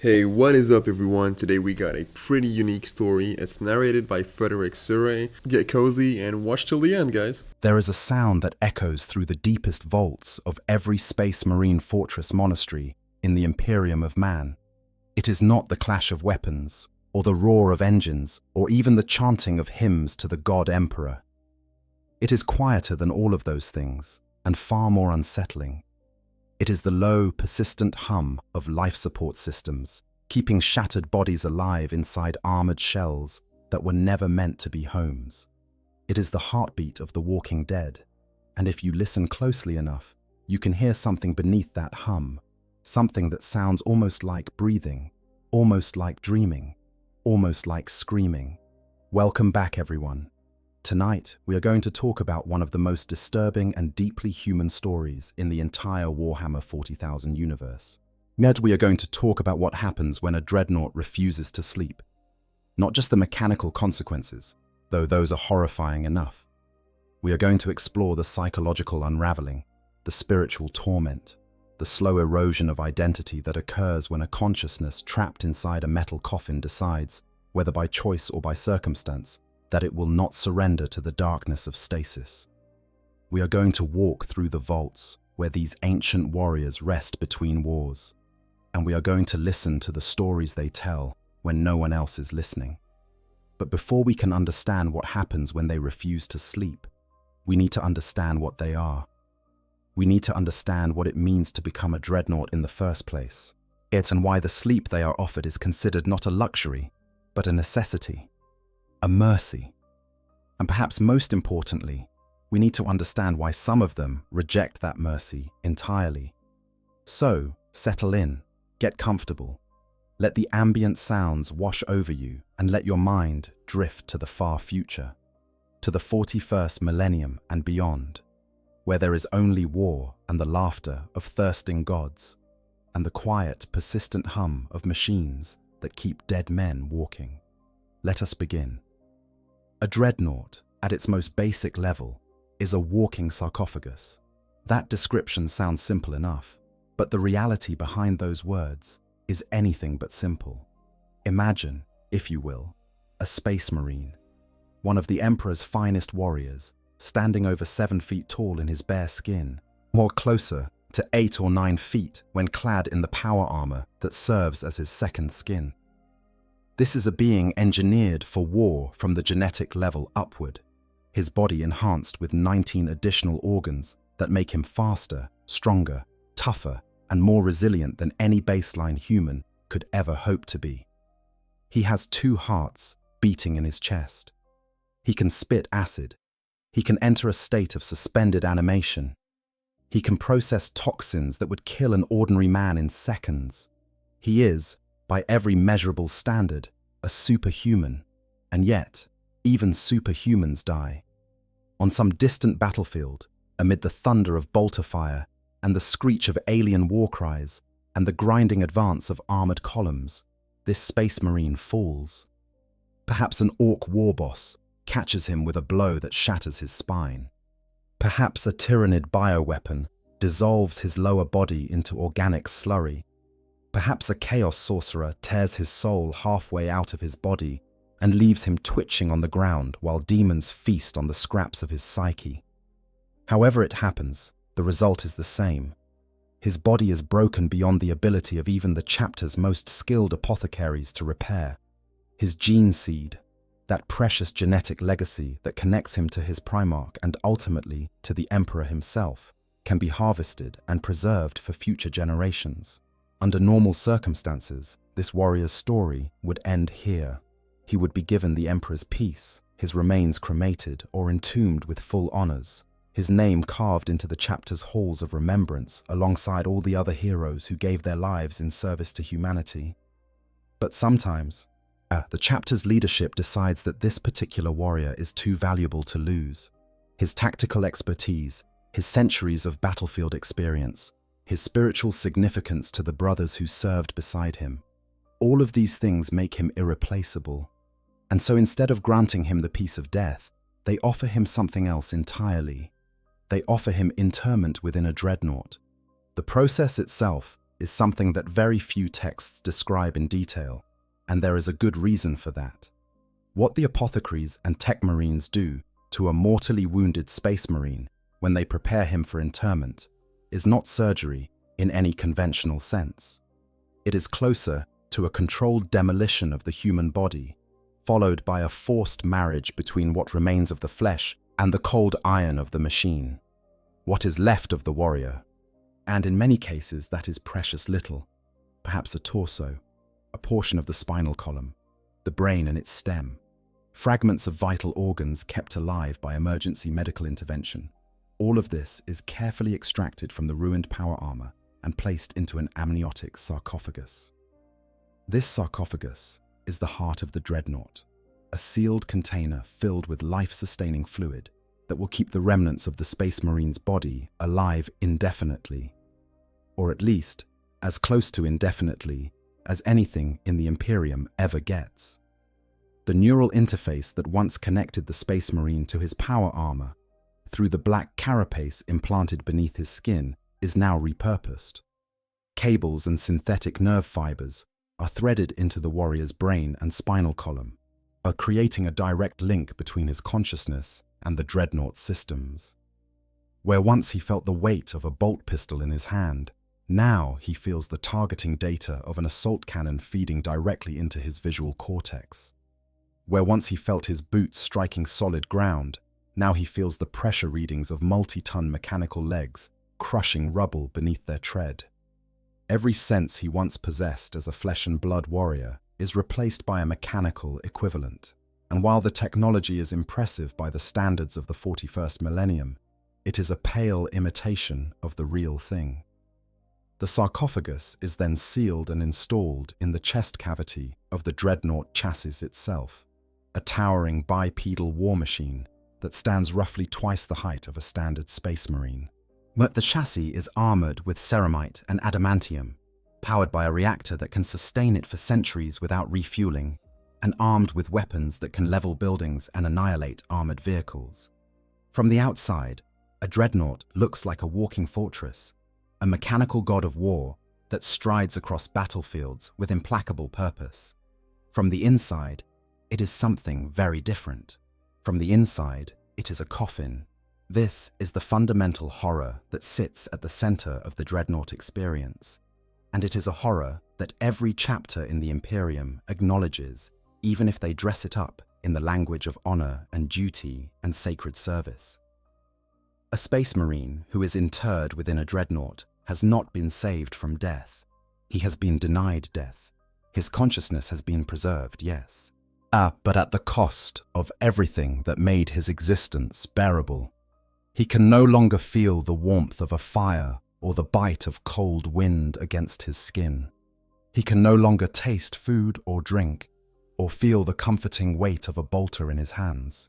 Hey, what is up, everyone? Today we got a pretty unique story. It's narrated by Frederick Surrey. Get cozy and watch till the end, guys. There is a sound that echoes through the deepest vaults of every Space Marine fortress monastery in the Imperium of man. It is not the clash of weapons, or the roar of engines, or even the chanting of hymns to the God Emperor. It is quieter than all of those things, and far more unsettling. It is the low, persistent hum of life support systems, keeping shattered bodies alive inside armored shells that were never meant to be homes. It is the heartbeat of the walking dead, and if you listen closely enough, you can hear something beneath that hum, something that sounds almost like breathing, almost like dreaming, almost like screaming. Welcome back, everyone. Tonight, we are going to talk about one of the most disturbing and deeply human stories in the entire Warhammer 40,000 universe. We are going to talk about what happens when a Dreadnought refuses to sleep. Not just the mechanical consequences, though those are horrifying enough. We are going to explore the psychological unraveling, the spiritual torment, the slow erosion of identity that occurs when a consciousness trapped inside a metal coffin decides, whether by choice or by circumstance, that it will not surrender to the darkness of stasis. We are going to walk through the vaults where these ancient warriors rest between wars, and we are going to listen to the stories they tell when no one else is listening. But before we can understand what happens when they refuse to sleep, we need to understand what they are. We need to understand what it means to become a Dreadnought in the first place. It and why the sleep they are offered is considered not a luxury, but a necessity. A mercy. And perhaps most importantly, we need to understand why some of them reject that mercy entirely. So, settle in, get comfortable, let the ambient sounds wash over you and let your mind drift to the far future, to the 41st millennium and beyond, where there is only war and the laughter of thirsting gods, and the quiet, persistent hum of machines that keep dead men walking. Let us begin. A Dreadnought, at its most basic level, is a walking sarcophagus. That description sounds simple enough, but the reality behind those words is anything but simple. Imagine, if you will, a space marine, one of the Emperor's finest warriors, standing over 7 feet tall in his bare skin, or closer to 8 or 9 feet when clad in the power armor that serves as his second skin. This is a being engineered for war from the genetic level upward, his body enhanced with 19 additional organs that make him faster, stronger, tougher, and more resilient than any baseline human could ever hope to be. He has 2 hearts beating in his chest. He can spit acid. He can enter a state of suspended animation. He can process toxins that would kill an ordinary man in seconds. He is, by every measurable standard, a superhuman, and yet, even superhumans die. On some distant battlefield, amid the thunder of bolter fire and the screech of alien war cries and the grinding advance of armored columns, this space marine falls. Perhaps an orc war boss catches him with a blow that shatters his spine. Perhaps a tyrannid bioweapon dissolves his lower body into organic slurry. Perhaps a chaos sorcerer tears his soul halfway out of his body and leaves him twitching on the ground while demons feast on the scraps of his psyche. However it happens, the result is the same. His body is broken beyond the ability of even the chapter's most skilled apothecaries to repair. His gene seed, that precious genetic legacy that connects him to his Primarch and ultimately to the Emperor himself, can be harvested and preserved for future generations. Under normal circumstances, this warrior's story would end here. He would be given the Emperor's peace, his remains cremated or entombed with full honors, his name carved into the chapter's halls of remembrance alongside all the other heroes who gave their lives in service to humanity. But sometimes, the chapter's leadership decides that this particular warrior is too valuable to lose. His tactical expertise, his centuries of battlefield experience, his spiritual significance to the brothers who served beside him. All of these things make him irreplaceable. And so instead of granting him the peace of death, they offer him something else entirely. They offer him interment within a Dreadnought. The process itself, is something that very few texts describe in detail, and there is a good reason for that. What the apothecaries and tech marines do to a mortally wounded space marine when they prepare him for interment is not surgery in any conventional sense. It is closer to a controlled demolition of the human body, followed by a forced marriage between what remains of the flesh and the cold iron of the machine, what is left of the warrior. And in many cases that is precious little, perhaps a torso, a portion of the spinal column, the brain and its stem, fragments of vital organs kept alive by emergency medical intervention. All of this is carefully extracted from the ruined power armor and placed into an amniotic sarcophagus. This sarcophagus is the heart of the Dreadnought, a sealed container filled with life-sustaining fluid that will keep the remnants of the Space Marine's body alive indefinitely, or at least as close to indefinitely as anything in the Imperium ever gets. The neural interface that once connected the Space Marine to his power armor through the black carapace implanted beneath his skin is now repurposed. Cables and synthetic nerve fibers are threaded into the warrior's brain and spinal column, creating a direct link between his consciousness and the Dreadnought systems. Where once he felt the weight of a bolt pistol in his hand, now he feels the targeting data of an assault cannon feeding directly into his visual cortex. Where once he felt his boots striking solid ground, now he feels the pressure readings of multi-ton mechanical legs crushing rubble beneath their tread. Every sense he once possessed as a flesh and blood warrior is replaced by a mechanical equivalent. And while the technology is impressive by the standards of the 41st millennium, it is a pale imitation of the real thing. The sarcophagus is then sealed and installed in the chest cavity of the Dreadnought chassis itself, a towering bipedal war machine that stands roughly twice the height of a standard space marine. But the chassis is armored with ceramite and adamantium, powered by a reactor that can sustain it for centuries without refueling, and armed with weapons that can level buildings and annihilate armored vehicles. From the outside, a Dreadnought looks like a walking fortress, a mechanical god of war that strides across battlefields with implacable purpose. From the inside, it is something very different. From the inside, it is a coffin. This is the fundamental horror that sits at the center of the Dreadnought experience, and it is a horror that every chapter in the Imperium acknowledges, even if they dress it up in the language of honor and duty and sacred service. A space marine who is interred within a Dreadnought has not been saved from death. He has been denied death. His consciousness has been preserved, yes, but at the cost of everything that made his existence bearable. He can no longer feel the warmth of a fire or the bite of cold wind against his skin. He can no longer taste food or drink, or feel the comforting weight of a bolter in his hands.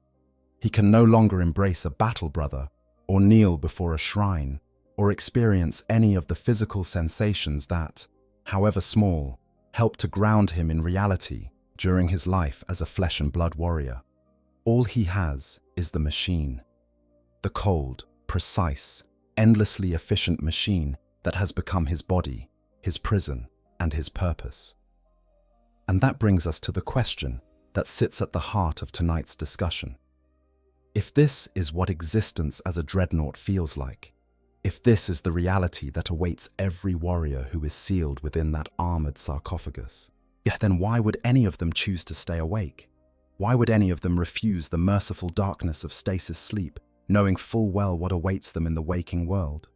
He can no longer embrace a battle brother, or kneel before a shrine, or experience any of the physical sensations that, however small, help to ground him in reality during his life as a flesh and blood warrior. All he has is the machine. The cold, precise, endlessly efficient machine that has become his body, his prison, and his purpose. And that brings us to the question that sits at the heart of tonight's discussion. If this is what existence as a Dreadnought feels like, if this is the reality that awaits every warrior who is sealed within that armored sarcophagus, then why would any of them choose to stay awake? Why would any of them refuse the merciful darkness of stasis sleep, knowing full well what awaits them in the waking world?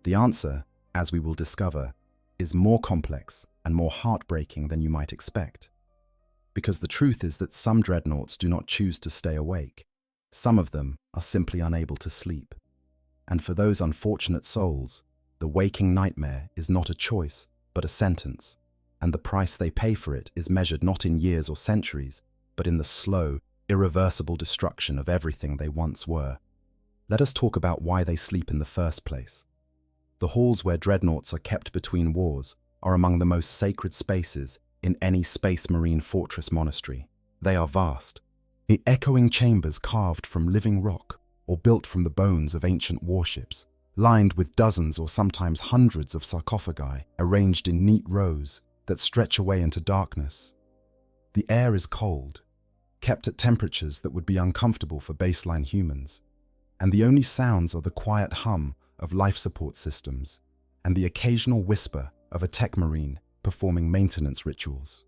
The answer, as we will discover, is more complex and more heartbreaking than you might expect. Because the truth is that some Dreadnoughts do not choose to stay awake. Some of them are simply unable to sleep. And for those unfortunate souls, the waking nightmare is not a choice, but a sentence, and the price they pay for it is measured not in years or centuries, but in the slow, irreversible destruction of everything they once were. Let us talk about why they sleep in the first place. The halls where Dreadnoughts are kept between wars are among the most sacred spaces in any Space Marine fortress monastery. They are vast, echoing chambers carved from living rock or built from the bones of ancient warships, lined with dozens or sometimes hundreds of sarcophagi arranged in neat rows that stretch away into darkness. The air is cold, kept at temperatures that would be uncomfortable for baseline humans, and the only sounds are the quiet hum of life support systems and the occasional whisper of a tech marine performing maintenance rituals.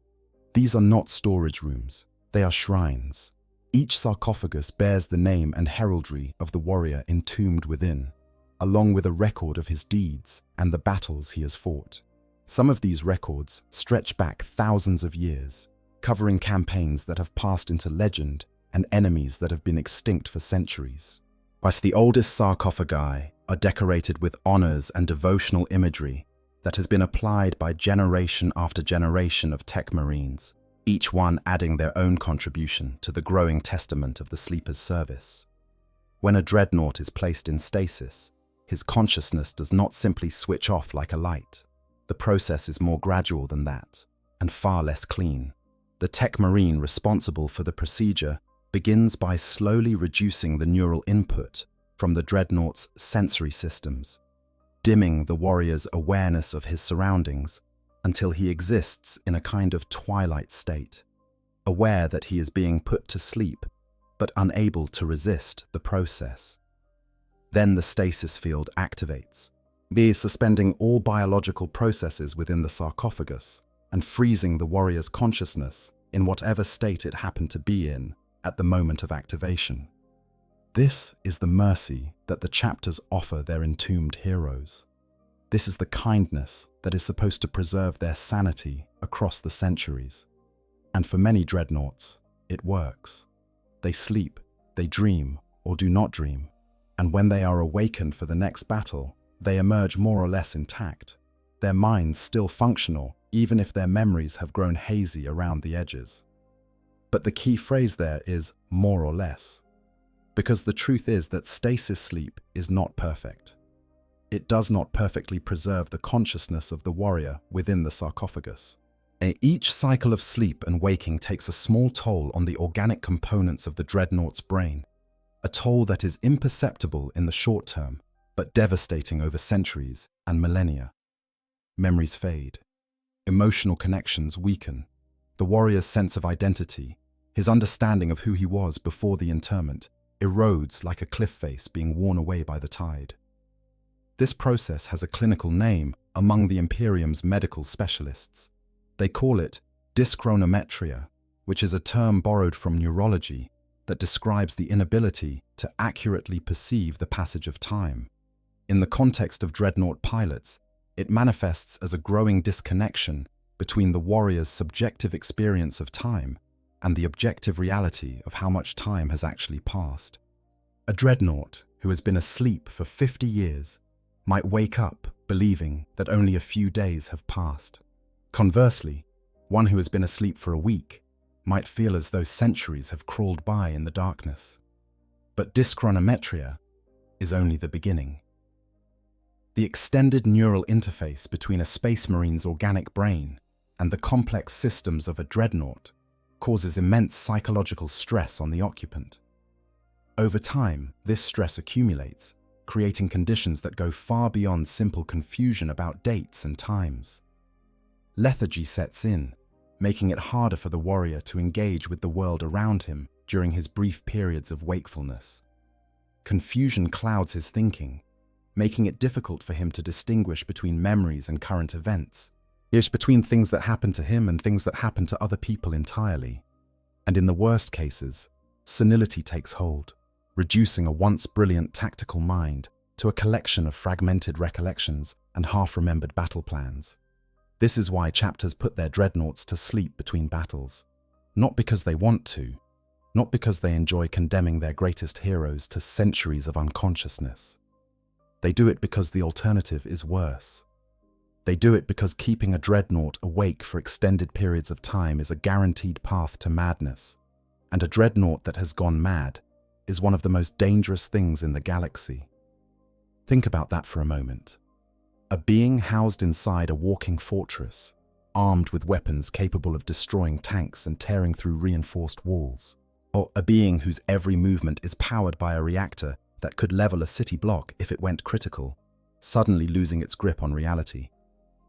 These are not storage rooms, they are shrines. Each sarcophagus bears the name and heraldry of the warrior entombed within, along with a record of his deeds and the battles he has fought. Some of these records stretch back thousands of years, covering campaigns that have passed into legend and enemies that have been extinct for centuries. Whilst the oldest sarcophagi are decorated with honors and devotional imagery that has been applied by generation after generation of tech marines, each one adding their own contribution to the growing testament of the sleeper's service. When a dreadnought is placed in stasis, his consciousness does not simply switch off like a light. The process is more gradual than that, and far less clean. The tech marine responsible for the procedure begins by slowly reducing the neural input from the dreadnought's sensory systems, dimming the warrior's awareness of his surroundings until he exists in a kind of twilight state, aware that he is being put to sleep, but unable to resist the process. Then the stasis field activates, suspending all biological processes within the sarcophagus and freezing the warrior's consciousness in whatever state it happened to be in at the moment of activation. This is the mercy that the chapters offer their entombed heroes. This is the kindness that is supposed to preserve their sanity across the centuries. And for many dreadnoughts, it works. They sleep, they dream, or do not dream, and when they are awakened for the next battle, they emerge more or less intact, their minds still functional, even if their memories have grown hazy around the edges. But the key phrase there is more or less, because the truth is that stasis sleep is not perfect. It does not perfectly preserve the consciousness of the warrior within the sarcophagus. Each cycle of sleep and waking takes a small toll on the organic components of the dreadnought's brain, a toll that is imperceptible in the short term, but devastating over centuries and millennia. Memories fade. Emotional connections weaken. The warrior's sense of identity, his understanding of who he was before the interment, erodes like a cliff face being worn away by the tide. This process has a clinical name among the Imperium's medical specialists. They call it dyschronometria, which is a term borrowed from neurology that describes the inability to accurately perceive the passage of time. In the context of dreadnought pilots, it manifests as a growing disconnection between the warrior's subjective experience of time and the objective reality of how much time has actually passed. A dreadnought who has been asleep for 50 years might wake up believing that only a few days have passed. Conversely, one who has been asleep for a week might feel as though centuries have crawled by in the darkness. But dyschronometria is only the beginning. The extended neural interface between a space marine's organic brain and the complex systems of a dreadnought causes immense psychological stress on the occupant. Over time, this stress accumulates, creating conditions that go far beyond simple confusion about dates and times. Lethargy sets in, making it harder for the warrior to engage with the world around him during his brief periods of wakefulness. Confusion clouds his thinking, making it difficult for him to distinguish between memories and current events, between things that happen to him and things that happen to other people entirely. And in the worst cases, senility takes hold, reducing a once brilliant tactical mind to a collection of fragmented recollections and half-remembered battle plans. This is why chapters put their dreadnoughts to sleep between battles, not because they want to, not because they enjoy condemning their greatest heroes to centuries of unconsciousness. They do it because the alternative is worse. They do it because keeping a dreadnought awake for extended periods of time is a guaranteed path to madness, and a dreadnought that has gone mad is one of the most dangerous things in the galaxy. Think about that for a moment. A being housed inside a walking fortress, armed with weapons capable of destroying tanks and tearing through reinforced walls. Or a being whose every movement is powered by a reactor that could level a city block if it went critical, suddenly losing its grip on reality,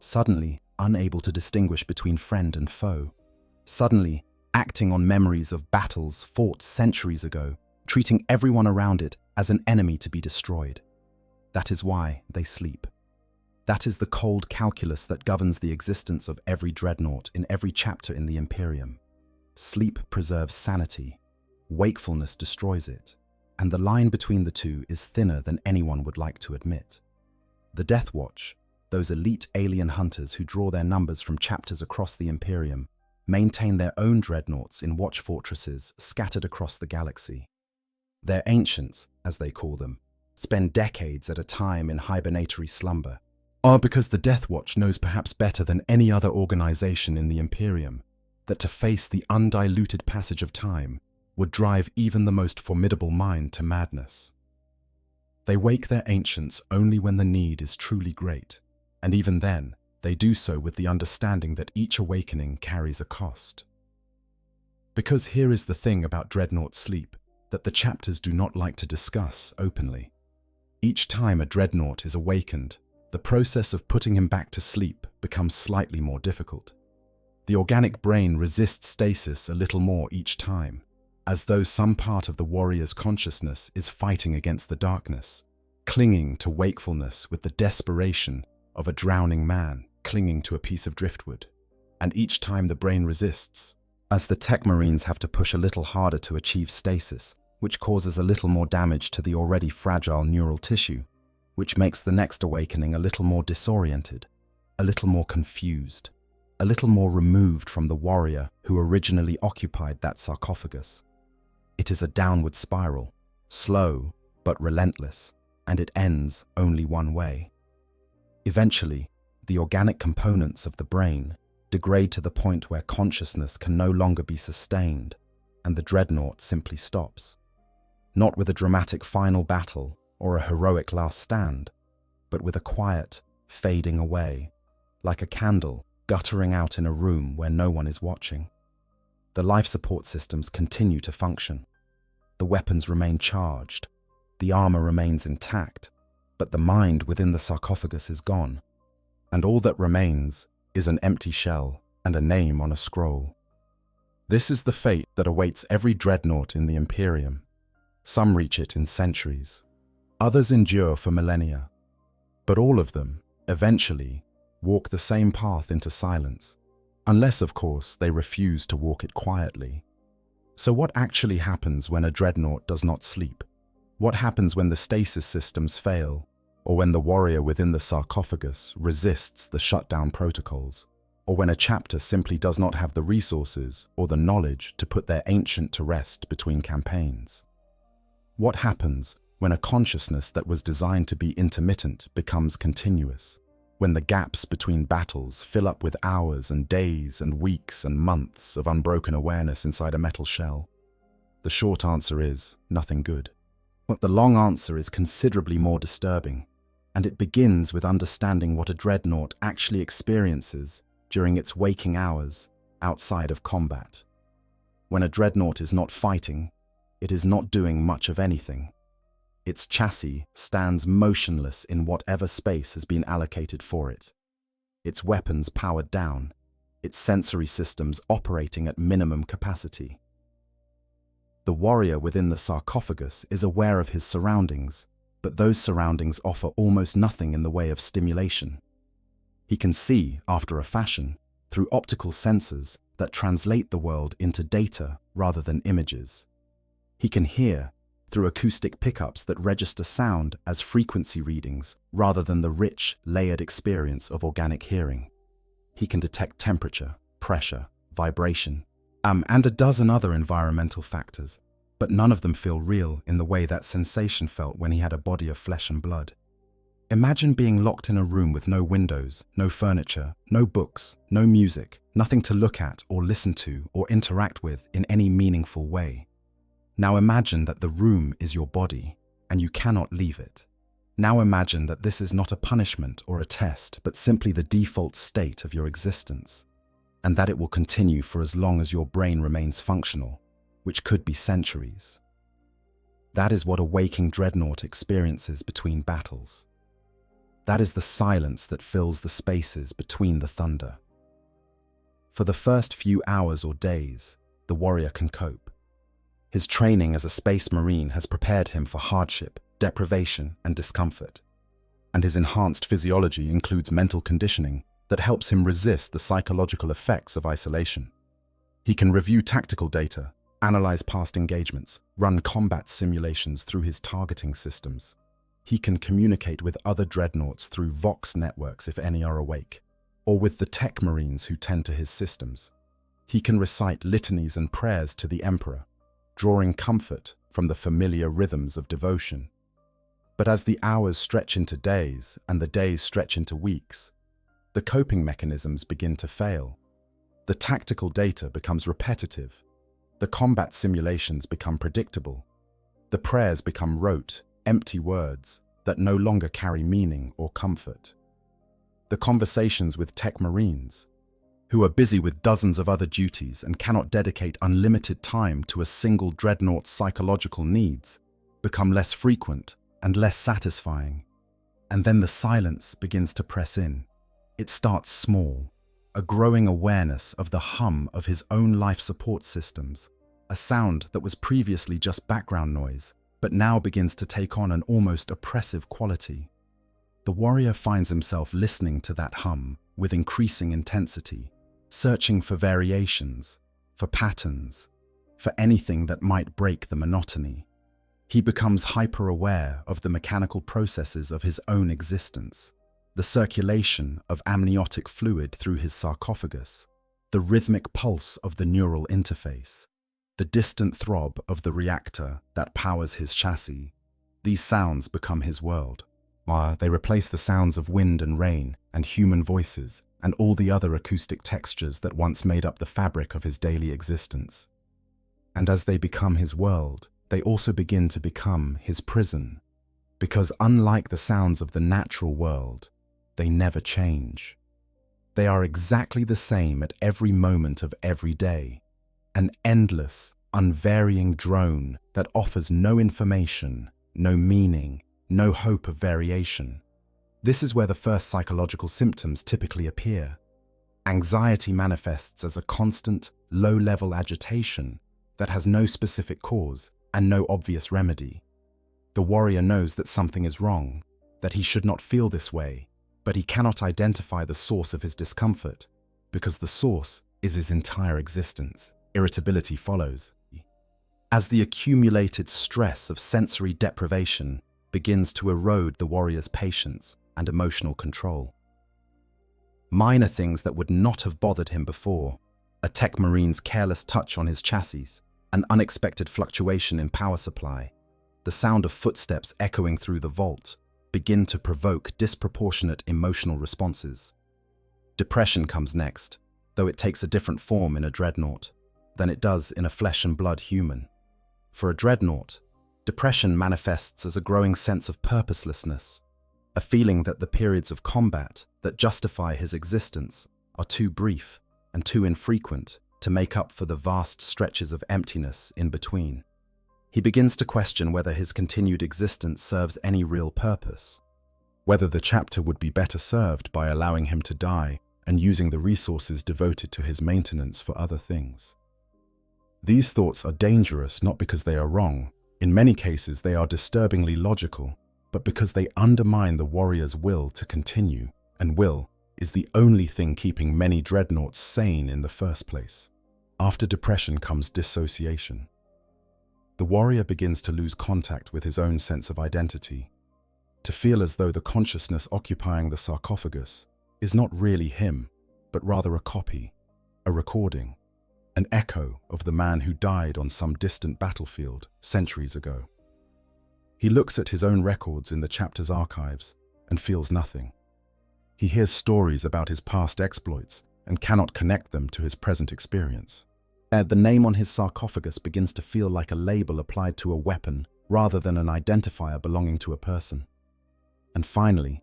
suddenly unable to distinguish between friend and foe, suddenly acting on memories of battles fought centuries ago, treating everyone around it as an enemy to be destroyed. That is why they sleep. That is the cold calculus that governs the existence of every dreadnought in every chapter in the Imperium. Sleep preserves sanity, wakefulness destroys it, and the line between the two is thinner than anyone would like to admit. The Death Watch, those elite alien hunters who draw their numbers from chapters across the Imperium, maintain their own dreadnoughts in watch fortresses scattered across the galaxy. Their ancients, as they call them, spend decades at a time in hibernatory slumber, because the Death Watch knows perhaps better than any other organization in the Imperium that to face the undiluted passage of time would drive even the most formidable mind to madness. They wake their ancients only when the need is truly great, and even then, they do so with the understanding that each awakening carries a cost. Because here is the thing about dreadnought sleep that the chapters do not like to discuss openly. Each time a dreadnought is awakened, the process of putting him back to sleep becomes slightly more difficult. The organic brain resists stasis a little more each time, as though some part of the warrior's consciousness is fighting against the darkness, clinging to wakefulness with the desperation of a drowning man clinging to a piece of driftwood. And each time the brain resists, as the tech marines have to push a little harder to achieve stasis, which causes a little more damage to the already fragile neural tissue, which makes the next awakening a little more disoriented, a little more confused, a little more removed from the warrior who originally occupied that sarcophagus. It is a downward spiral, slow but relentless, and it ends only one way. Eventually, the organic components of the brain degrade to the point where consciousness can no longer be sustained, and the dreadnought simply stops. Not with a dramatic final battle or a heroic last stand, but with a quiet fading away, like a candle guttering out in a room where no one is watching. The life support systems continue to function. The weapons remain charged, the armor remains intact, but the mind within the sarcophagus is gone, and all that remains is an empty shell and a name on a scroll. This is the fate that awaits every dreadnought in the Imperium. Some reach it in centuries, others endure for millennia, but all of them, eventually, walk the same path into silence, unless, of course, they refuse to walk it quietly. So what actually happens when a dreadnought does not sleep? What happens when the stasis systems fail, or when the warrior within the sarcophagus resists the shutdown protocols, or when a chapter simply does not have the resources or the knowledge to put their ancient to rest between campaigns? What happens when a consciousness that was designed to be intermittent becomes continuous? When the gaps between battles fill up with hours and days and weeks and months of unbroken awareness inside a metal shell? The short answer is nothing good. But the long answer is considerably more disturbing, and it begins with understanding what a dreadnought actually experiences during its waking hours outside of combat. When a dreadnought is not fighting, it is not doing much of anything. Its chassis stands motionless in whatever space has been allocated for it. Its weapons powered down, its sensory systems operating at minimum capacity. The warrior within the sarcophagus is aware of his surroundings, but those surroundings offer almost nothing in the way of stimulation. He can see, after a fashion, through optical sensors that translate the world into data rather than images. He can hear through acoustic pickups that register sound as frequency readings rather than the rich, layered experience of organic hearing. He can detect temperature, pressure, vibration, and a dozen other environmental factors, but none of them feel real in the way that sensation felt when he had a body of flesh and blood. Imagine being locked in a room with no windows, no furniture, no books, no music, nothing to look at or listen to or interact with in any meaningful way. Now imagine that the room is your body, and you cannot leave it. Now imagine that this is not a punishment or a test, but simply the default state of your existence, and that it will continue for as long as your brain remains functional, which could be centuries. That is what a waking dreadnought experiences between battles. That is the silence that fills the spaces between the thunder. For the first few hours or days, the warrior can cope. His training as a space marine has prepared him for hardship, deprivation, and discomfort. And his enhanced physiology includes mental conditioning that helps him resist the psychological effects of isolation. He can review tactical data, analyze past engagements, run combat simulations through his targeting systems. He can communicate with other dreadnoughts through Vox networks if any are awake, or with the tech marines who tend to his systems. He can recite litanies and prayers to the Emperor, drawing comfort from the familiar rhythms of devotion. But as the hours stretch into days and the days stretch into weeks, the coping mechanisms begin to fail. The tactical data becomes repetitive. The combat simulations become predictable. The prayers become rote, empty words that no longer carry meaning or comfort. The conversations with tech marines, who are busy with dozens of other duties and cannot dedicate unlimited time to a single dreadnought's psychological needs, become less frequent and less satisfying. And then the silence begins to press in. It starts small, a growing awareness of the hum of his own life support systems, a sound that was previously just background noise, but now begins to take on an almost oppressive quality. The warrior finds himself listening to that hum with increasing intensity, searching for variations, for patterns, for anything that might break the monotony. He becomes hyper-aware of the mechanical processes of his own existence, the circulation of amniotic fluid through his sarcophagus, the rhythmic pulse of the neural interface, the distant throb of the reactor that powers his chassis. These sounds become his world. They replace the sounds of wind and rain and human voices and all the other acoustic textures that once made up the fabric of his daily existence. And as they become his world, they also begin to become his prison, because unlike the sounds of the natural world, they never change. They are exactly the same at every moment of every day, an endless, unvarying drone that offers no information, no meaning, no hope of variation. This is where the first psychological symptoms typically appear. Anxiety manifests as a constant, low-level agitation that has no specific cause and no obvious remedy. The warrior knows that something is wrong, that he should not feel this way, but he cannot identify the source of his discomfort, because the source is his entire existence. Irritability follows. As the accumulated stress of sensory deprivation begins to erode the warrior's patience and emotional control. Minor things that would not have bothered him before, a tech marine's careless touch on his chassis, an unexpected fluctuation in power supply, the sound of footsteps echoing through the vault, begin to provoke disproportionate emotional responses. Depression comes next, though it takes a different form in a dreadnought than it does in a flesh and blood human. For a dreadnought, depression manifests as a growing sense of purposelessness, a feeling that the periods of combat that justify his existence are too brief and too infrequent to make up for the vast stretches of emptiness in between. He begins to question whether his continued existence serves any real purpose, whether the chapter would be better served by allowing him to die and using the resources devoted to his maintenance for other things. These thoughts are dangerous not because they are wrong. In many cases, they are disturbingly logical, but because they undermine the warrior's will to continue, and will is the only thing keeping many dreadnoughts sane in the first place. After depression comes dissociation. The warrior begins to lose contact with his own sense of identity, to feel as though the consciousness occupying the sarcophagus is not really him, but rather a copy, a recording, an echo of the man who died on some distant battlefield centuries ago. He looks at his own records in the chapter's archives and feels nothing. He hears stories about his past exploits and cannot connect them to his present experience. The name on his sarcophagus begins to feel like a label applied to a weapon rather than an identifier belonging to a person. And finally,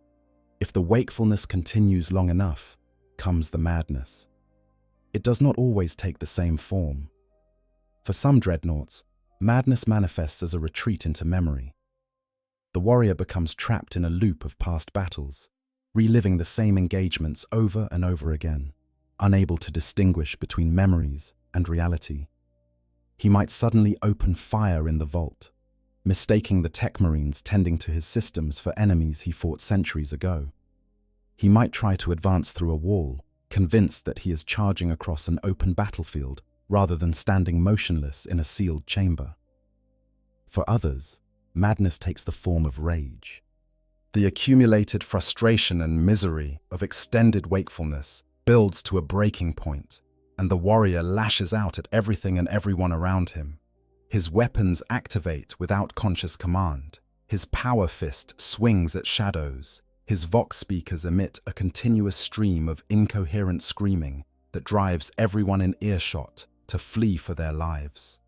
if the wakefulness continues long enough, comes the madness. It does not always take the same form. For some dreadnoughts, Madness manifests as a retreat into memory. The warrior becomes trapped in a loop of past battles, reliving the same engagements over and over again, unable to distinguish between memories and reality. He might suddenly open fire in the vault, mistaking the tech marines tending to his systems for enemies he fought centuries ago. He might try to advance through a wall, convinced that he is charging across an open battlefield rather than standing motionless in a sealed chamber. For others, madness takes the form of rage. The accumulated frustration and misery of extended wakefulness builds to a breaking point, and the warrior lashes out at everything and everyone around him. His weapons activate without conscious command. His power fist swings at shadows. His vox speakers emit a continuous stream of incoherent screaming that drives everyone in earshot to flee for their lives.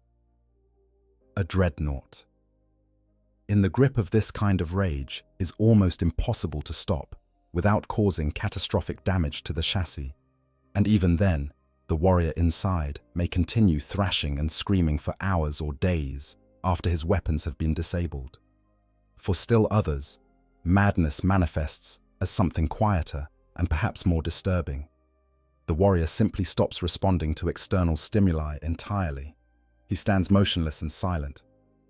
A dreadnought. In the grip of this kind of rage is almost impossible to stop without causing catastrophic damage to the chassis. And even then, the warrior inside may continue thrashing and screaming for hours or days after his weapons have been disabled. For still others, madness manifests as something quieter and perhaps more disturbing. The warrior simply stops responding to external stimuli entirely. He stands motionless and silent.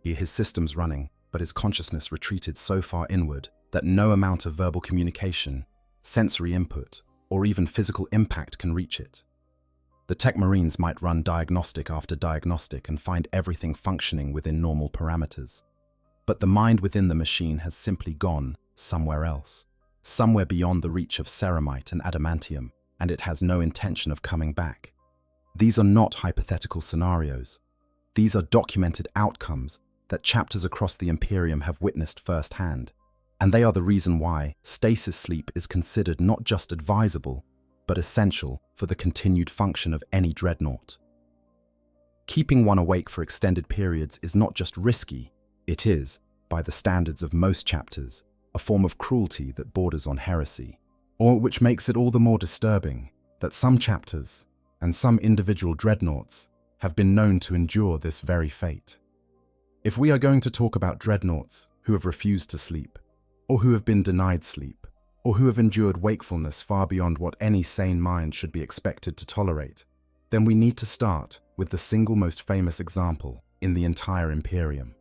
His systems running, but his consciousness retreated so far inward that no amount of verbal communication, sensory input, or even physical impact can reach it. The tech marines might run diagnostic after diagnostic and find everything functioning within normal parameters. But the mind within the machine has simply gone somewhere else, somewhere beyond the reach of ceramite and adamantium, and it has no intention of coming back. These are not hypothetical scenarios. These are documented outcomes that chapters across the Imperium have witnessed firsthand, and they are the reason why stasis sleep is considered not just advisable, but essential for the continued function of any dreadnought. Keeping one awake for extended periods is not just risky, it is, by the standards of most chapters, a form of cruelty that borders on heresy, or which makes it all the more disturbing that some chapters and some individual dreadnoughts have been known to endure this very fate. If we are going to talk about dreadnoughts who have refused to sleep, or who have been denied sleep, or who have endured wakefulness far beyond what any sane mind should be expected to tolerate, then we need to start with the single most famous example in the entire Imperium.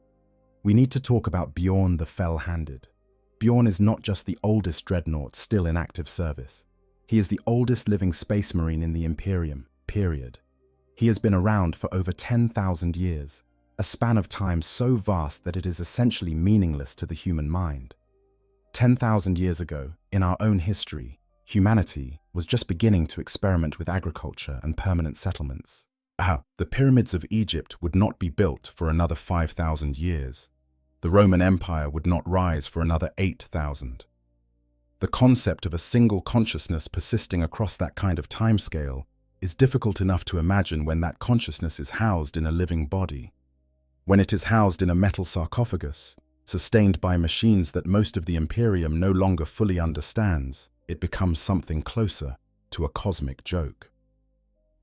We need to talk about Bjorn the Fell-Handed. Bjorn is not just the oldest dreadnought still in active service. He is the oldest living space marine in the Imperium, period. He has been around for over 10,000 years, a span of time so vast that it is essentially meaningless to the human mind. 10,000 years ago, in our own history, humanity was just beginning to experiment with agriculture and permanent settlements. The pyramids of Egypt would not be built for another 5,000 years. The Roman Empire would not rise for another 8,000. The concept of a single consciousness persisting across that kind of timescale is difficult enough to imagine when that consciousness is housed in a living body. When it is housed in a metal sarcophagus, sustained by machines that most of the Imperium no longer fully understands, it becomes something closer to a cosmic joke.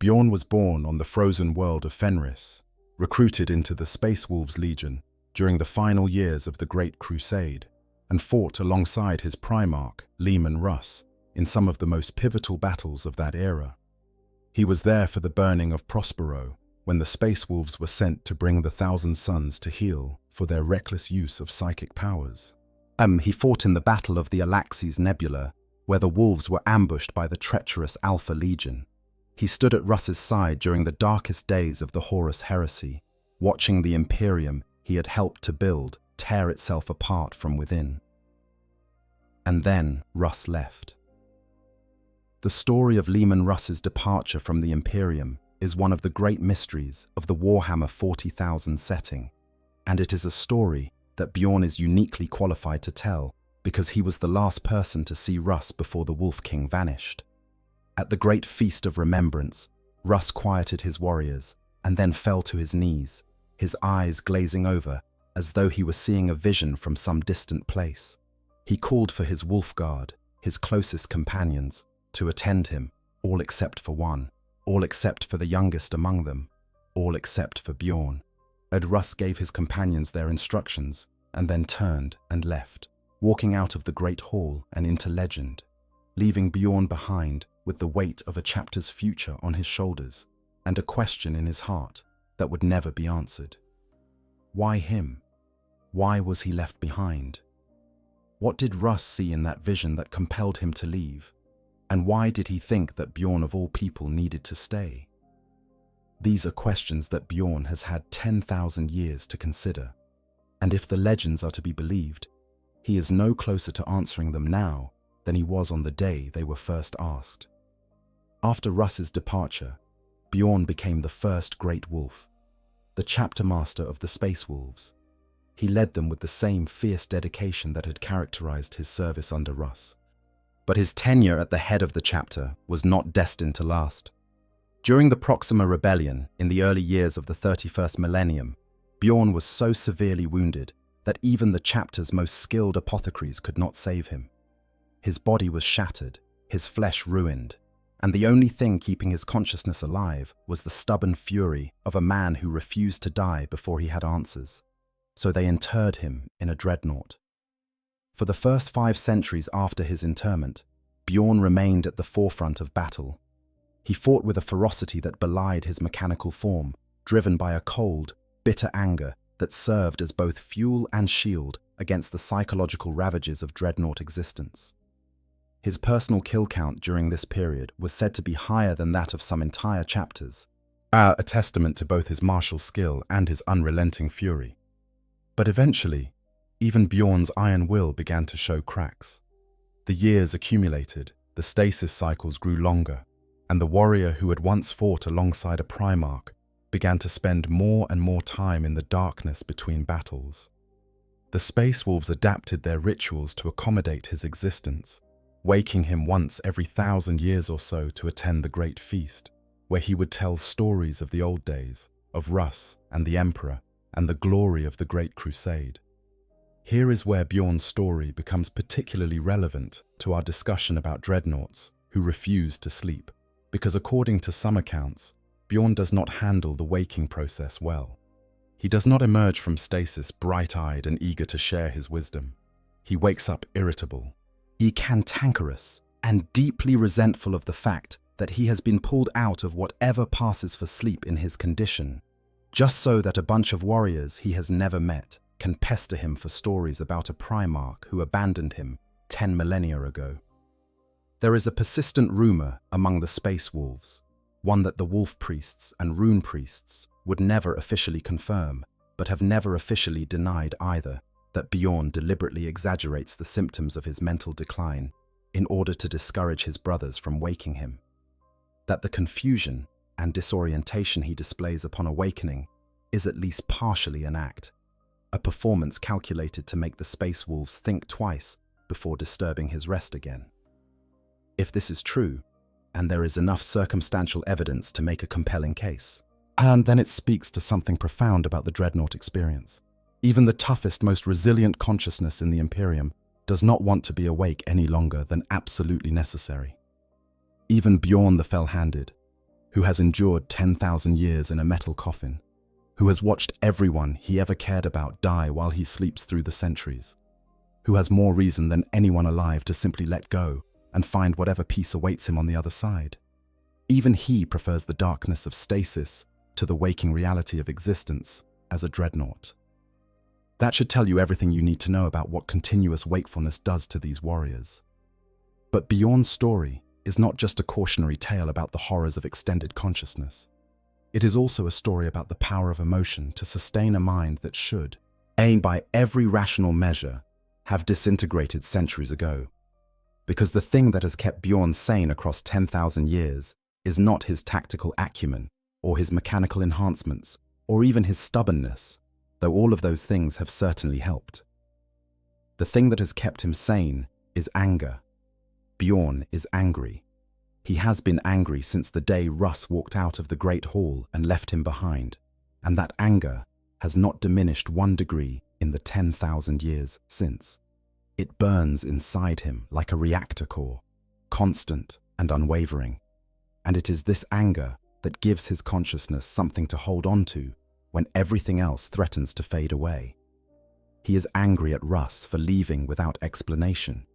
Bjorn was born on the frozen world of Fenris, recruited into the Space Wolves Legion during the final years of the Great Crusade, and fought alongside his primarch, Leman Russ, in some of the most pivotal battles of that era. He was there for the burning of Prospero, when the Space Wolves were sent to bring the Thousand Suns to heel for their reckless use of psychic powers. He fought in the Battle of the Alaxes Nebula, where the Wolves were ambushed by the treacherous Alpha Legion. He stood at Russ's side during the darkest days of the Horus Heresy, watching the Imperium he had helped to build tear itself apart from within. And then Russ left. The story of Leman Russ's departure from the Imperium is one of the great mysteries of the Warhammer 40,000 setting, and it is a story that Bjorn is uniquely qualified to tell because he was the last person to see Russ before the Wolf King vanished. At the great feast of remembrance, Russ quieted his warriors and then fell to his knees, his eyes glazing over as though he were seeing a vision from some distant place. He called for his wolf guard, his closest companions, to attend him, all except for one, all except for the youngest among them, all except for Bjorn. Russ gave his companions their instructions and then turned and left, walking out of the great hall and into legend, leaving Bjorn behind with the weight of a chapter's future on his shoulders and a question in his heart that would never be answered. Why him? Why was he left behind? What did Russ see in that vision that compelled him to leave? And why did he think that Bjorn of all people needed to stay? These are questions that Bjorn has had 10,000 years to consider, and if the legends are to be believed, he is no closer to answering them now than he was on the day they were first asked. After Russ's departure, Bjorn became the first Great Wolf, the chapter master of the Space Wolves. He led them with the same fierce dedication that had characterized his service under Russ. But his tenure at the head of the chapter was not destined to last. During the Proxima Rebellion in the early years of the 31st Millennium, Bjorn was so severely wounded that even the chapter's most skilled apothecaries could not save him. His body was shattered, his flesh ruined, and the only thing keeping his consciousness alive was the stubborn fury of a man who refused to die before he had answers. So they interred him in a dreadnought. For the first 5 centuries after his interment, Bjorn remained at the forefront of battle. He fought with a ferocity that belied his mechanical form, driven by a cold, bitter anger that served as both fuel and shield against the psychological ravages of dreadnought existence. His personal kill count during this period was said to be higher than that of some entire chapters, a testament to both his martial skill and his unrelenting fury. But eventually, even Bjorn's iron will began to show cracks. The years accumulated, the stasis cycles grew longer, and the warrior who had once fought alongside a Primarch began to spend more and more time in the darkness between battles. The Space Wolves adapted their rituals to accommodate his existence, waking him once every 1,000 years or so to attend the Great Feast, where he would tell stories of the old days, of Russ and the Emperor, and the glory of the Great Crusade. Here is where Bjorn's story becomes particularly relevant to our discussion about dreadnoughts who refuse to sleep, because according to some accounts, Bjorn does not handle the waking process well. He does not emerge from stasis bright-eyed and eager to share his wisdom. He wakes up irritable, cantankerous, and deeply resentful of the fact that he has been pulled out of whatever passes for sleep in his condition, just so that a bunch of warriors he has never met can pester him for stories about a Primarch who abandoned him 10 millennia ago. There is a persistent rumor among the Space Wolves, one that the Wolf Priests and Rune Priests would never officially confirm, but have never officially denied either, that Bjorn deliberately exaggerates the symptoms of his mental decline in order to discourage his brothers from waking him. That the confusion and disorientation he displays upon awakening is at least partially an act, a performance calculated to make the Space Wolves think twice before disturbing his rest again. If this is true, and there is enough circumstantial evidence to make a compelling case, and then it speaks to something profound about the Dreadnought experience. Even the toughest, most resilient consciousness in the Imperium does not want to be awake any longer than absolutely necessary. Even Bjorn the Fell-Handed, who has endured 10,000 years in a metal coffin, who has watched everyone he ever cared about die while he sleeps through the centuries, who has more reason than anyone alive to simply let go and find whatever peace awaits him on the other side. Even he prefers the darkness of stasis to the waking reality of existence as a dreadnought. That should tell you everything you need to know about what continuous wakefulness does to these warriors. But Bjorn's story is not just a cautionary tale about the horrors of extended consciousness. It is also a story about the power of emotion to sustain a mind that should, by every rational measure, have disintegrated centuries ago. Because the thing that has kept Bjorn sane across 10,000 years is not his tactical acumen, or his mechanical enhancements, or even his stubbornness, though all of those things have certainly helped. The thing that has kept him sane is anger. Bjorn is angry. He has been angry since the day Russ walked out of the Great Hall and left him behind, and that anger has not diminished 1 degree in the 10,000 years since. It burns inside him like a reactor core, constant and unwavering, and it is this anger that gives his consciousness something to hold on to when everything else threatens to fade away. He is angry at Russ for leaving without explanation.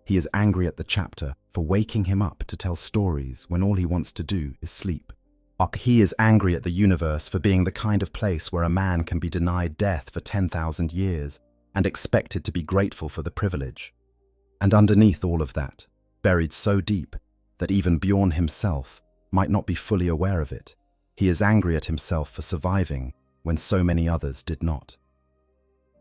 He is angry at the chapter for waking him up to tell stories when all he wants to do is sleep. He is angry at the universe for being the kind of place where a man can be denied death for 10,000 years and expected to be grateful for the privilege. And underneath all of that, buried so deep that even Bjorn himself might not be fully aware of it, he is angry at himself for surviving when so many others did not.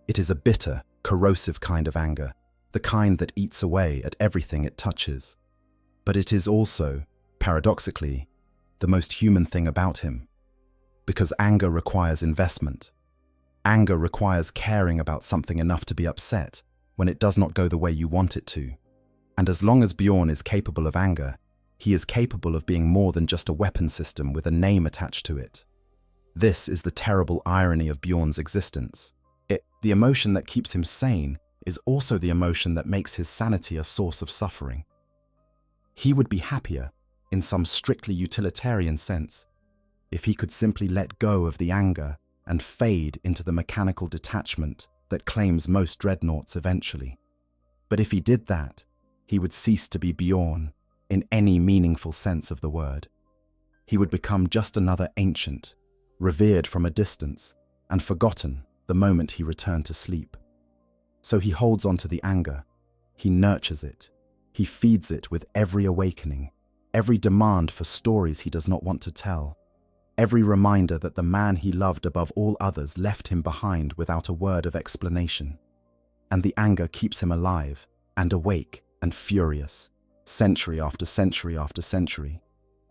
It is a bitter, corrosive kind of anger, the kind that eats away at everything it touches. But it is also, paradoxically, the most human thing about him. Because anger requires investment. Anger requires caring about something enough to be upset when it does not go the way you want it to. And as long as Bjorn is capable of anger, he is capable of being more than just a weapon system with a name attached to it. This is the terrible irony of Bjorn's existence. The emotion that keeps him sane is also the emotion that makes his sanity a source of suffering. He would be happier, in some strictly utilitarian sense, if he could simply let go of the anger and fade into the mechanical detachment that claims most dreadnoughts eventually. But if he did that, he would cease to be Bjorn in any meaningful sense of the word. He would become just another ancient, revered from a distance, and forgotten the moment he returned to sleep. So he holds on to the anger, he nurtures it, he feeds it with every awakening, every demand for stories he does not want to tell, every reminder that the man he loved above all others left him behind without a word of explanation. And the anger keeps him alive and awake and furious, century after century after century.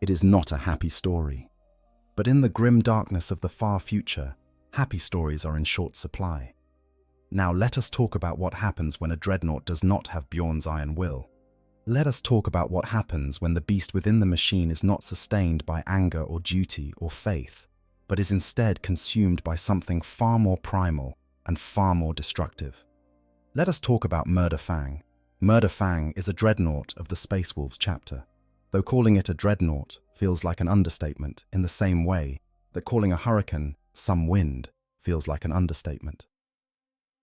It is not a happy story. But in the grim darkness of the far future, happy stories are in short supply. Now let us talk about what happens when a dreadnought does not have Bjorn's iron will. Let us talk about what happens when the beast within the machine is not sustained by anger or duty or faith, but is instead consumed by something far more primal and far more destructive. Let us talk about Murder Fang. Murder Fang is a dreadnought of the Space Wolves chapter, though calling it a dreadnought feels like an understatement in the same way that calling a hurricane some wind feels like an understatement.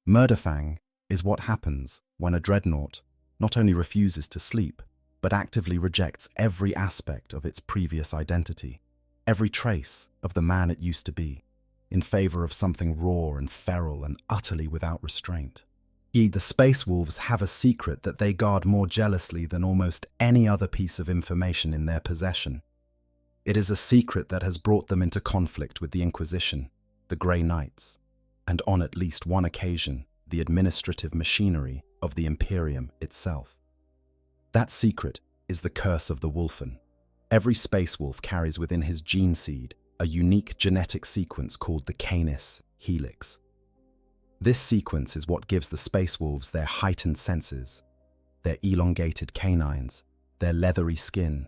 Murder Fang is what happens when a dreadnought not only refuses to sleep, but actively rejects every aspect of its previous identity, every trace of the man it used to be, in favor of something raw and feral and utterly without restraint. The Space Wolves have a secret that they guard more jealously than almost any other piece of information in their possession. It is a secret that has brought them into conflict with the Inquisition, the Grey Knights, and on at least one occasion, the administrative machinery of the Imperium itself. That secret is the curse of the Wolfen. Every space wolf carries within his gene seed a unique genetic sequence called the Canis helix. This sequence is what gives the space wolves their heightened senses, their elongated canines, their leathery skin,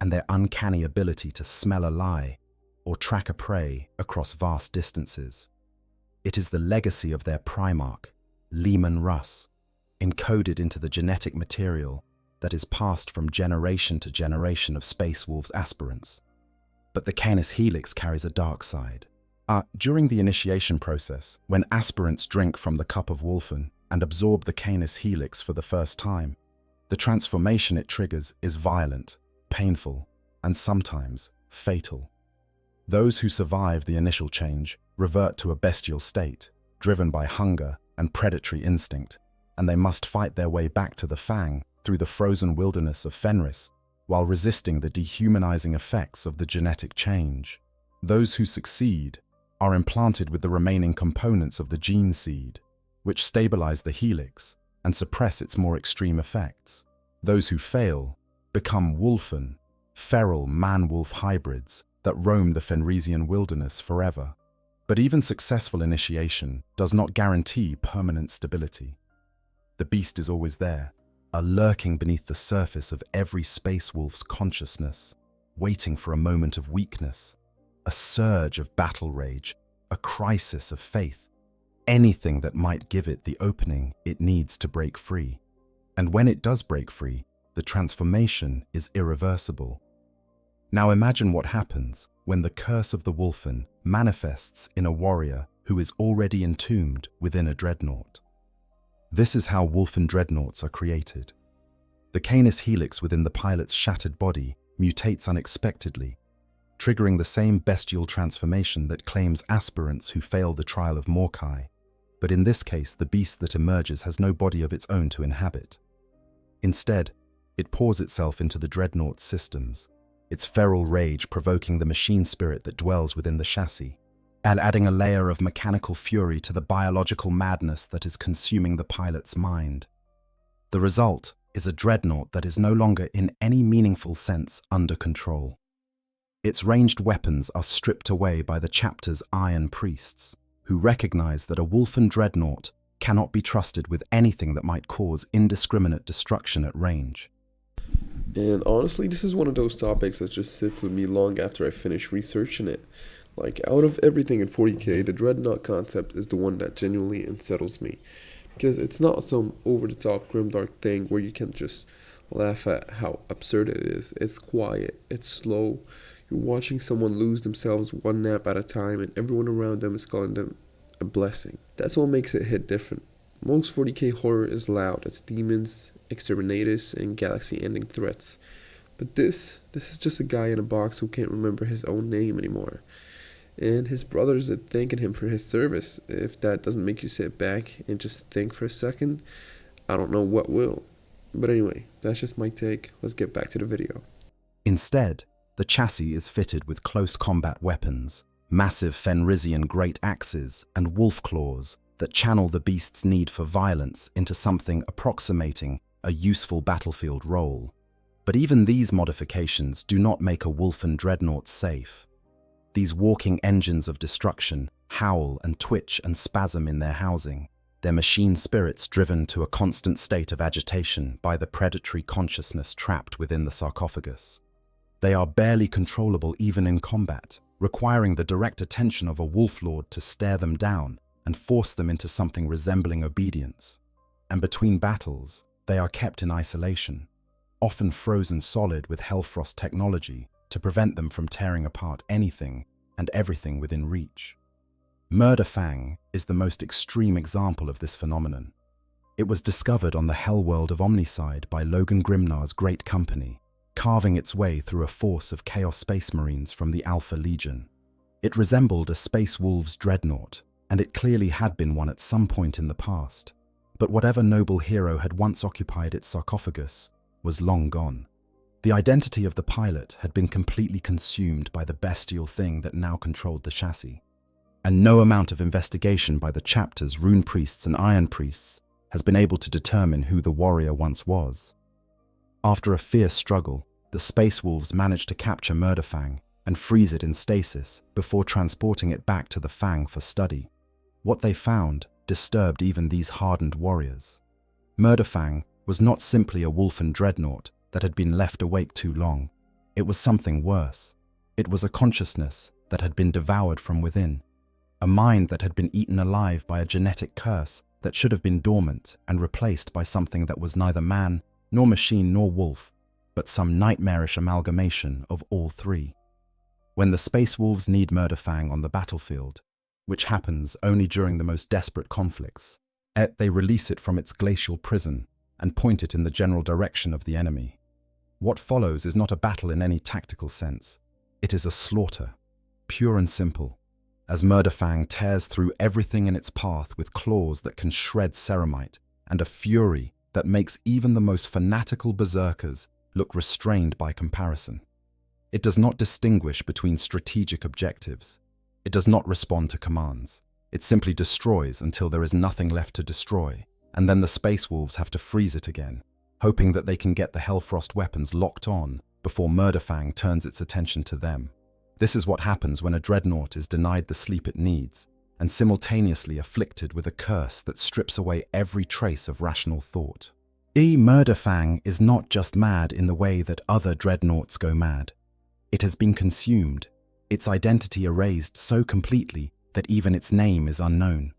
and their uncanny ability to smell a lie or track a prey across vast distances. It is the legacy of their primarch, Leman Russ, encoded into the genetic material that is passed from generation to generation of Space Wolves aspirants. But the Canis helix carries a dark side. During the initiation process, when aspirants drink from the cup of Wolfen and absorb the Canis helix for the first time, the transformation it triggers is violent, painful, and sometimes fatal. Those who survive the initial change revert to a bestial state, driven by hunger and predatory instinct, and they must fight their way back to the Fang through the frozen wilderness of Fenris, while resisting the dehumanizing effects of the genetic change. Those who succeed are implanted with the remaining components of the gene seed, which stabilize the helix and suppress its more extreme effects. Those who fail become Wolfen, feral man-wolf hybrids that roam the Fenrisian wilderness forever. But even successful initiation does not guarantee permanent stability. The beast is always there, lurking beneath the surface of every space wolf's consciousness, waiting for a moment of weakness, a surge of battle rage, a crisis of faith, anything that might give it the opening it needs to break free. And when it does break free, the transformation is irreversible. Now imagine what happens when the curse of the Wolfen manifests in a warrior who is already entombed within a dreadnought. This is how Wolfen dreadnoughts are created. The Canis helix within the pilot's shattered body mutates unexpectedly, triggering the same bestial transformation that claims aspirants who fail the trial of Morkai. But in this case, the beast that emerges has no body of its own to inhabit. Instead, it pours itself into the dreadnought's systems, its feral rage provoking the machine spirit that dwells within the chassis, and adding a layer of mechanical fury to the biological madness that is consuming the pilot's mind. The result is a dreadnought that is no longer in any meaningful sense under control. Its ranged weapons are stripped away by the chapter's iron priests, who recognize that a Wolfen dreadnought cannot be trusted with anything that might cause indiscriminate destruction at range. And honestly, this is one of those topics that just sits with me long after I finish researching it. Like, out of everything in 40K, the Dreadnought concept is the one that genuinely unsettles me. Because it's not some over-the-top grimdark thing where you can just laugh at how absurd it is. It's quiet, it's slow. You're watching someone lose themselves one nap at a time, and everyone around them is calling them a blessing. That's what makes it hit different. Most 40K horror is loud. It's demons, exterminators, and galaxy-ending threats. But this is just a guy in a box who can't remember his own name anymore. And his brothers are thanking him for his service. If that doesn't make you sit back and just think for a second, I don't know what will. But anyway, that's just my take. Let's get back to the video. Instead, the chassis is fitted with close combat weapons, massive Fenrisian great axes, and wolf claws that channel the beast's need for violence into something approximating a useful battlefield role. But even these modifications do not make a Wolfen dreadnought safe. These walking engines of destruction howl and twitch and spasm in their housing, their machine spirits driven to a constant state of agitation by the predatory consciousness trapped within the sarcophagus. They are barely controllable even in combat, requiring the direct attention of a wolf lord to stare them down and force them into something resembling obedience. And between battles, they are kept in isolation, often frozen solid with Hellfrost technology to prevent them from tearing apart anything and everything within reach. Murderfang is the most extreme example of this phenomenon. It was discovered on the Hellworld of Omnicide by Logan Grimnar's great company, carving its way through a force of Chaos Space Marines from the Alpha Legion. It resembled a Space Wolves dreadnought, and it clearly had been one at some point in the past. But whatever noble hero had once occupied its sarcophagus was long gone. The identity of the pilot had been completely consumed by the bestial thing that now controlled the chassis, and no amount of investigation by the chapter's rune priests and iron priests has been able to determine who the warrior once was. After a fierce struggle, the Space Wolves managed to capture Murderfang and freeze it in stasis before transporting it back to the Fang for study. What they found disturbed even these hardened warriors. Murderfang was not simply a Wolfen dreadnought that had been left awake too long. It was something worse. It was a consciousness that had been devoured from within, a mind that had been eaten alive by a genetic curse that should have been dormant and replaced by something that was neither man, nor machine, nor wolf, but some nightmarish amalgamation of all three. When the Space Wolves need Murderfang on the battlefield, which happens only during the most desperate conflicts, they release it from its glacial prison and point it in the general direction of the enemy. What follows is not a battle in any tactical sense. It is a slaughter, pure and simple, as Murderfang tears through everything in its path with claws that can shred ceramite and a fury that makes even the most fanatical berserkers look restrained by comparison. It does not distinguish between strategic objectives. It does not respond to commands. It simply destroys until there is nothing left to destroy, and then the Space Wolves have to freeze it again, hoping that they can get the Hellfrost weapons locked on before Murderfang turns its attention to them. This is what happens when a dreadnought is denied the sleep it needs, and simultaneously afflicted with a curse that strips away every trace of rational thought. Murderfang is not just mad in the way that other dreadnoughts go mad. It has been consumed, its identity erased so completely that even its name is unknown.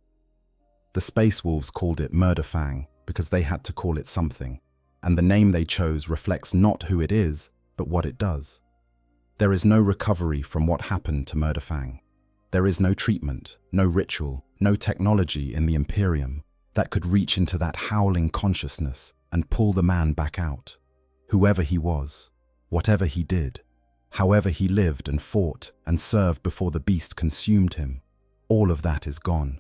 The Space Wolves called it Murderfang because they had to call it something, and the name they chose reflects not who it is, but what it does. There is no recovery from what happened to Murderfang. There is no treatment, no ritual, no technology in the Imperium that could reach into that howling consciousness and pull the man back out. Whoever he was, whatever he did, however he lived and fought and served before the beast consumed him, all of that is gone.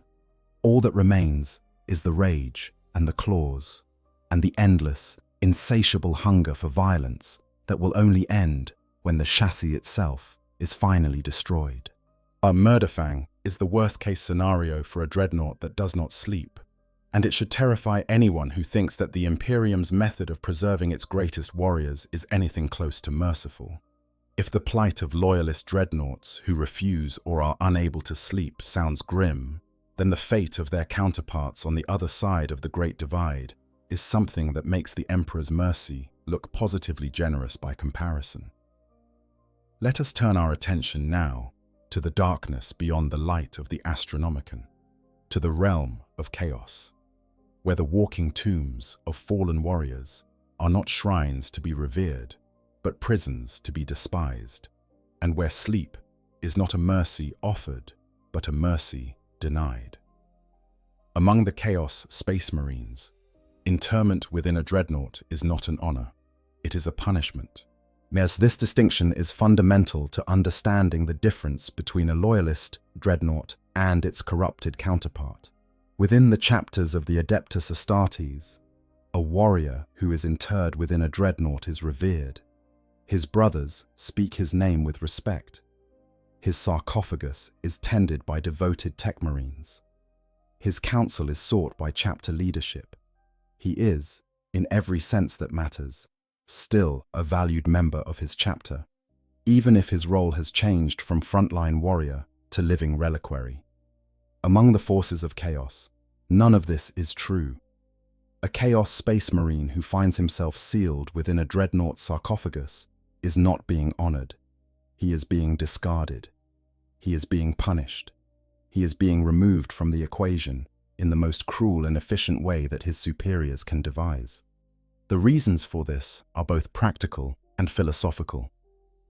All that remains is the rage and the claws and the endless, insatiable hunger for violence that will only end when the chassis itself is finally destroyed. A Murderfang is the worst-case scenario for a dreadnought that does not sleep, and it should terrify anyone who thinks that the Imperium's method of preserving its greatest warriors is anything close to merciful. If the plight of loyalist dreadnoughts who refuse or are unable to sleep sounds grim, then the fate of their counterparts on the other side of the Great Divide is something that makes the Emperor's mercy look positively generous by comparison. Let us turn our attention now to the darkness beyond the light of the Astronomicon, to the realm of chaos, where the walking tombs of fallen warriors are not shrines to be revered, but prisons to be despised, and where sleep is not a mercy offered, but a mercy denied. Among the Chaos Space Marines, interment within a dreadnought is not an honor, it is a punishment. As this distinction is fundamental to understanding the difference between a loyalist dreadnought and its corrupted counterpart. Within the chapters of the Adeptus Astartes, a warrior who is interred within a dreadnought is revered. His brothers speak his name with respect. His sarcophagus is tended by devoted tech marines. His counsel is sought by chapter leadership. He is, in every sense that matters, still a valued member of his chapter, even if his role has changed from frontline warrior to living reliquary. Among the forces of chaos, none of this is true. A Chaos Space Marine who finds himself sealed within a dreadnought sarcophagus is not being honored. He is being discarded. He is being punished. He is being removed from the equation in the most cruel and efficient way that his superiors can devise. The reasons for this are both practical and philosophical.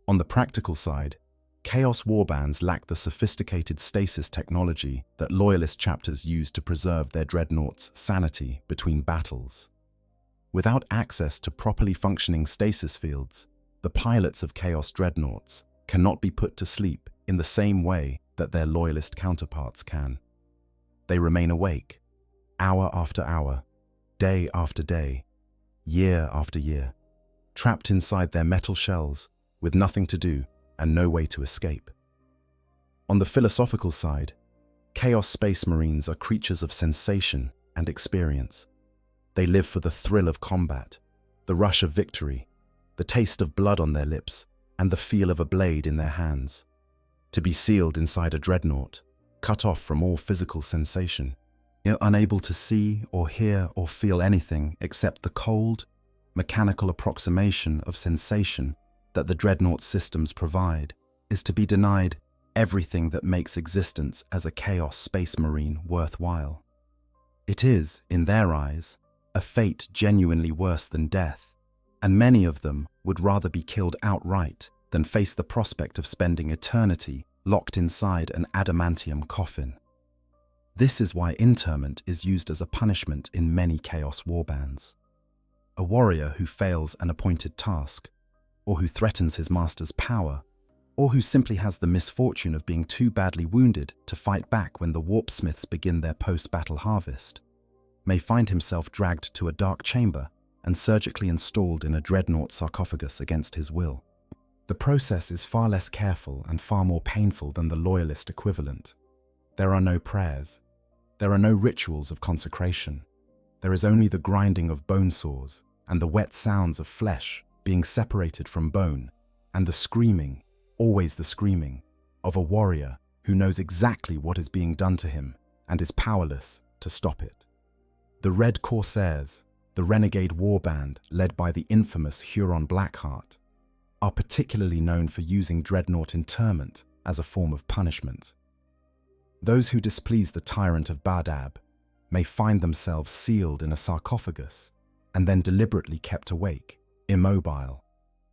On the practical side, Chaos warbands lack the sophisticated stasis technology that loyalist chapters use to preserve their dreadnoughts' sanity between battles. Without access to properly functioning stasis fields, the pilots of Chaos dreadnoughts cannot be put to sleep in the same way that their loyalist counterparts can. They remain awake, hour after hour, day after day, year after year, trapped inside their metal shells with nothing to do and no way to escape. On the philosophical side, Chaos Space Marines are creatures of sensation and experience. They live for the thrill of combat, the rush of victory, the taste of blood on their lips, and the feel of a blade in their hands. To be sealed inside a dreadnought, cut off from all physical sensation, unable to see or hear or feel anything except the cold, mechanical approximation of sensation that the dreadnought systems provide, is to be denied everything that makes existence as a Chaos Space Marine worthwhile. It is, in their eyes, a fate genuinely worse than death, and many of them would rather be killed outright than face the prospect of spending eternity locked inside an adamantium coffin. This is why interment is used as a punishment in many Chaos warbands. A warrior who fails an appointed task, or who threatens his master's power, or who simply has the misfortune of being too badly wounded to fight back when the warpsmiths begin their post-battle harvest, may find himself dragged to a dark chamber and surgically installed in a dreadnought sarcophagus against his will. The process is far less careful and far more painful than the loyalist equivalent. There are no prayers. There are no rituals of consecration. There is only the grinding of bone saws and the wet sounds of flesh being separated from bone, and the screaming, always the screaming, of a warrior who knows exactly what is being done to him and is powerless to stop it. The Red Corsairs, the renegade warband led by the infamous Huron Blackheart, are particularly known for using dreadnought interment as a form of punishment. Those who displease the tyrant of Badab may find themselves sealed in a sarcophagus and then deliberately kept awake, immobile,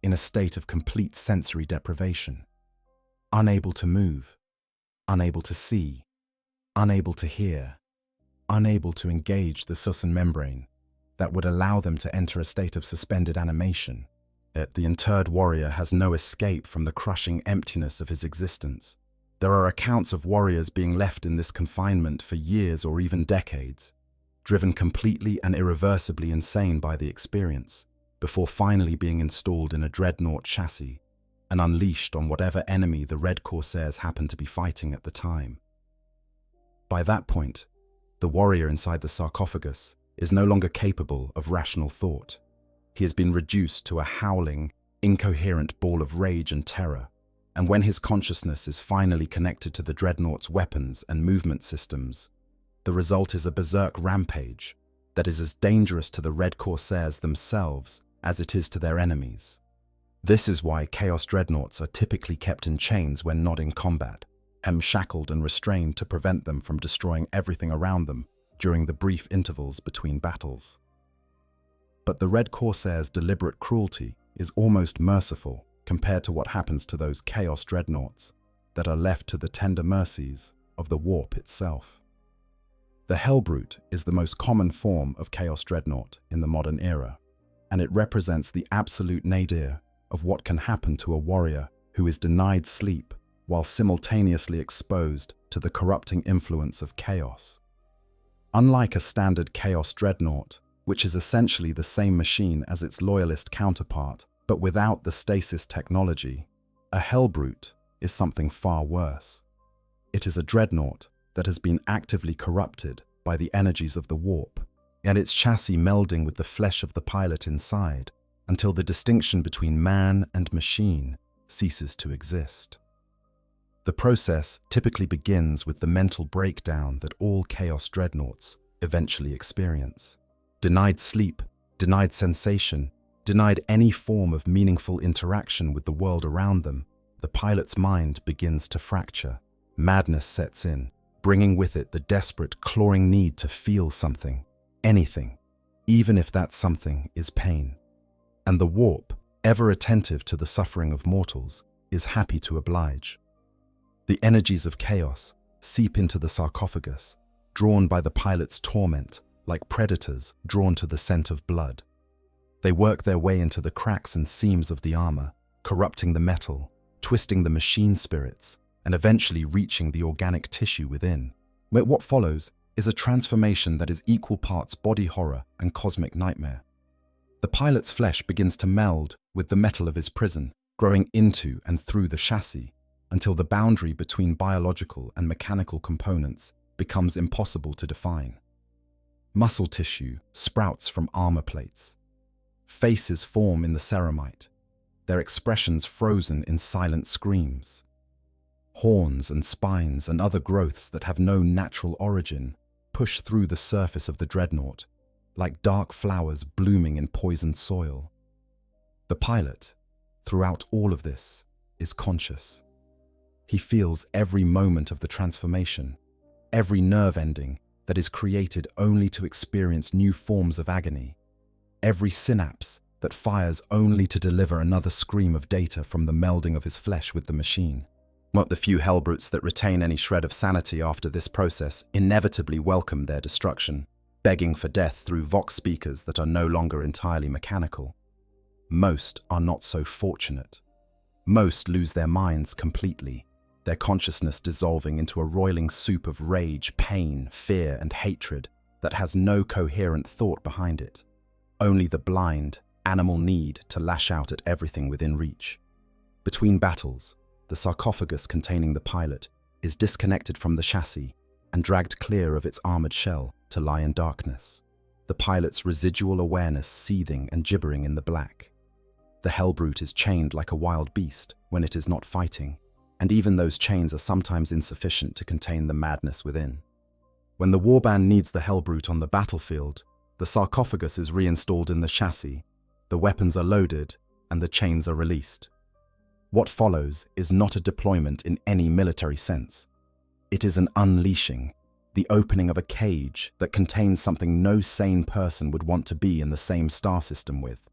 in a state of complete sensory deprivation, unable to move, unable to see, unable to hear, unable to engage the Susan membrane that would allow them to enter a state of suspended animation. Yet the interred warrior has no escape from the crushing emptiness of his existence. There are accounts of warriors being left in this confinement for years or even decades, driven completely and irreversibly insane by the experience, before finally being installed in a Dreadnought chassis and unleashed on whatever enemy the Red Corsairs happened to be fighting at the time. By that point, the warrior inside the sarcophagus is no longer capable of rational thought. He has been reduced to a howling, incoherent ball of rage and terror, and when his consciousness is finally connected to the Dreadnought's weapons and movement systems, the result is a berserk rampage that is as dangerous to the Red Corsairs themselves as it is to their enemies. This is why Chaos Dreadnoughts are typically kept in chains when not in combat, shackled and restrained to prevent them from destroying everything around them during the brief intervals between battles. But the Red Corsairs' deliberate cruelty is almost merciful compared to what happens to those Chaos Dreadnoughts that are left to the tender mercies of the warp itself. The Hellbrute is the most common form of Chaos Dreadnought in the modern era, and it represents the absolute nadir of what can happen to a warrior who is denied sleep while simultaneously exposed to the corrupting influence of chaos. Unlike a standard Chaos Dreadnought, which is essentially the same machine as its loyalist counterpart, but without the stasis technology, a Hellbrute is something far worse. It is a dreadnought that has been actively corrupted by the energies of the warp, and its chassis melding with the flesh of the pilot inside until the distinction between man and machine ceases to exist. The process typically begins with the mental breakdown that all Chaos Dreadnoughts eventually experience. Denied sleep, denied sensation, denied any form of meaningful interaction with the world around them, the pilot's mind begins to fracture. Madness sets in, bringing with it the desperate, clawing need to feel something, anything, even if that something is pain. And the warp, ever attentive to the suffering of mortals, is happy to oblige. The energies of chaos seep into the sarcophagus, drawn by the pilot's torment, like predators drawn to the scent of blood. They work their way into the cracks and seams of the armor, corrupting the metal, twisting the machine spirits, and eventually reaching the organic tissue within. But what follows is a transformation that is equal parts body horror and cosmic nightmare. The pilot's flesh begins to meld with the metal of his prison, growing into and through the chassis, until the boundary between biological and mechanical components becomes impossible to define. Muscle tissue sprouts from armor plates. Faces form in the ceramite, their expressions frozen in silent screams. Horns and spines and other growths that have no natural origin push through the surface of the dreadnought, like dark flowers blooming in poisoned soil. The pilot, throughout all of this, is conscious. He feels every moment of the transformation, every nerve ending that is created only to experience new forms of agony, every synapse that fires only to deliver another scream of data from the melding of his flesh with the machine. But the few Hellbrutes that retain any shred of sanity after this process inevitably welcome their destruction, begging for death through vox speakers that are no longer entirely mechanical. Most are not so fortunate. Most lose their minds completely, their consciousness dissolving into a roiling soup of rage, pain, fear, and hatred that has no coherent thought behind it. Only the blind, animal need to lash out at everything within reach. Between battles, the sarcophagus containing the pilot is disconnected from the chassis and dragged clear of its armored shell to lie in darkness, the pilot's residual awareness seething and gibbering in the black. The Hellbrute is chained like a wild beast when it is not fighting, and even those chains are sometimes insufficient to contain the madness within. When the warband needs the Hellbrute on the battlefield, the sarcophagus is reinstalled in the chassis, the weapons are loaded, and the chains are released. What follows is not a deployment in any military sense. It is an unleashing, the opening of a cage that contains something no sane person would want to be in the same star system with.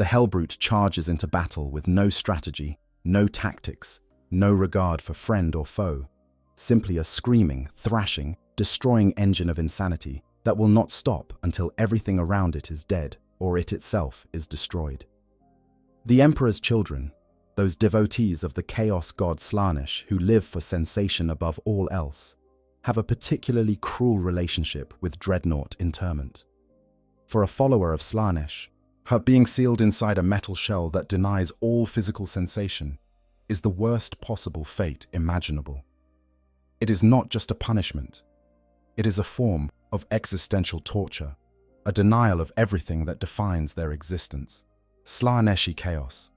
The Hellbrute charges into battle with no strategy, no tactics, no regard for friend or foe, simply a screaming, thrashing, destroying engine of insanity that will not stop until everything around it is dead or it itself is destroyed. The Emperor's children, those devotees of the chaos god Slaanesh who live for sensation above all else, have a particularly cruel relationship with Dreadnought interment. For a follower of Slaanesh, her being sealed inside a metal shell that denies all physical sensation is the worst possible fate imaginable. It is not just a punishment. It is a form of existential torture, a denial of everything that defines their existence. Slaaneshi chaos.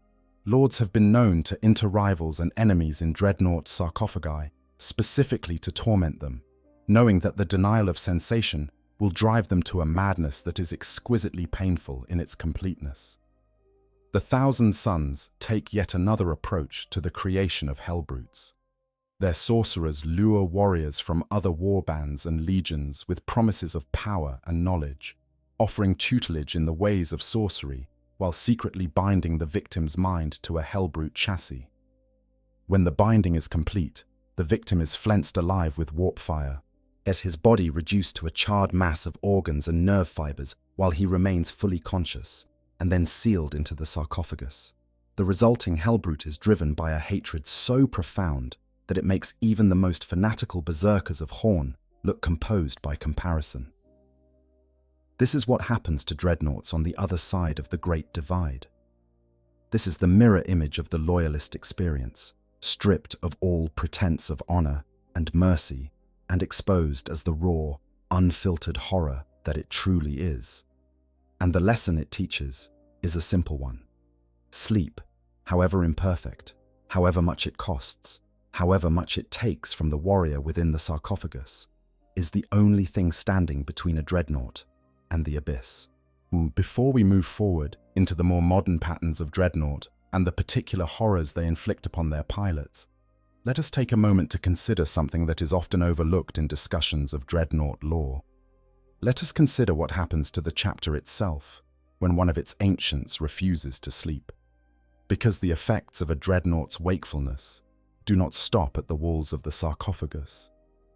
Lords have been known to enter rivals and enemies in Dreadnought sarcophagi, specifically to torment them, knowing that the denial of sensation will drive them to a madness that is exquisitely painful in its completeness. The Thousand Sons take yet another approach to the creation of Hellbrutes. Their sorcerers lure warriors from other warbands and legions with promises of power and knowledge, offering tutelage in the ways of sorcery while secretly binding the victim's mind to a Hellbrute chassis. When the binding is complete, the victim is flensed alive with warp fire, as his body reduced to a charred mass of organs and nerve fibers while he remains fully conscious, and then sealed into the sarcophagus. The resulting Hellbrute is driven by a hatred so profound that it makes even the most fanatical berserkers of Horn look composed by comparison. This is what happens to dreadnoughts on the other side of the Great Divide. This is the mirror image of the loyalist experience, stripped of all pretense of honor and mercy and exposed as the raw, unfiltered horror that it truly is. And the lesson it teaches is a simple one. Sleep, however imperfect, however much it costs, however much it takes from the warrior within the sarcophagus, is the only thing standing between a dreadnought and the abyss. Before we move forward into the more modern patterns of Dreadnought and the particular horrors they inflict upon their pilots, let us take a moment to consider something that is often overlooked in discussions of Dreadnought lore. Let us consider what happens to the chapter itself when one of its ancients refuses to sleep. Because the effects of a Dreadnought's wakefulness do not stop at the walls of the sarcophagus.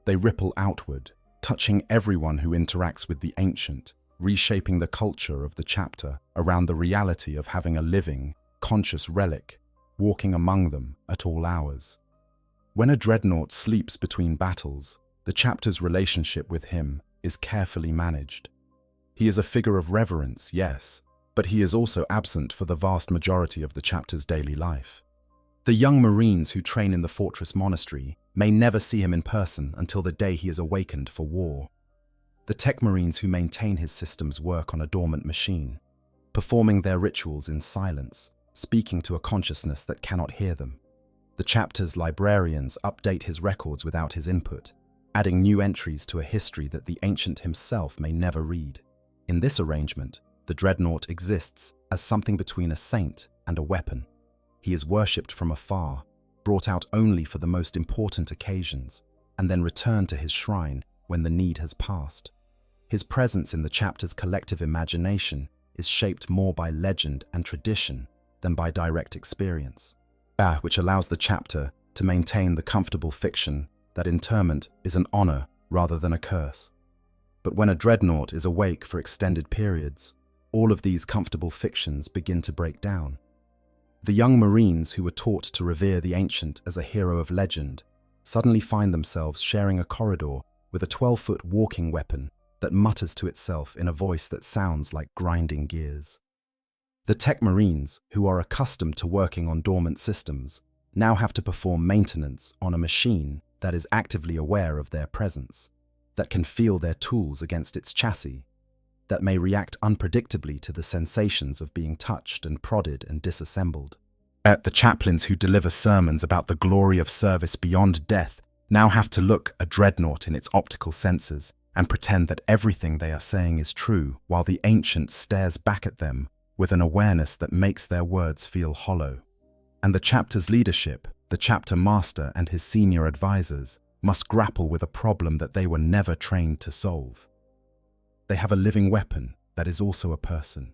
They ripple outward, touching everyone who interacts with the ancient, reshaping the culture of the chapter around the reality of having a living, conscious relic walking among them at all hours. When a dreadnought sleeps between battles, the chapter's relationship with him is carefully managed. He is a figure of reverence, yes, but he is also absent for the vast majority of the chapter's daily life. The young Marines who train in the fortress monastery may never see him in person until the day he is awakened for war. The tech Marines who maintain his systems work on a dormant machine, performing their rituals in silence, speaking to a consciousness that cannot hear them. The chapter's librarians update his records without his input, adding new entries to a history that the ancient himself may never read. In this arrangement, the dreadnought exists as something between a saint and a weapon. He is worshipped from afar, brought out only for the most important occasions, and then returned to his shrine when the need has passed. His presence in the chapter's collective imagination is shaped more by legend and tradition than by direct experience, which allows the chapter to maintain the comfortable fiction that interment is an honor rather than a curse. But when a dreadnought is awake for extended periods, all of these comfortable fictions begin to break down. The young Marines who were taught to revere the ancient as a hero of legend suddenly find themselves sharing a corridor with a 12-foot walking weapon that mutters to itself in a voice that sounds like grinding gears. The tech Marines, who are accustomed to working on dormant systems, now have to perform maintenance on a machine that is actively aware of their presence, that can feel their tools against its chassis, that may react unpredictably to the sensations of being touched and prodded and disassembled. The chaplains who deliver sermons about the glory of service beyond death now have to look a dreadnought in its optical sensors and pretend that everything they are saying is true, while the ancient stares back at them with an awareness that makes their words feel hollow. And the chapter's leadership, the chapter master and his senior advisors, must grapple with a problem that they were never trained to solve. They have a living weapon that is also a person,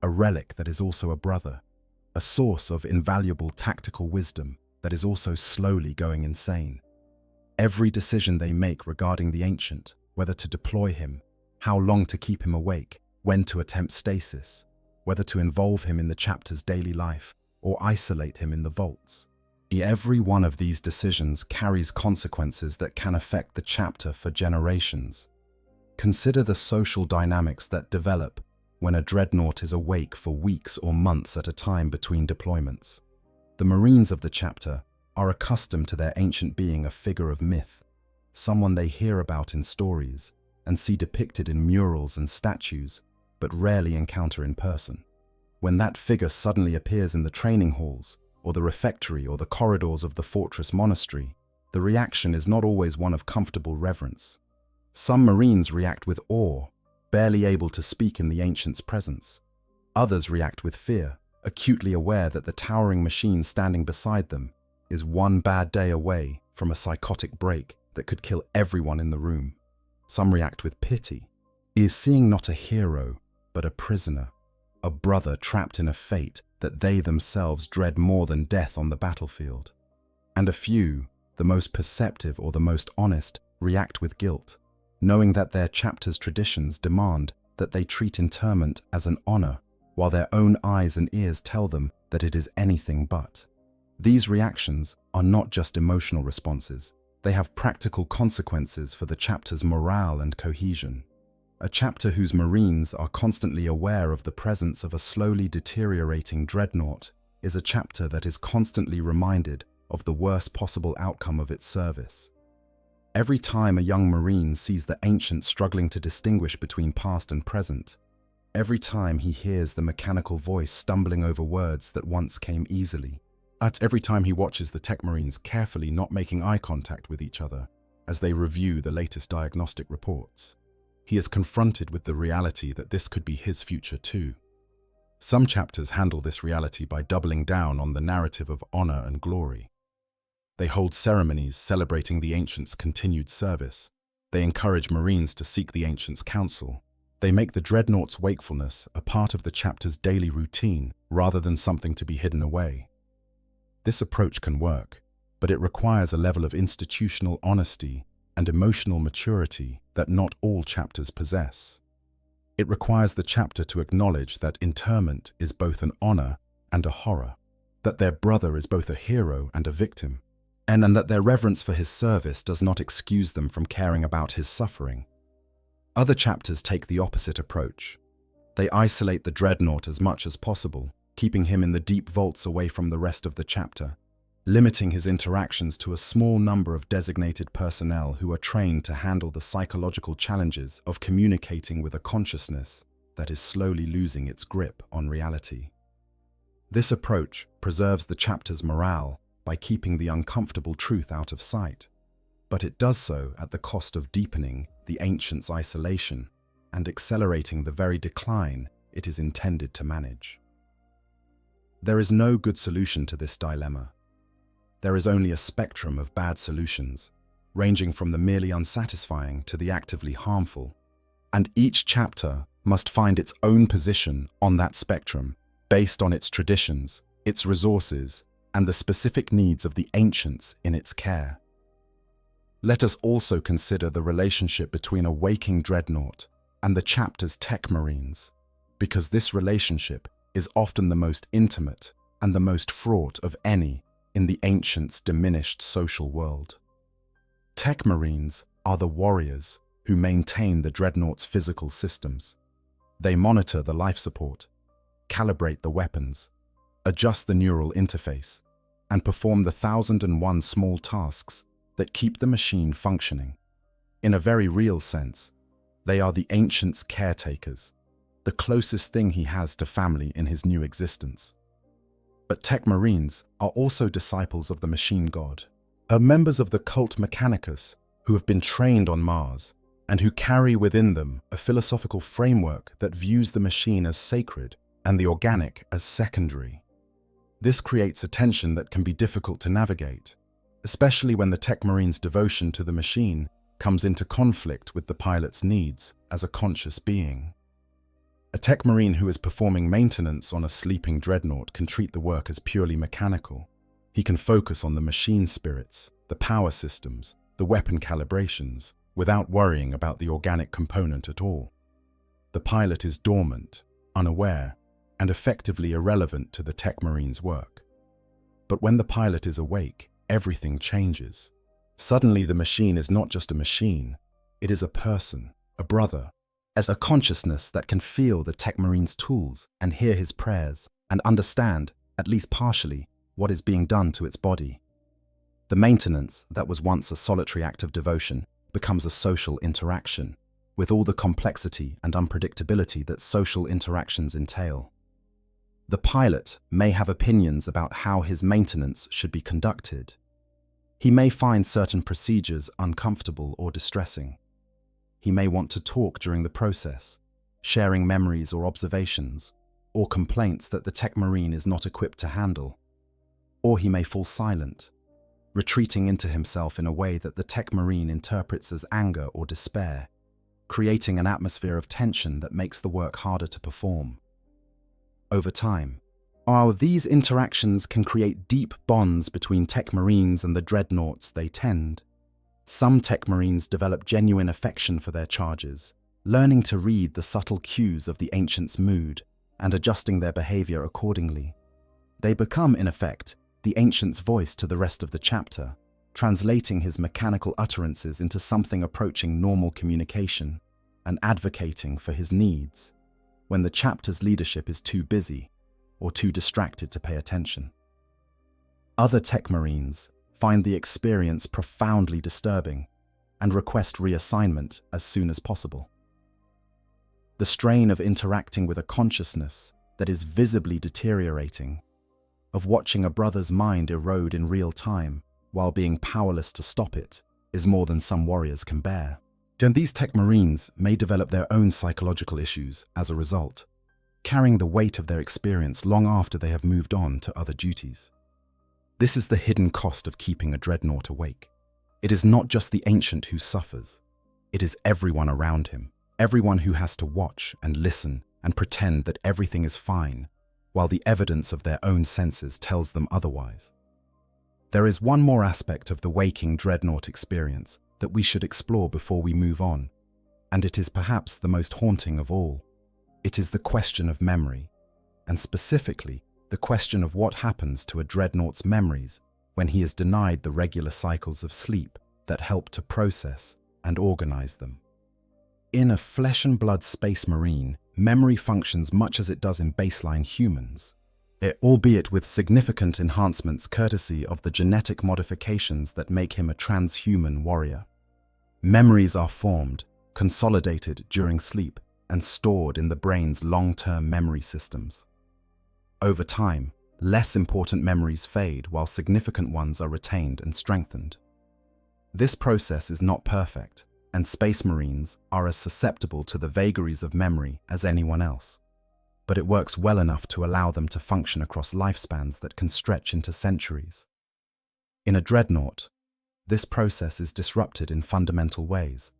a relic that is also a brother, a source of invaluable tactical wisdom that is also slowly going insane. Every decision they make regarding the Ancient, whether to deploy him, how long to keep him awake, when to attempt stasis, whether to involve him in the chapter's daily life or isolate him in the vaults. Every one of these decisions carries consequences that can affect the chapter for generations. Consider the social dynamics that develop when a dreadnought is awake for weeks or months at a time between deployments. The Marines of the chapter are accustomed to their ancient being a figure of myth, someone they hear about in stories and see depicted in murals and statues, but rarely encounter in person. When that figure suddenly appears in the training halls, or the refectory, or the corridors of the fortress monastery, the reaction is not always one of comfortable reverence. Some Marines react with awe, barely able to speak in the Ancient's presence. Others react with fear, acutely aware that the towering machine standing beside them is one bad day away from a psychotic break that could kill everyone in the room. Some react with pity, seeing not a hero, but a prisoner, a brother trapped in a fate that they themselves dread more than death on the battlefield. And a few, the most perceptive or the most honest, react with guilt, knowing that their chapter's traditions demand that they treat interment as an honor, while their own eyes and ears tell them that it is anything but. These reactions are not just emotional responses, they have practical consequences for the chapter's morale and cohesion. A chapter whose Marines are constantly aware of the presence of a slowly deteriorating dreadnought is a chapter that is constantly reminded of the worst possible outcome of its service. Every time a young Marine sees the Ancient struggling to distinguish between past and present, every time he hears the mechanical voice stumbling over words that once came easily, every time he watches the Tech Marines carefully not making eye contact with each other as they review the latest diagnostic reports, he is confronted with the reality that this could be his future too. Some chapters handle this reality by doubling down on the narrative of honor and glory. They hold ceremonies celebrating the Ancient's continued service. They encourage Marines to seek the Ancient's counsel. They make the Dreadnought's wakefulness a part of the chapter's daily routine rather than something to be hidden away. This approach can work, but it requires a level of institutional honesty and emotional maturity that not all chapters possess. It requires the chapter to acknowledge that interment is both an honor and a horror, that their brother is both a hero and a victim, and that their reverence for his service does not excuse them from caring about his suffering. Other chapters take the opposite approach. They isolate the Dreadnought as much as possible, keeping him in the deep vaults away from the rest of the chapter, limiting his interactions to a small number of designated personnel who are trained to handle the psychological challenges of communicating with a consciousness that is slowly losing its grip on reality. This approach preserves the chapter's morale by keeping the uncomfortable truth out of sight, but it does so at the cost of deepening the Ancient's isolation and accelerating the very decline it is intended to manage. There is no good solution to this dilemma. There is only a spectrum of bad solutions, ranging from the merely unsatisfying to the actively harmful, and each chapter must find its own position on that spectrum based on its traditions, its resources, and the specific needs of the Ancients in its care. Let us also consider the relationship between a waking Dreadnought and the chapter's Tech Marines, because this relationship is often the most intimate and the most fraught of any in the Ancient's diminished social world. Tech Marines are the warriors who maintain the Dreadnought's physical systems. They monitor the life support, calibrate the weapons, adjust the neural interface, and perform the 1001 small tasks that keep the machine functioning. In a very real sense, they are the Ancient's caretakers, the closest thing he has to family in his new existence. But Tech Marines are also disciples of the machine god, members of the cult Mechanicus who have been trained on Mars and who carry within them a philosophical framework that views the machine as sacred and the organic as secondary. This creates a tension that can be difficult to navigate, especially when the Tech Marine's devotion to the machine comes into conflict with the pilot's needs as a conscious being. A tech marine who is performing maintenance on a sleeping dreadnought can treat the work as purely mechanical. He can focus on the machine spirits, the power systems, the weapon calibrations, without worrying about the organic component at all. The pilot is dormant, unaware, and effectively irrelevant to the tech marine's work. But when the pilot is awake, everything changes. Suddenly the machine is not just a machine, it is a person, a brother, as a consciousness that can feel the tech marine's tools and hear his prayers and understand, at least partially, what is being done to its body. The maintenance that was once a solitary act of devotion becomes a social interaction, with all the complexity and unpredictability that social interactions entail. The pilot may have opinions about how his maintenance should be conducted. He may find certain procedures uncomfortable or distressing. He may want to talk during the process, sharing memories or observations, or complaints that the tech marine is not equipped to handle. Or he may fall silent, retreating into himself in a way that the tech marine interprets as anger or despair, creating an atmosphere of tension that makes the work harder to perform. Over time, these interactions can create deep bonds between tech marines and the dreadnoughts they tend. Some tech marines develop genuine affection for their charges, learning to read the subtle cues of the ancient's mood and adjusting their behavior accordingly. They become, in effect, the ancient's voice to the rest of the chapter, translating his mechanical utterances into something approaching normal communication and advocating for his needs when the chapter's leadership is too busy or too distracted to pay attention. Other tech marines find the experience profoundly disturbing and request reassignment as soon as possible. The strain of interacting with a consciousness that is visibly deteriorating, of watching a brother's mind erode in real time while being powerless to stop it, is more than some warriors can bear. And these tech marines may develop their own psychological issues as a result, carrying the weight of their experience long after they have moved on to other duties. This is the hidden cost of keeping a dreadnought awake. It is not just the ancient who suffers, it is everyone around him, everyone who has to watch and listen and pretend that everything is fine, while the evidence of their own senses tells them otherwise. There is one more aspect of the waking dreadnought experience that we should explore before we move on, and it is perhaps the most haunting of all. It is the question of memory, and specifically the question of what happens to a dreadnaught's memories when he is denied the regular cycles of sleep that help to process and organize them. In a flesh and blood space marine, memory functions much as it does in baseline humans, albeit with significant enhancements courtesy of the genetic modifications that make him a transhuman warrior. Memories are formed, consolidated during sleep, and stored in the brain's long-term memory systems. Over time, less important memories fade while significant ones are retained and strengthened. This process is not perfect, and space marines are as susceptible to the vagaries of memory as anyone else. But it works well enough to allow them to function across lifespans that can stretch into centuries. In a dreadnought, this process is disrupted in fundamental ways.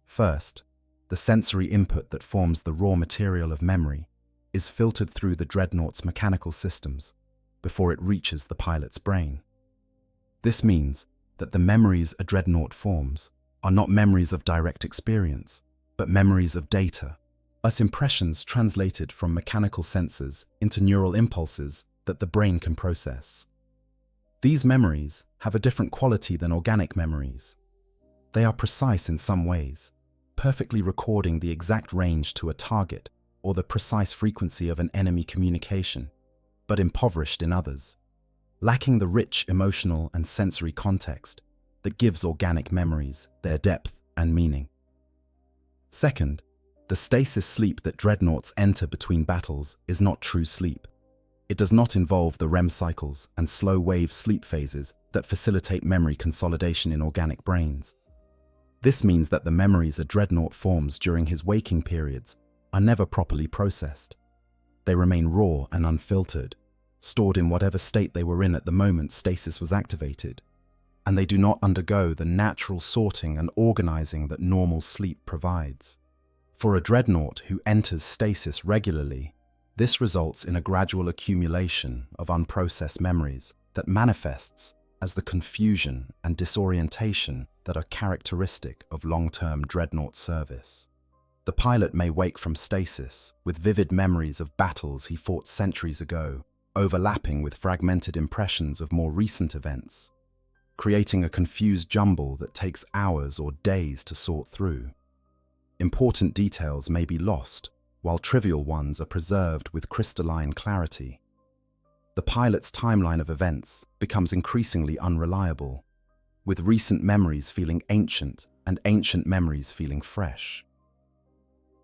First, the sensory input that forms the raw material of memory is filtered through the dreadnought's mechanical systems before it reaches the pilot's brain. This means that the memories a dreadnought forms are not memories of direct experience, but memories of data, as impressions translated from mechanical sensors into neural impulses that the brain can process. These memories have a different quality than organic memories. They are precise in some ways, perfectly recording the exact range to a target or the precise frequency of an enemy communication, but impoverished in others, lacking the rich emotional and sensory context that gives organic memories their depth and meaning. Second, the stasis sleep that dreadnoughts enter between battles is not true sleep. It does not involve the REM cycles and slow-wave sleep phases that facilitate memory consolidation in organic brains. This means that the memories a dreadnought forms during his waking periods are never properly processed. They remain raw and unfiltered, stored in whatever state they were in at the moment stasis was activated, and they do not undergo the natural sorting and organizing that normal sleep provides. For a dreadnought who enters stasis regularly, this results in a gradual accumulation of unprocessed memories that manifests as the confusion and disorientation that are characteristic of long-term dreadnought service. The pilot may wake from stasis with vivid memories of battles he fought centuries ago, overlapping with fragmented impressions of more recent events, creating a confused jumble that takes hours or days to sort through. Important details may be lost, while trivial ones are preserved with crystalline clarity. The pilot's timeline of events becomes increasingly unreliable, with recent memories feeling ancient and ancient memories feeling fresh.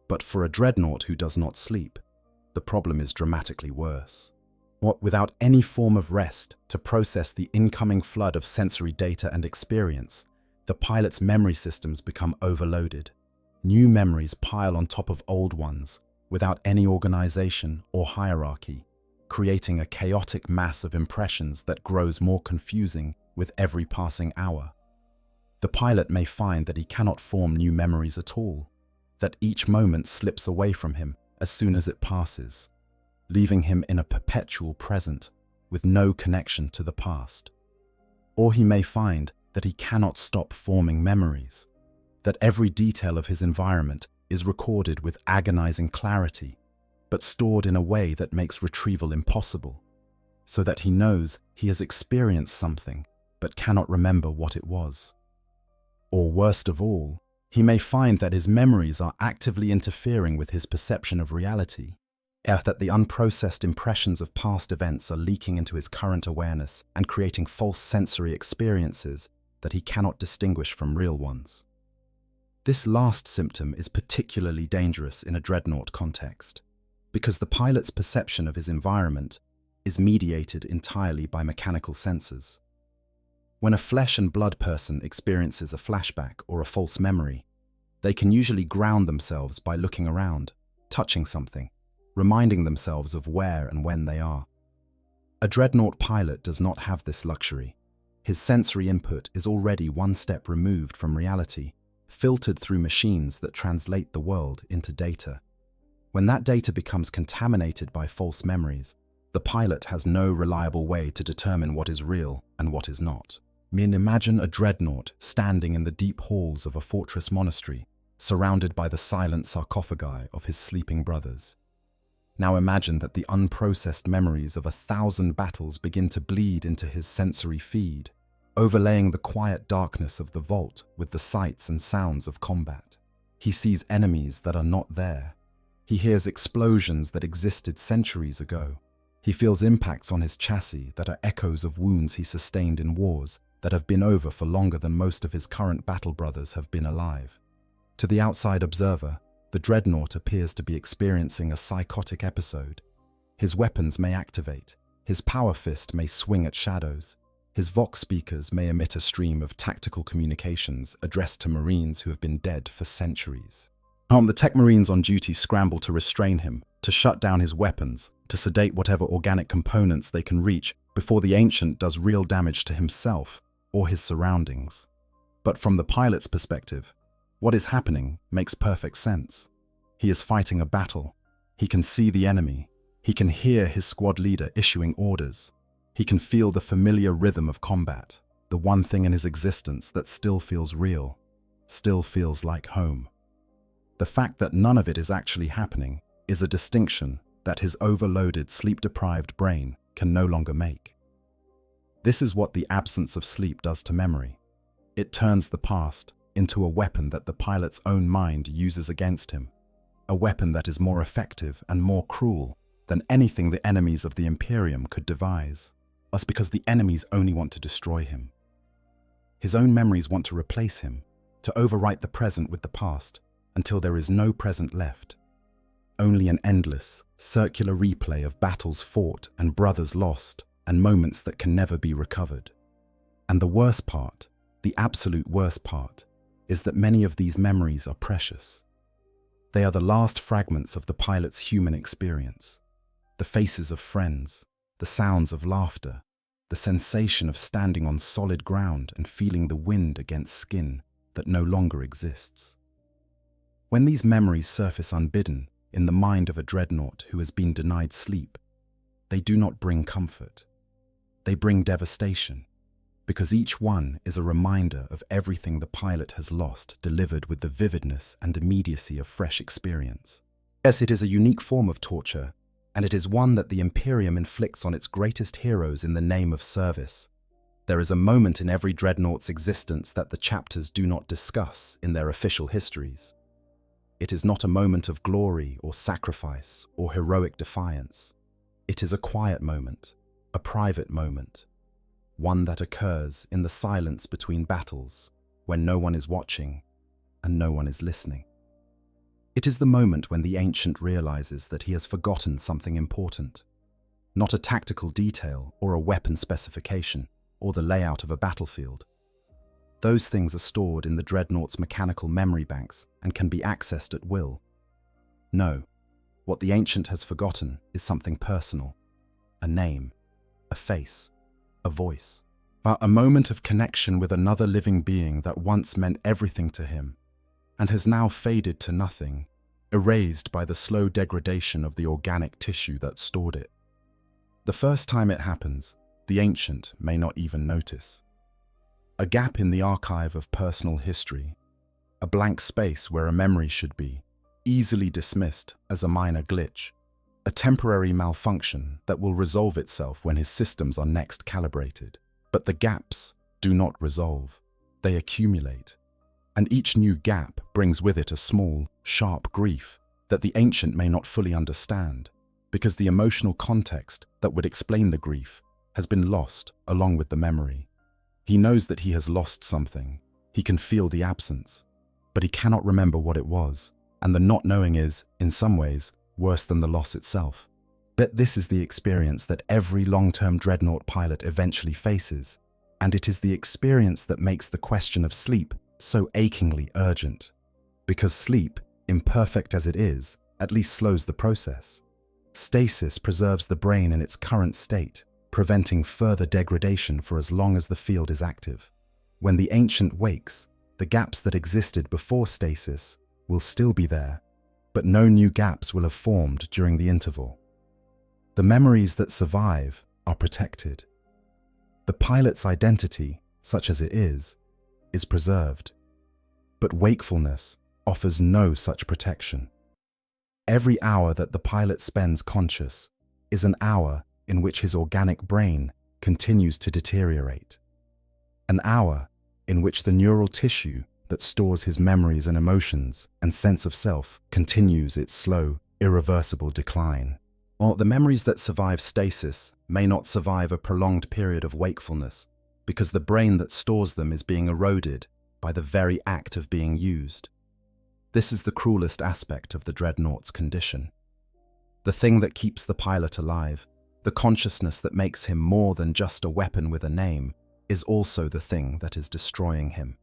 But for a dreadnought who does not sleep, the problem is dramatically worse. Without any form of rest to process the incoming flood of sensory data and experience, the pilot's memory systems become overloaded. New memories pile on top of old ones without any organization or hierarchy, creating a chaotic mass of impressions that grows more confusing with every passing hour. The pilot may find that he cannot form new memories at all, that each moment slips away from him as soon as it passes, leaving him in a perpetual present with no connection to the past. Or he may find that he cannot stop forming memories, that every detail of his environment is recorded with agonizing clarity, but stored in a way that makes retrieval impossible, so that he knows he has experienced something but cannot remember what it was. Or worst of all, he may find that his memories are actively interfering with his perception of reality, that the unprocessed impressions of past events are leaking into his current awareness and creating false sensory experiences that he cannot distinguish from real ones. This last symptom is particularly dangerous in a dreadnought context, because the pilot's perception of his environment is mediated entirely by mechanical sensors. When a flesh and blood person experiences a flashback or a false memory, they can usually ground themselves by looking around, touching something, reminding themselves of where and when they are. A dreadnought pilot does not have this luxury. His sensory input is already one step removed from reality, filtered through machines that translate the world into data. When that data becomes contaminated by false memories, the pilot has no reliable way to determine what is real and what is not. Imagine a dreadnought standing in the deep halls of a fortress monastery, surrounded by the silent sarcophagi of his sleeping brothers. Now imagine that the unprocessed memories of 1,000 battles begin to bleed into his sensory feed, overlaying the quiet darkness of the vault with the sights and sounds of combat. He sees enemies that are not there. He hears explosions that existed centuries ago. He feels impacts on his chassis that are echoes of wounds he sustained in wars that have been over for longer than most of his current battle brothers have been alive. To the outside observer, the dreadnought appears to be experiencing a psychotic episode. His weapons may activate, his power fist may swing at shadows, his vox speakers may emit a stream of tactical communications addressed to Marines who have been dead for centuries. The tech Marines on duty scramble to restrain him, to shut down his weapons, to sedate whatever organic components they can reach before the Ancient does real damage to himself or his surroundings. But from the pilot's perspective, what is happening makes perfect sense. He is fighting a battle. He can see the enemy. He can hear his squad leader issuing orders. He can feel the familiar rhythm of combat, the one thing in his existence that still feels real, still feels like home. The fact that none of it is actually happening is a distinction that his overloaded, sleep-deprived brain can no longer make. This is what the absence of sleep does to memory. It turns the past into a weapon that the pilot's own mind uses against him, a weapon that is more effective and more cruel than anything the enemies of the Imperium could devise. That's because the enemies only want to destroy him. His own memories want to replace him, to overwrite the present with the past, until there is no present left. Only an endless, circular replay of battles fought and brothers lost, and moments that can never be recovered. And the worst part, the absolute worst part, is that many of these memories are precious. They are the last fragments of the pilot's human experience. The faces of friends, the sounds of laughter, the sensation of standing on solid ground and feeling the wind against skin that no longer exists. When these memories surface unbidden in the mind of a dreadnought who has been denied sleep, they do not bring comfort. They bring devastation, because each one is a reminder of everything the pilot has lost, delivered with the vividness and immediacy of fresh experience. Yes, it is a unique form of torture, and it is one that the Imperium inflicts on its greatest heroes in the name of service. There is a moment in every dreadnaught's existence that the chapters do not discuss in their official histories. It is not a moment of glory or sacrifice or heroic defiance. It is a quiet moment, a private moment, one that occurs in the silence between battles, when no one is watching and no one is listening. It is the moment when the ancient realizes that he has forgotten something important, not a tactical detail or a weapon specification or the layout of a battlefield. Those things are stored in the dreadnaught's mechanical memory banks and can be accessed at will. No, what the ancient has forgotten is something personal, a name, a face, a voice, a moment of connection with another living being that once meant everything to him and has now faded to nothing, erased by the slow degradation of the organic tissue that stored it. The first time it happens, the ancient may not even notice. A gap in the archive of personal history, a blank space where a memory should be, easily dismissed as a minor glitch, a temporary malfunction that will resolve itself when his systems are next calibrated. But the gaps do not resolve, they accumulate. And each new gap brings with it a small, sharp grief that the ancient may not fully understand, because the emotional context that would explain the grief has been lost along with the memory. He knows that he has lost something, he can feel the absence, but he cannot remember what it was, and the not knowing is, in some ways, worse than the loss itself. But this is the experience that every long-term dreadnought pilot eventually faces, and it is the experience that makes the question of sleep so achingly urgent. Because sleep, imperfect as it is, at least slows the process. Stasis preserves the brain in its current state, preventing further degradation for as long as the field is active. When the ancient wakes, the gaps that existed before stasis will still be there, but no new gaps will have formed during the interval. The memories that survive are protected. The pilot's identity, such as it is preserved. But wakefulness offers no such protection. Every hour that the pilot spends conscious is an hour in which his organic brain continues to deteriorate. An hour in which the neural tissue that stores his memories and emotions and sense of self continues its slow, irreversible decline. While the memories that survive stasis may not survive a prolonged period of wakefulness, because the brain that stores them is being eroded by the very act of being used. This is the cruelest aspect of the dreadnaught's condition. The thing that keeps the pilot alive, the consciousness that makes him more than just a weapon with a name, is also the thing that is destroying him.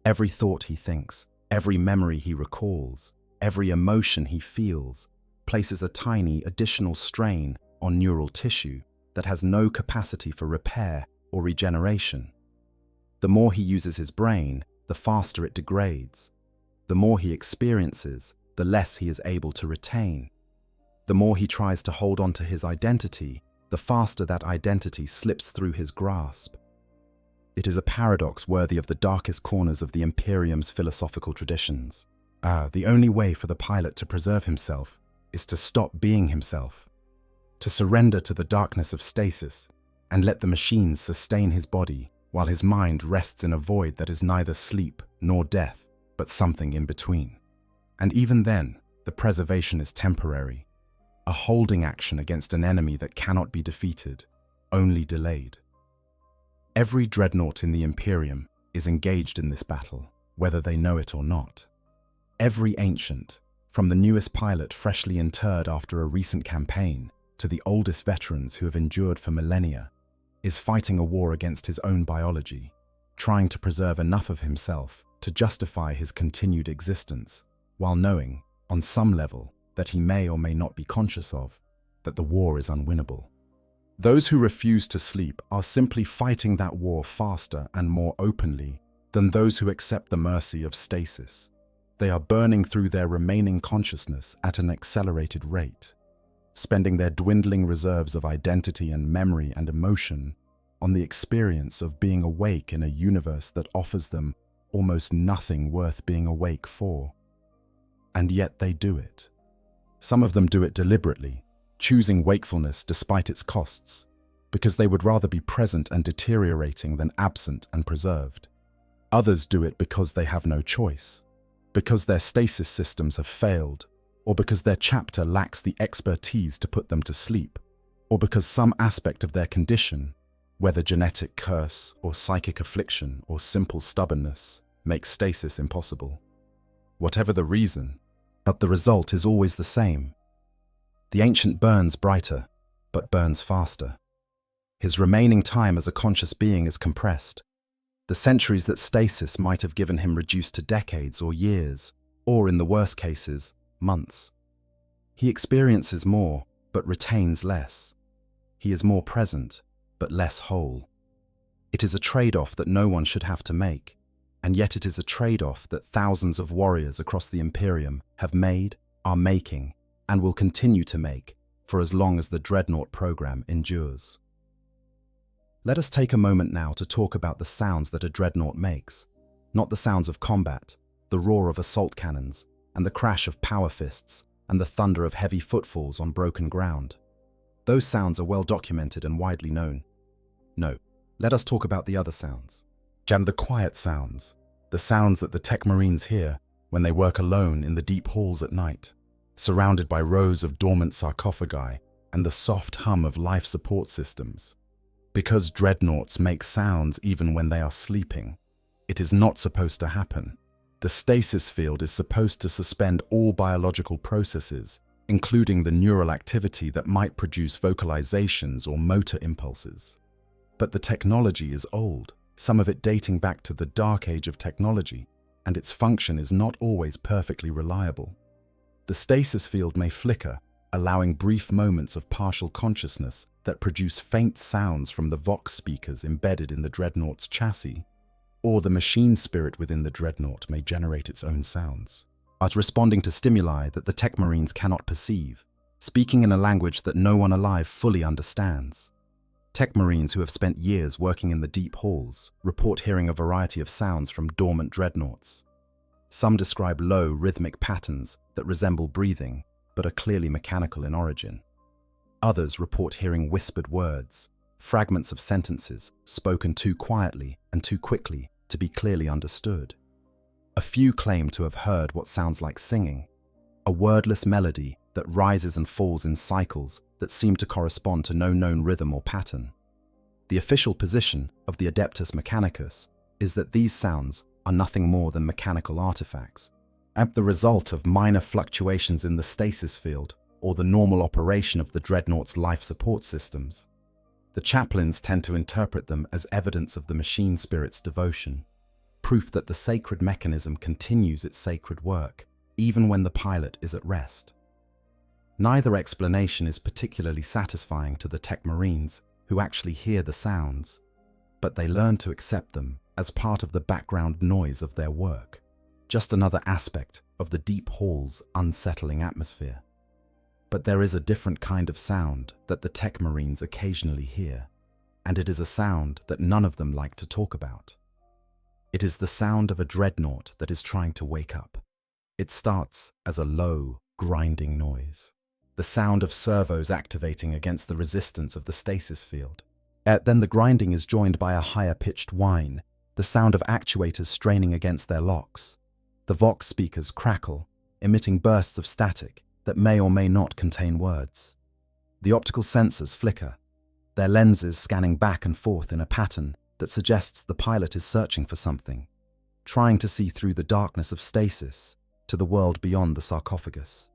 Every thought he thinks, every memory he recalls, every emotion he feels, places a tiny additional strain on neural tissue that has no capacity for repair or regeneration. The more he uses his brain, the faster it degrades. The more he experiences, the less he is able to retain. The more he tries to hold on to his identity, the faster that identity slips through his grasp. It is a paradox worthy of the darkest corners of the Imperium's philosophical traditions. The only way for the pilot to preserve himself is to stop being himself, to surrender to the darkness of stasis and let the machines sustain his body while his mind rests in a void that is neither sleep nor death, but something in between. And even then, the preservation is temporary, a holding action against an enemy that cannot be defeated, only delayed. Every dreadnought in the Imperium is engaged in this battle, whether they know it or not. Every ancient, from the newest pilot freshly interred after a recent campaign to the oldest veterans who have endured for millennia, is fighting a war against his own biology, trying to preserve enough of himself to justify his continued existence, while knowing, on some level, that he may or may not be conscious of, that the war is unwinnable. Those who refuse to sleep are simply fighting that war faster and more openly than those who accept the mercy of stasis. They are burning through their remaining consciousness at an accelerated rate, spending their dwindling reserves of identity and memory and emotion on the experience of being awake in a universe that offers them almost nothing worth being awake for. And yet they do it. Some of them do it deliberately, choosing wakefulness despite its costs, because they would rather be present and deteriorating than absent and preserved. Others do it because they have no choice, because their stasis systems have failed, or because their chapter lacks the expertise to put them to sleep, or because some aspect of their condition, whether genetic curse or psychic affliction or simple stubbornness, makes stasis impossible. Whatever the reason, but the result is always the same. The ancient burns brighter, but burns faster. His remaining time as a conscious being is compressed. The centuries that stasis might have given him reduced to decades or years, or in the worst cases, months. He experiences more, but retains less. He is more present, but less whole. It is a trade-off that no one should have to make, and yet it is a trade-off that thousands of warriors across the Imperium have made, are making, and will continue to make for as long as the Dreadnought program endures. Let us take a moment now to talk about the sounds that a Dreadnought makes, not the sounds of combat, the roar of assault cannons, and the crash of power fists, and the thunder of heavy footfalls on broken ground. Those sounds are well documented and widely known. No, let us talk about the other sounds. And the quiet sounds, the sounds that the tech marines hear when they work alone in the deep halls at night, surrounded by rows of dormant sarcophagi and the soft hum of life support systems. Because dreadnoughts make sounds even when they are sleeping, it is not supposed to happen. The stasis field is supposed to suspend all biological processes, including the neural activity that might produce vocalizations or motor impulses. But the technology is old, some of it dating back to the dark age of technology, and its function is not always perfectly reliable. The stasis field may flicker, allowing brief moments of partial consciousness that produce faint sounds from the vox speakers embedded in the Dreadnought's chassis, or the machine spirit within the Dreadnought may generate its own sounds, but responding to stimuli that the tech marines cannot perceive, speaking in a language that no one alive fully understands. Tech marines who have spent years working in the deep halls report hearing a variety of sounds from dormant dreadnoughts. Some describe low, rhythmic patterns that resemble breathing, but are clearly mechanical in origin. Others report hearing whispered words, fragments of sentences spoken too quietly and too quickly to be clearly understood. A few claim to have heard what sounds like singing, a wordless melody that rises and falls in cycles that seem to correspond to no known rhythm or pattern. The official position of the Adeptus Mechanicus is that these sounds are nothing more than mechanical artifacts, and the result of minor fluctuations in the stasis field or the normal operation of the Dreadnought's life support systems. The chaplains tend to interpret them as evidence of the machine spirit's devotion, proof that the sacred mechanism continues its sacred work, even when the pilot is at rest. Neither explanation is particularly satisfying to the tech marines who actually hear the sounds, but they learn to accept them as part of the background noise of their work, just another aspect of the deep hall's unsettling atmosphere. But there is a different kind of sound that the tech marines occasionally hear, and it is a sound that none of them like to talk about. It is the sound of a dreadnought that is trying to wake up. It starts as a low, grinding noise, the sound of servos activating against the resistance of the stasis field. Then the grinding is joined by a higher-pitched whine, the sound of actuators straining against their locks. The vox speakers crackle, emitting bursts of static that may or may not contain words. The optical sensors flicker, their lenses scanning back and forth in a pattern that suggests the pilot is searching for something, trying to see through the darkness of stasis to the world beyond the sarcophagus.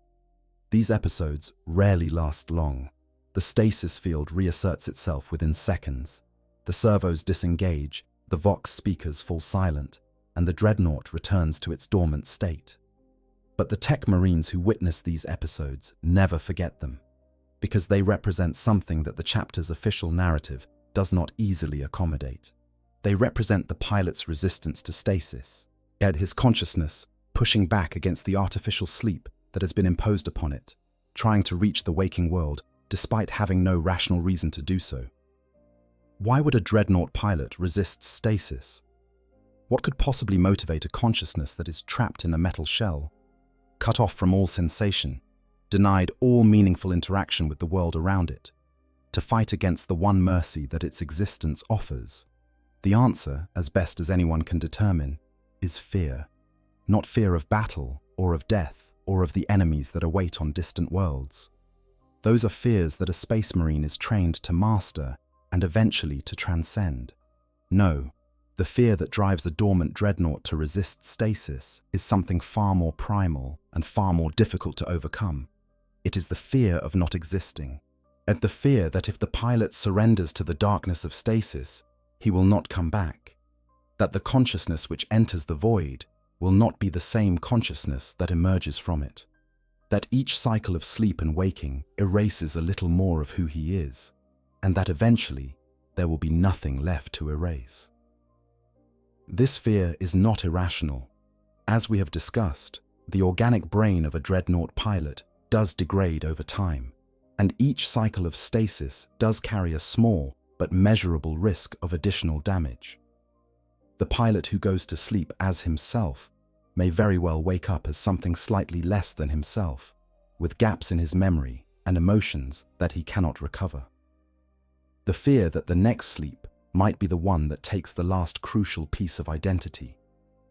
These episodes rarely last long. The stasis field reasserts itself within seconds. The servos disengage, the vox speakers fall silent, and the dreadnought returns to its dormant state. But the tech marines who witness these episodes never forget them, because they represent something that the chapter's official narrative does not easily accommodate. They represent the pilot's resistance to stasis, yet his consciousness, pushing back against the artificial sleep that has been imposed upon it, trying to reach the waking world despite having no rational reason to do so. Why would a Dreadnought pilot resist stasis? What could possibly motivate a consciousness that is trapped in a metal shell, cut off from all sensation, denied all meaningful interaction with the world around it, to fight against the one mercy that its existence offers? The answer, as best as anyone can determine, is fear. Not fear of battle, or of death, or of the enemies that await on distant worlds. Those are fears that a space marine is trained to master and eventually to transcend. No, the fear that drives a dormant dreadnought to resist stasis is something far more primal and far more difficult to overcome. It is the fear of not existing, and the fear that if the pilot surrenders to the darkness of stasis, he will not come back, that the consciousness which enters the void will not be the same consciousness that emerges from it, that each cycle of sleep and waking erases a little more of who he is, and that eventually there will be nothing left to erase. This fear is not irrational. As we have discussed, the organic brain of a dreadnought pilot does degrade over time, and each cycle of stasis does carry a small but measurable risk of additional damage. The pilot who goes to sleep as himself may very well wake up as something slightly less than himself, with gaps in his memory and emotions that he cannot recover. The fear that the next sleep might be the one that takes the last crucial piece of identity,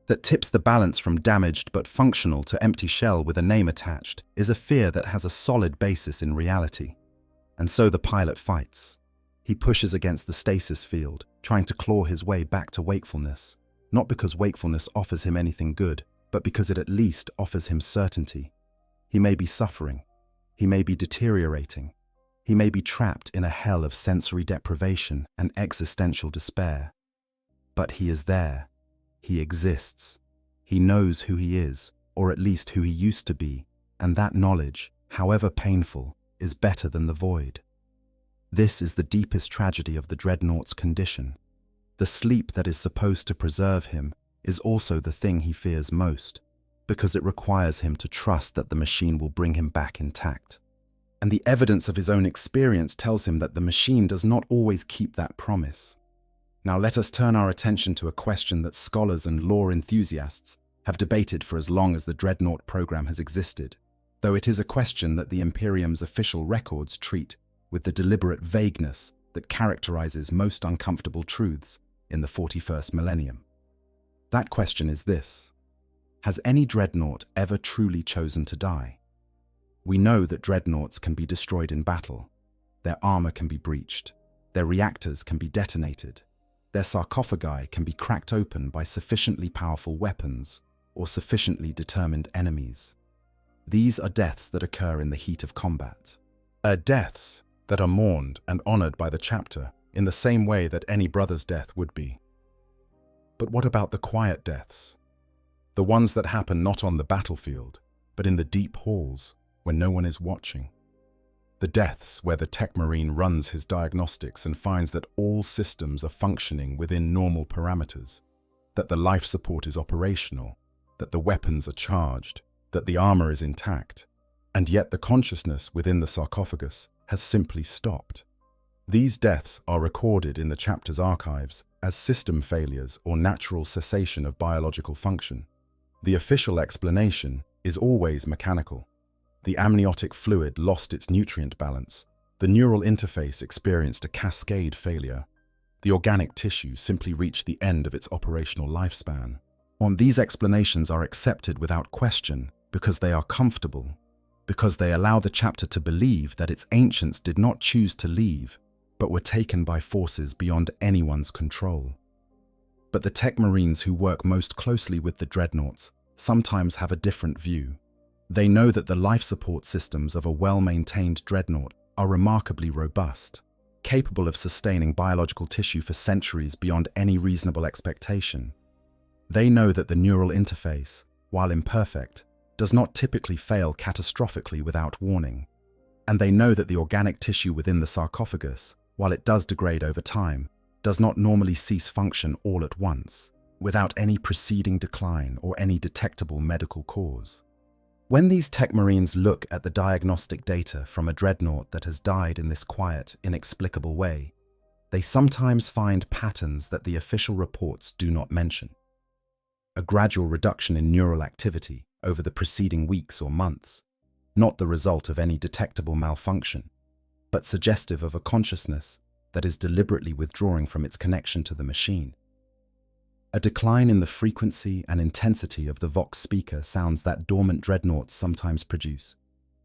that tips the balance from damaged but functional to empty shell with a name attached, is a fear that has a solid basis in reality. And so the pilot fights. He pushes against the stasis field, trying to claw his way back to wakefulness, not because wakefulness offers him anything good, but because it at least offers him certainty. He may be suffering. He may be deteriorating. He may be trapped in a hell of sensory deprivation and existential despair. But he is there. He exists. He knows who he is, or at least who he used to be, and that knowledge, however painful, is better than the void. This is the deepest tragedy of the dreadnought's condition. The sleep that is supposed to preserve him is also the thing he fears most, because it requires him to trust that the machine will bring him back intact. And the evidence of his own experience tells him that the machine does not always keep that promise. Now let us turn our attention to a question that scholars and lore enthusiasts have debated for as long as the Dreadnought program has existed, though it is a question that the Imperium's official records treat with the deliberate vagueness that characterizes most uncomfortable truths in the 41st millennium. That question is this: has any dreadnought ever truly chosen to die? We know that dreadnoughts can be destroyed in battle. Their armor can be breached. Their reactors can be detonated. Their sarcophagi can be cracked open by sufficiently powerful weapons or sufficiently determined enemies. These are deaths that occur in the heat of combat. Deaths that are mourned and honored by the chapter in the same way that any brother's death would be. But what about the quiet deaths? The ones that happen not on the battlefield, but in the deep halls when no one is watching. The deaths where the tech marine runs his diagnostics and finds that all systems are functioning within normal parameters, that the life support is operational, that the weapons are charged, that the armor is intact, and yet the consciousness within the sarcophagus has simply stopped. These deaths are recorded in the chapter's archives as system failures or natural cessation of biological function. The official explanation is always mechanical. The amniotic fluid lost its nutrient balance. The neural interface experienced a cascade failure. The organic tissue simply reached the end of its operational lifespan. These explanations are accepted without question because they are comfortable, because they allow the chapter to believe that its ancients did not choose to leave, but were taken by forces beyond anyone's control. But the tech marines who work most closely with the dreadnoughts sometimes have a different view. They know that the life support systems of a well-maintained dreadnought are remarkably robust, capable of sustaining biological tissue for centuries beyond any reasonable expectation. They know that the neural interface, while imperfect, does not typically fail catastrophically without warning. And they know that the organic tissue within the sarcophagus, while it does degrade over time, does not normally cease function all at once. without any preceding decline or any detectable medical cause. When these tech marines look at the diagnostic data from a dreadnought that has died in this quiet, inexplicable way, they sometimes find patterns that the official reports do not mention. A gradual reduction in neural activity over the preceding weeks or months, not the result of any detectable malfunction, but suggestive of a consciousness that is deliberately withdrawing from its connection to the machine. A decline in the frequency and intensity of the Vox speaker sounds that dormant dreadnoughts sometimes produce,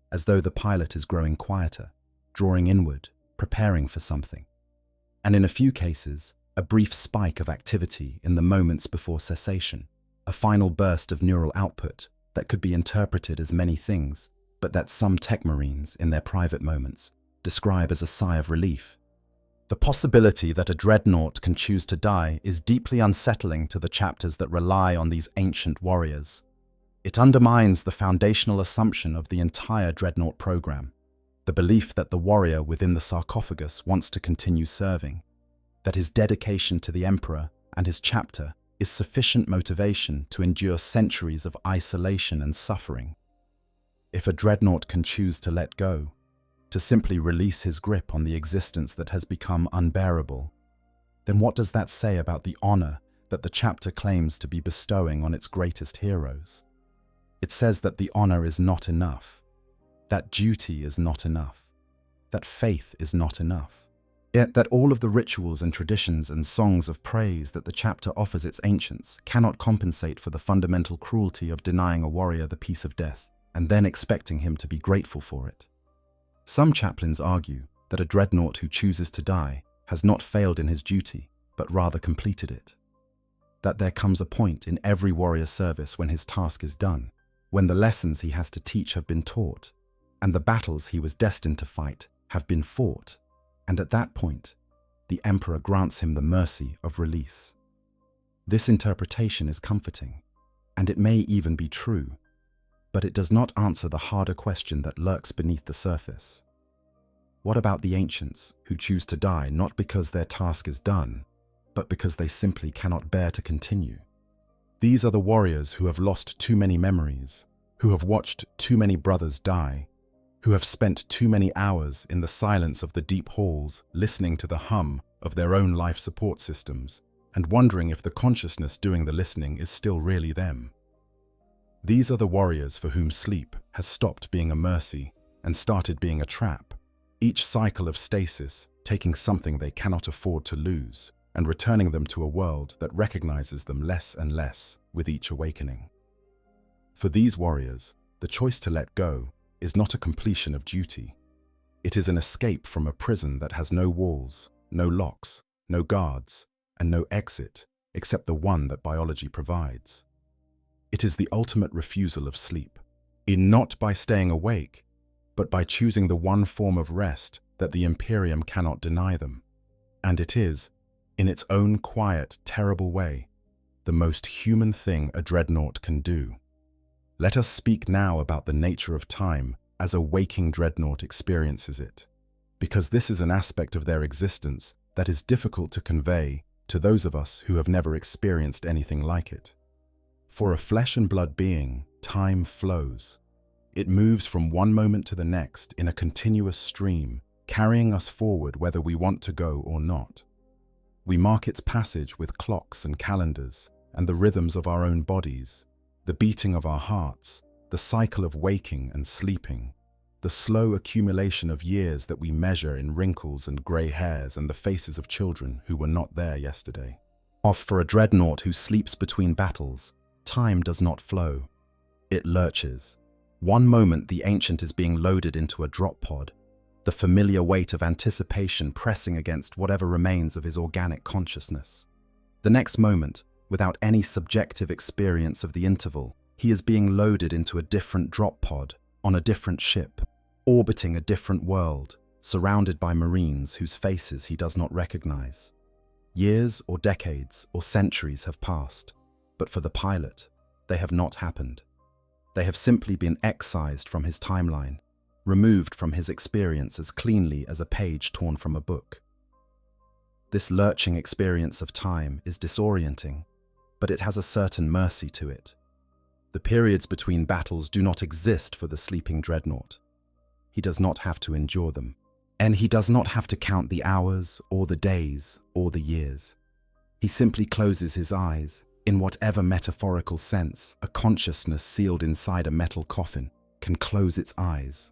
as though the pilot is growing quieter, drawing inward, preparing for something. And in a few cases, a brief spike of activity in the moments before cessation, a final burst of neural output that could be interpreted as many things, but that some tech marines, in their private moments, describe as a sigh of relief. The possibility that a dreadnought can choose to die is deeply unsettling to the chapters that rely on these ancient warriors. It undermines the foundational assumption of the entire dreadnought program, the belief that the warrior within the sarcophagus wants to continue serving, that his dedication to the emperor and his chapter is sufficient motivation to endure centuries of isolation and suffering. If a dreadnought can choose to let go, to simply release his grip on the existence that has become unbearable, then what does that say about the honor that the chapter claims to be bestowing on its greatest heroes? It says that the honor is not enough, that duty is not enough, that faith is not enough, yet that all of the rituals and traditions and songs of praise that the chapter offers its ancients cannot compensate for the fundamental cruelty of denying a warrior the peace of death and then expecting him to be grateful for it. Some chaplains argue that a dreadnought who chooses to die has not failed in his duty, but rather completed it. That there comes a point in every warrior's service when his task is done, when the lessons he has to teach have been taught, and the battles he was destined to fight have been fought, and at that point, the Emperor grants him the mercy of release. This interpretation is comforting, and it may even be true, but it does not answer the harder question that lurks beneath the surface. What about the ancients who choose to die not because their task is done, but because they simply cannot bear to continue? These are the warriors who have lost too many memories, who have watched too many brothers die, who have spent too many hours in the silence of the deep halls listening to the hum of their own life support systems and wondering if the consciousness doing the listening is still really them. These are the warriors for whom sleep has stopped being a mercy and started being a trap, each cycle of stasis taking something they cannot afford to lose and returning them to a world that recognizes them less and less with each awakening. For these warriors, the choice to let go is not a completion of duty. It is an escape from a prison that has no walls, no locks, no guards, and no exit except the one that biology provides. It is the ultimate refusal of sleep, not by staying awake, but by choosing the one form of rest that the Imperium cannot deny them. And it is, in its own quiet, terrible way, the most human thing a dreadnought can do. Let us speak now about the nature of time as a waking dreadnought experiences it, because this is an aspect of their existence that is difficult to convey to those of us who have never experienced anything like it. For a flesh and blood being, time flows. It moves from one moment to the next in a continuous stream, carrying us forward whether we want to go or not. We mark its passage with clocks and calendars and the rhythms of our own bodies, the beating of our hearts, the cycle of waking and sleeping, the slow accumulation of years that we measure in wrinkles and grey hairs and the faces of children who were not there yesterday. Off for a dreadnought who sleeps between battles, time does not flow. It lurches. One moment the ancient is being loaded into a drop pod, the familiar weight of anticipation pressing against whatever remains of his organic consciousness. The next moment, without any subjective experience of the interval, he is being loaded into a different drop pod, on a different ship, orbiting a different world, surrounded by Marines whose faces he does not recognize. Years or decades or centuries have passed, but for the pilot, they have not happened. They have simply been excised from his timeline, removed from his experience as cleanly as a page torn from a book. This lurching experience of time is disorienting. but it has a certain mercy to it. The periods between battles do not exist for the sleeping Dreadnought. He does not have to endure them, and he does not have to count the hours or the days or the years. He simply closes his eyes. In whatever metaphorical sense, a consciousness sealed inside a metal coffin can close its eyes,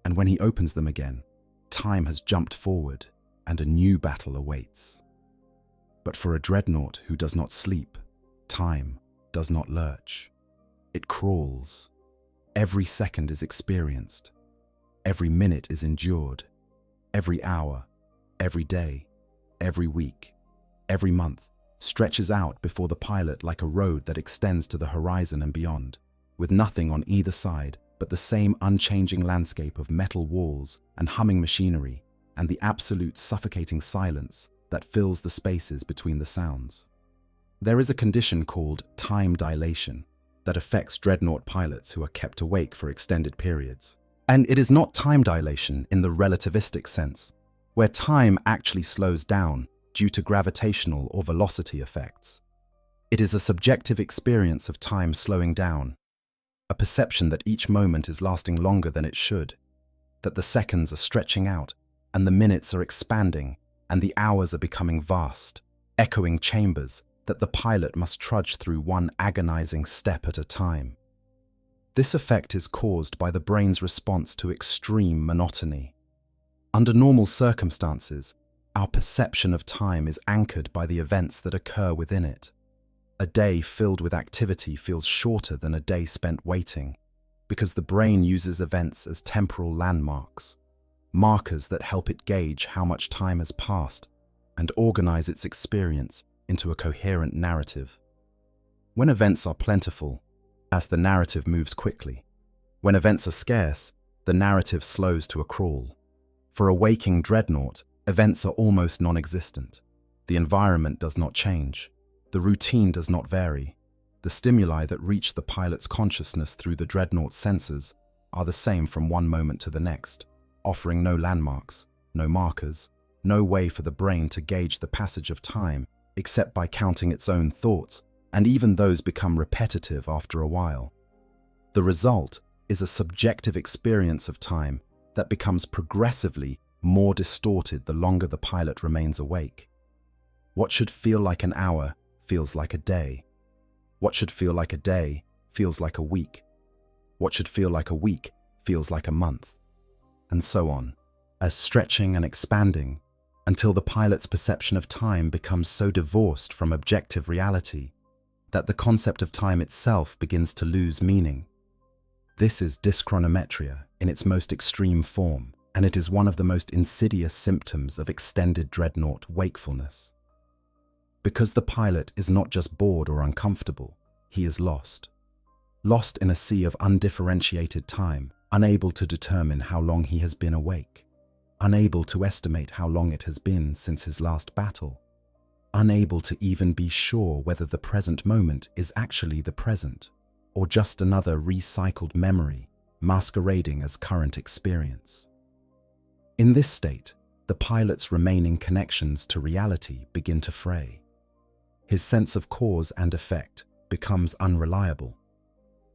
and when he opens them again, time has jumped forward and a new battle awaits. But for a Dreadnought who does not sleep, time does not lurch. It crawls. Every second is experienced. Every minute is endured. Every hour, every day, every week, every month stretches out before the pilot like a road that extends to the horizon and beyond, with nothing on either side but the same unchanging landscape of metal walls and humming machinery and the absolute suffocating silence that fills the spaces between the sounds. There is a condition called time dilation that affects Dreadnought pilots who are kept awake for extended periods. And it is not time dilation in the relativistic sense, where time actually slows down due to gravitational or velocity effects. It is a subjective experience of time slowing down, a perception that each moment is lasting longer than it should, that the seconds are stretching out and the minutes are expanding and the hours are becoming vast, echoing chambers that the pilot must trudge through one agonizing step at a time. This effect is caused by the brain's response to extreme monotony. Under normal circumstances, our perception of time is anchored by the events that occur within it. A day filled with activity feels shorter than a day spent waiting, because the brain uses events as temporal landmarks, markers that help it gauge how much time has passed and organize its experience into a coherent narrative. When events are plentiful, as the narrative moves quickly. When events are scarce, the narrative slows to a crawl. For a waking Dreadnought, events are almost non-existent. The environment does not change. The routine does not vary. The stimuli that reach the pilot's consciousness through the Dreadnought's sensors are the same from one moment to the next, offering no landmarks, no markers, no way for the brain to gauge the passage of time except by counting its own thoughts, and even those become repetitive after a while. The result is a subjective experience of time that becomes progressively more distorted the longer the pilot remains awake. What should feel like an hour feels like a day. What should feel like a day feels like a week. What should feel like a week feels like a month. And so on, as stretching and expanding until the pilot's perception of time becomes so divorced from objective reality that the concept of time itself begins to lose meaning. This is dyschronometria in its most extreme form, and it is one of the most insidious symptoms of extended Dreadnought wakefulness. Because the pilot is not just bored or uncomfortable, he is lost. Lost in a sea of undifferentiated time, unable to determine how long he has been awake, unable to estimate how long it has been since his last battle, unable to even be sure whether the present moment is actually the present, or just another recycled memory masquerading as current experience. In this state, the pilot's remaining connections to reality begin to fray. His sense of cause and effect becomes unreliable.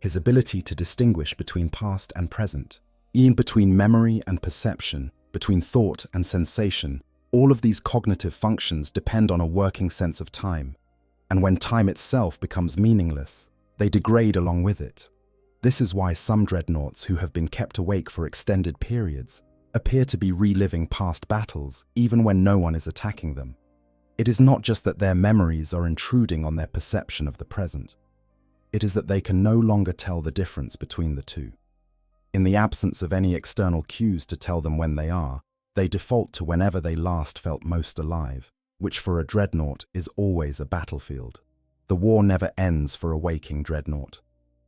His ability to distinguish between past and present, even between memory and perception, between thought and sensation, all of these cognitive functions depend on a working sense of time, and when time itself becomes meaningless, they degrade along with it. This is why some Dreadnoughts who have been kept awake for extended periods appear to be reliving past battles even when no one is attacking them. It is not just that their memories are intruding on their perception of the present. It is that they can no longer tell the difference between the two. In the absence of any external cues to tell them when they are, they default to whenever they last felt most alive, which for a Dreadnought is always a battlefield. The war never ends for a waking Dreadnought,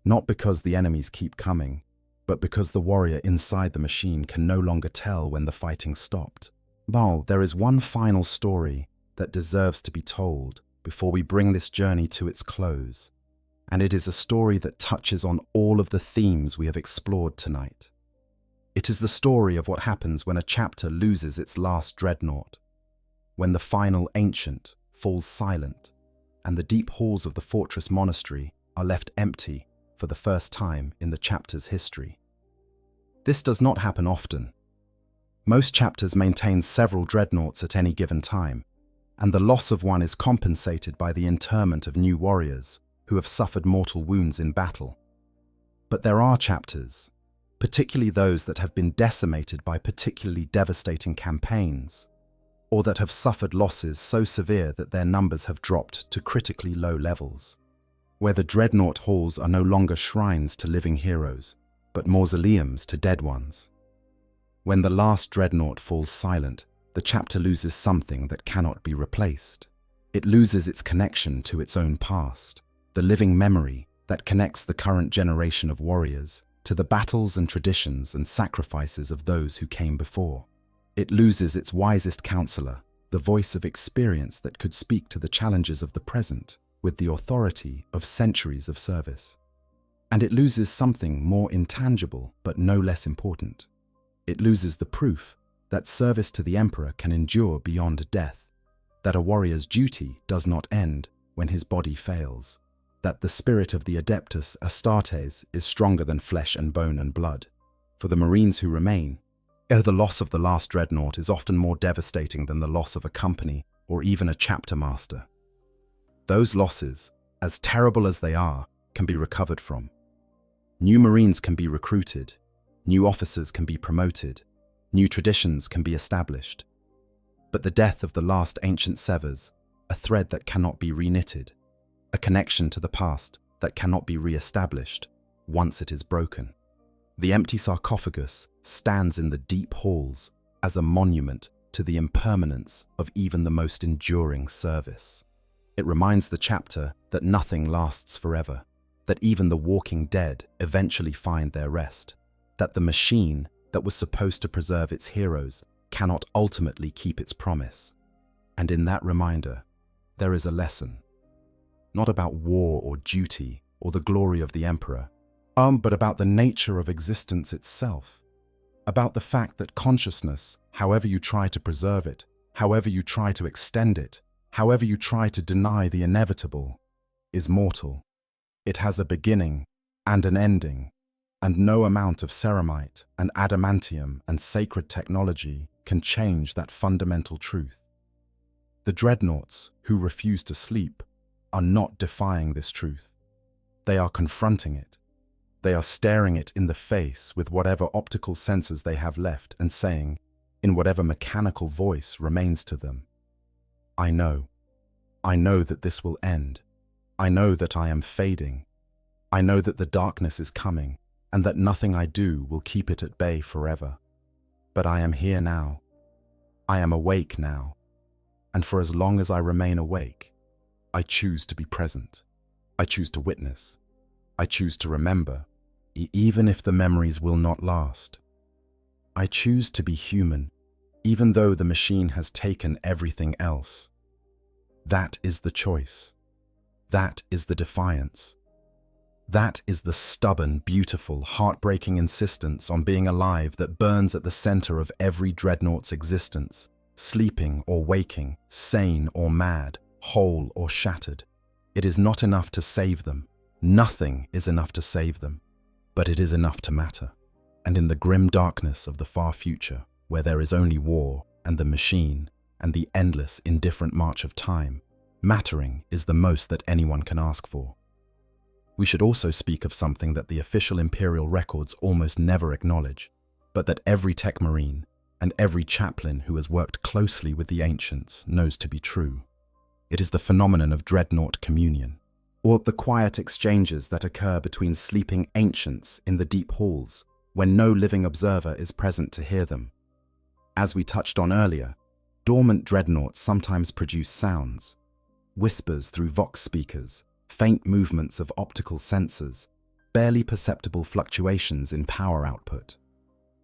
not because the enemies keep coming, but because the warrior inside the machine can no longer tell when the fighting stopped. But there is one final story that deserves to be told before we bring this journey to its close, and it is a story that touches on all of the themes we have explored tonight. It is the story of what happens when a chapter loses its last Dreadnought, when the final ancient falls silent, and the deep halls of the fortress monastery are left empty for the first time in the chapter's history. This does not happen often. Most chapters maintain several dreadnoughts at any given time, and the loss of one is compensated by the interment of new warriors who have suffered mortal wounds in battle. But there are chapters, particularly those that have been decimated by particularly devastating campaigns, or that have suffered losses so severe that their numbers have dropped to critically low levels, where the dreadnought halls are no longer shrines to living heroes, but mausoleums to dead ones. When the last dreadnought falls silent, the chapter loses something that cannot be replaced. It loses its connection to its own past, the living memory that connects the current generation of warriors to the battles and traditions and sacrifices of those who came before. It loses its wisest counselor, the voice of experience that could speak to the challenges of the present with the authority of centuries of service. And it loses something more intangible but no less important. It loses the proof that service to the Emperor can endure beyond death, that a warrior's duty does not end when his body fails, that the spirit of the Adeptus Astartes is stronger than flesh and bone and blood. For the Marines who remain, the loss of the last dreadnought is often more devastating than the loss of a company or even a chapter master. Those losses, as terrible as they are, can be recovered from. New Marines can be recruited, new officers can be promoted, new traditions can be established. But the death of the last ancient severs a thread that cannot be reknitted, a connection to the past that cannot be re-established once it is broken. The empty sarcophagus stands in the deep halls as a monument to the impermanence of even the most enduring service. It reminds the chapter that nothing lasts forever, that even the walking dead eventually find their rest, that the machine that was supposed to preserve its heroes cannot ultimately keep its promise. And in that reminder, there is a lesson, not about war or duty or the glory of the Emperor, but about the nature of existence itself, about the fact that consciousness, however you try to preserve it, however you try to extend it, however you try to deny the inevitable, is mortal. It has a beginning and an ending, and no amount of ceramite and adamantium and sacred technology can change that fundamental truth. The dreadnoughts who refuse to sleep are not defying this truth. They are confronting it. They are staring it in the face with whatever optical senses they have left and saying, in whatever mechanical voice remains to them, I know that this will end. I know that I am fading. I know that the darkness is coming and that nothing I do will keep it at bay forever. But I am here now. I am awake now. And for as long as I remain awake, I choose to be present. I choose to witness. I choose to remember, even if the memories will not last. I choose to be human, even though the machine has taken everything else. That is the choice. That is the defiance. That is the stubborn, beautiful, heartbreaking insistence on being alive that burns at the center of every dreadnaught's existence, sleeping or waking, sane or mad, whole or shattered. It is not enough to save them. Nothing is enough to save them, but it is enough to matter. And in the grim darkness of the far future, where there is only war and the machine and the endless, indifferent march of time, mattering is the most that anyone can ask for. We should also speak of something that the official Imperial records almost never acknowledge, but that every tech marine and every chaplain who has worked closely with the ancients knows to be true. It is the phenomenon of dreadnought communion, or the quiet exchanges that occur between sleeping ancients in the deep halls when no living observer is present to hear them. As we touched on earlier, dormant dreadnoughts sometimes produce sounds, whispers through vox speakers, faint movements of optical sensors, barely perceptible fluctuations in power output.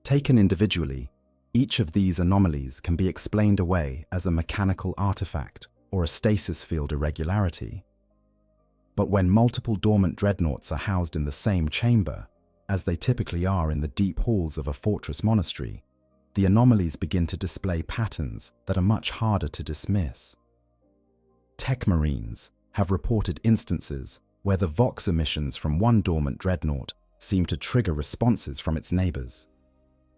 Taken individually, each of these anomalies can be explained away as a mechanical artifact or a stasis field irregularity. But when multiple dormant dreadnoughts are housed in the same chamber, as they typically are in the deep halls of a fortress monastery, the anomalies begin to display patterns that are much harder to dismiss. Tech marines have reported instances where the Vox emissions from one dormant dreadnought seem to trigger responses from its neighbors.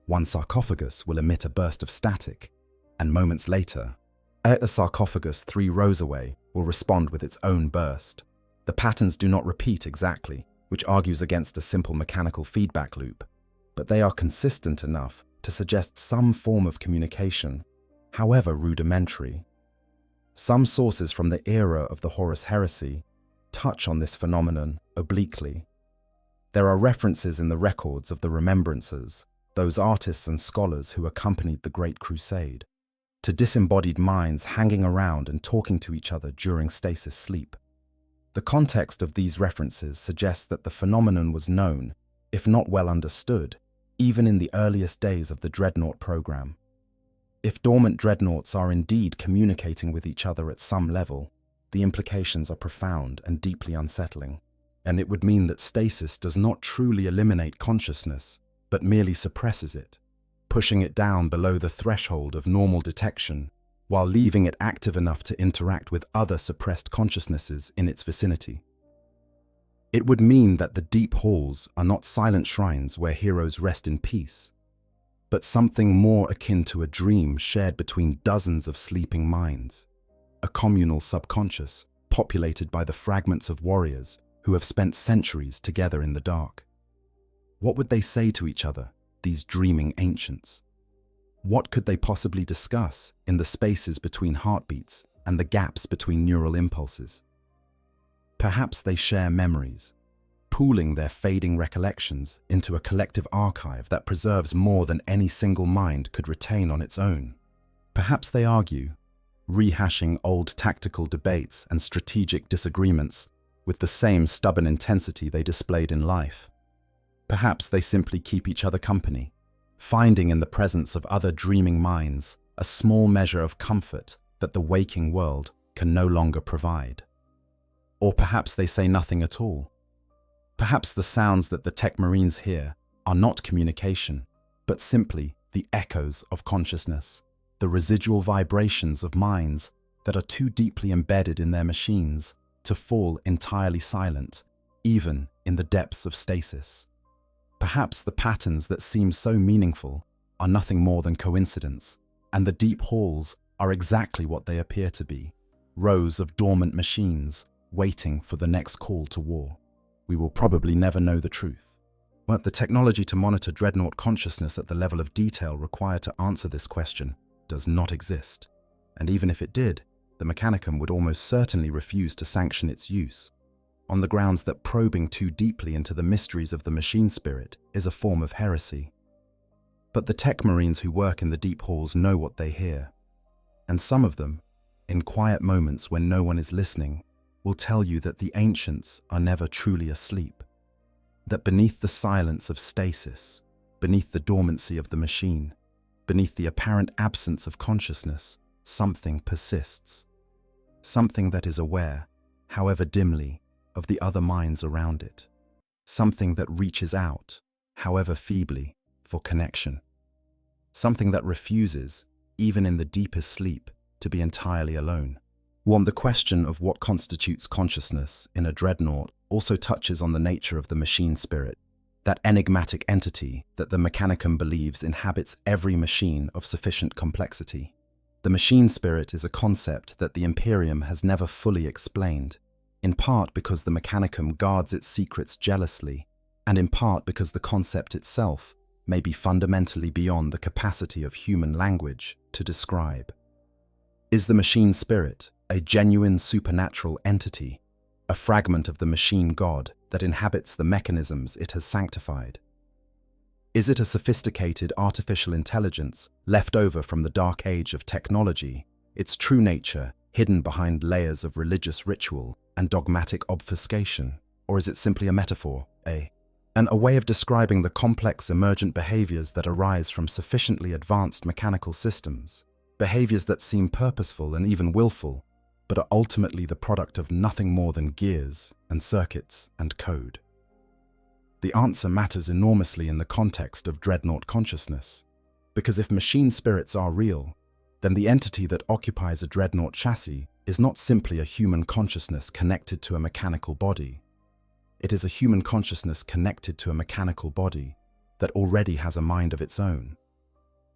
One sarcophagus will emit a burst of static, and moments later, a sarcophagus 3 rows away will respond with its own burst. The patterns do not repeat exactly, which argues against a simple mechanical feedback loop, but they are consistent enough to suggest some form of communication, however rudimentary. Some sources from the era of the Horus Heresy touch on this phenomenon obliquely. There are references in the records of the Remembrancers, those artists and scholars who accompanied the Great Crusade, to disembodied minds hanging around and talking to each other during stasis sleep. The context of these references suggests that the phenomenon was known, if not well understood, even in the earliest days of the Dreadnought program. If dormant dreadnoughts are indeed communicating with each other at some level, the implications are profound and deeply unsettling. And it would mean that stasis does not truly eliminate consciousness, but merely suppresses it, pushing it down below the threshold of normal detection, while leaving it active enough to interact with other suppressed consciousnesses in its vicinity. It would mean that the deep halls are not silent shrines where heroes rest in peace, but something more akin to a dream shared between dozens of sleeping minds, a communal subconscious populated by the fragments of warriors who have spent centuries together in the dark. What would they say to each other, these dreaming ancients? What could they possibly discuss in the spaces between heartbeats and the gaps between neural impulses? Perhaps they share memories, pooling their fading recollections into a collective archive that preserves more than any single mind could retain on its own. Perhaps they argue, rehashing old tactical debates and strategic disagreements with the same stubborn intensity they displayed in life. Perhaps they simply keep each other company, finding in the presence of other dreaming minds a small measure of comfort that the waking world can no longer provide. Or perhaps they say nothing at all. Perhaps the sounds that the tech marines hear are not communication, but simply the echoes of consciousness, the residual vibrations of minds that are too deeply embedded in their machines to fall entirely silent, even in the depths of stasis. Perhaps the patterns that seem so meaningful are nothing more than coincidence, and the deep halls are exactly what they appear to be, rows of dormant machines waiting for the next call to war. We will probably never know the truth. But the technology to monitor dreadnought consciousness at the level of detail required to answer this question does not exist. And even if it did, the Mechanicum would almost certainly refuse to sanction its use, on the grounds that probing too deeply into the mysteries of the machine spirit is a form of heresy. But the tech marines who work in the deep halls know what they hear, and some of them, in quiet moments when no one is listening, will tell you that the ancients are never truly asleep, that beneath the silence of stasis, beneath the dormancy of the machine, beneath the apparent absence of consciousness, something persists, something that is aware, however dimly, of the other minds around it, something that reaches out, however feebly, for connection, something that refuses, even in the deepest sleep, to be entirely alone. The question of what constitutes consciousness in a dreadnought also touches on the nature of the machine spirit, that enigmatic entity that the Mechanicum believes inhabits every machine of sufficient complexity. The machine spirit is a concept that the Imperium has never fully explained, in part because the Mechanicum guards its secrets jealously, and in part because the concept itself may be fundamentally beyond the capacity of human language to describe. Is the machine spirit a genuine supernatural entity, a fragment of the machine god that inhabits the mechanisms it has sanctified? Is it a sophisticated artificial intelligence left over from the dark age of technology, its true nature hidden behind layers of religious ritual and dogmatic obfuscation? Or is it simply a metaphor, a way of describing the complex emergent behaviors that arise from sufficiently advanced mechanical systems, behaviors that seem purposeful and even willful, but are ultimately the product of nothing more than gears and circuits and code? The answer matters enormously in the context of dreadnought consciousness, because if machine spirits are real, then the entity that occupies a dreadnought chassis is not simply a human consciousness connected to a mechanical body. It is a human consciousness connected to a mechanical body that already has a mind of its own.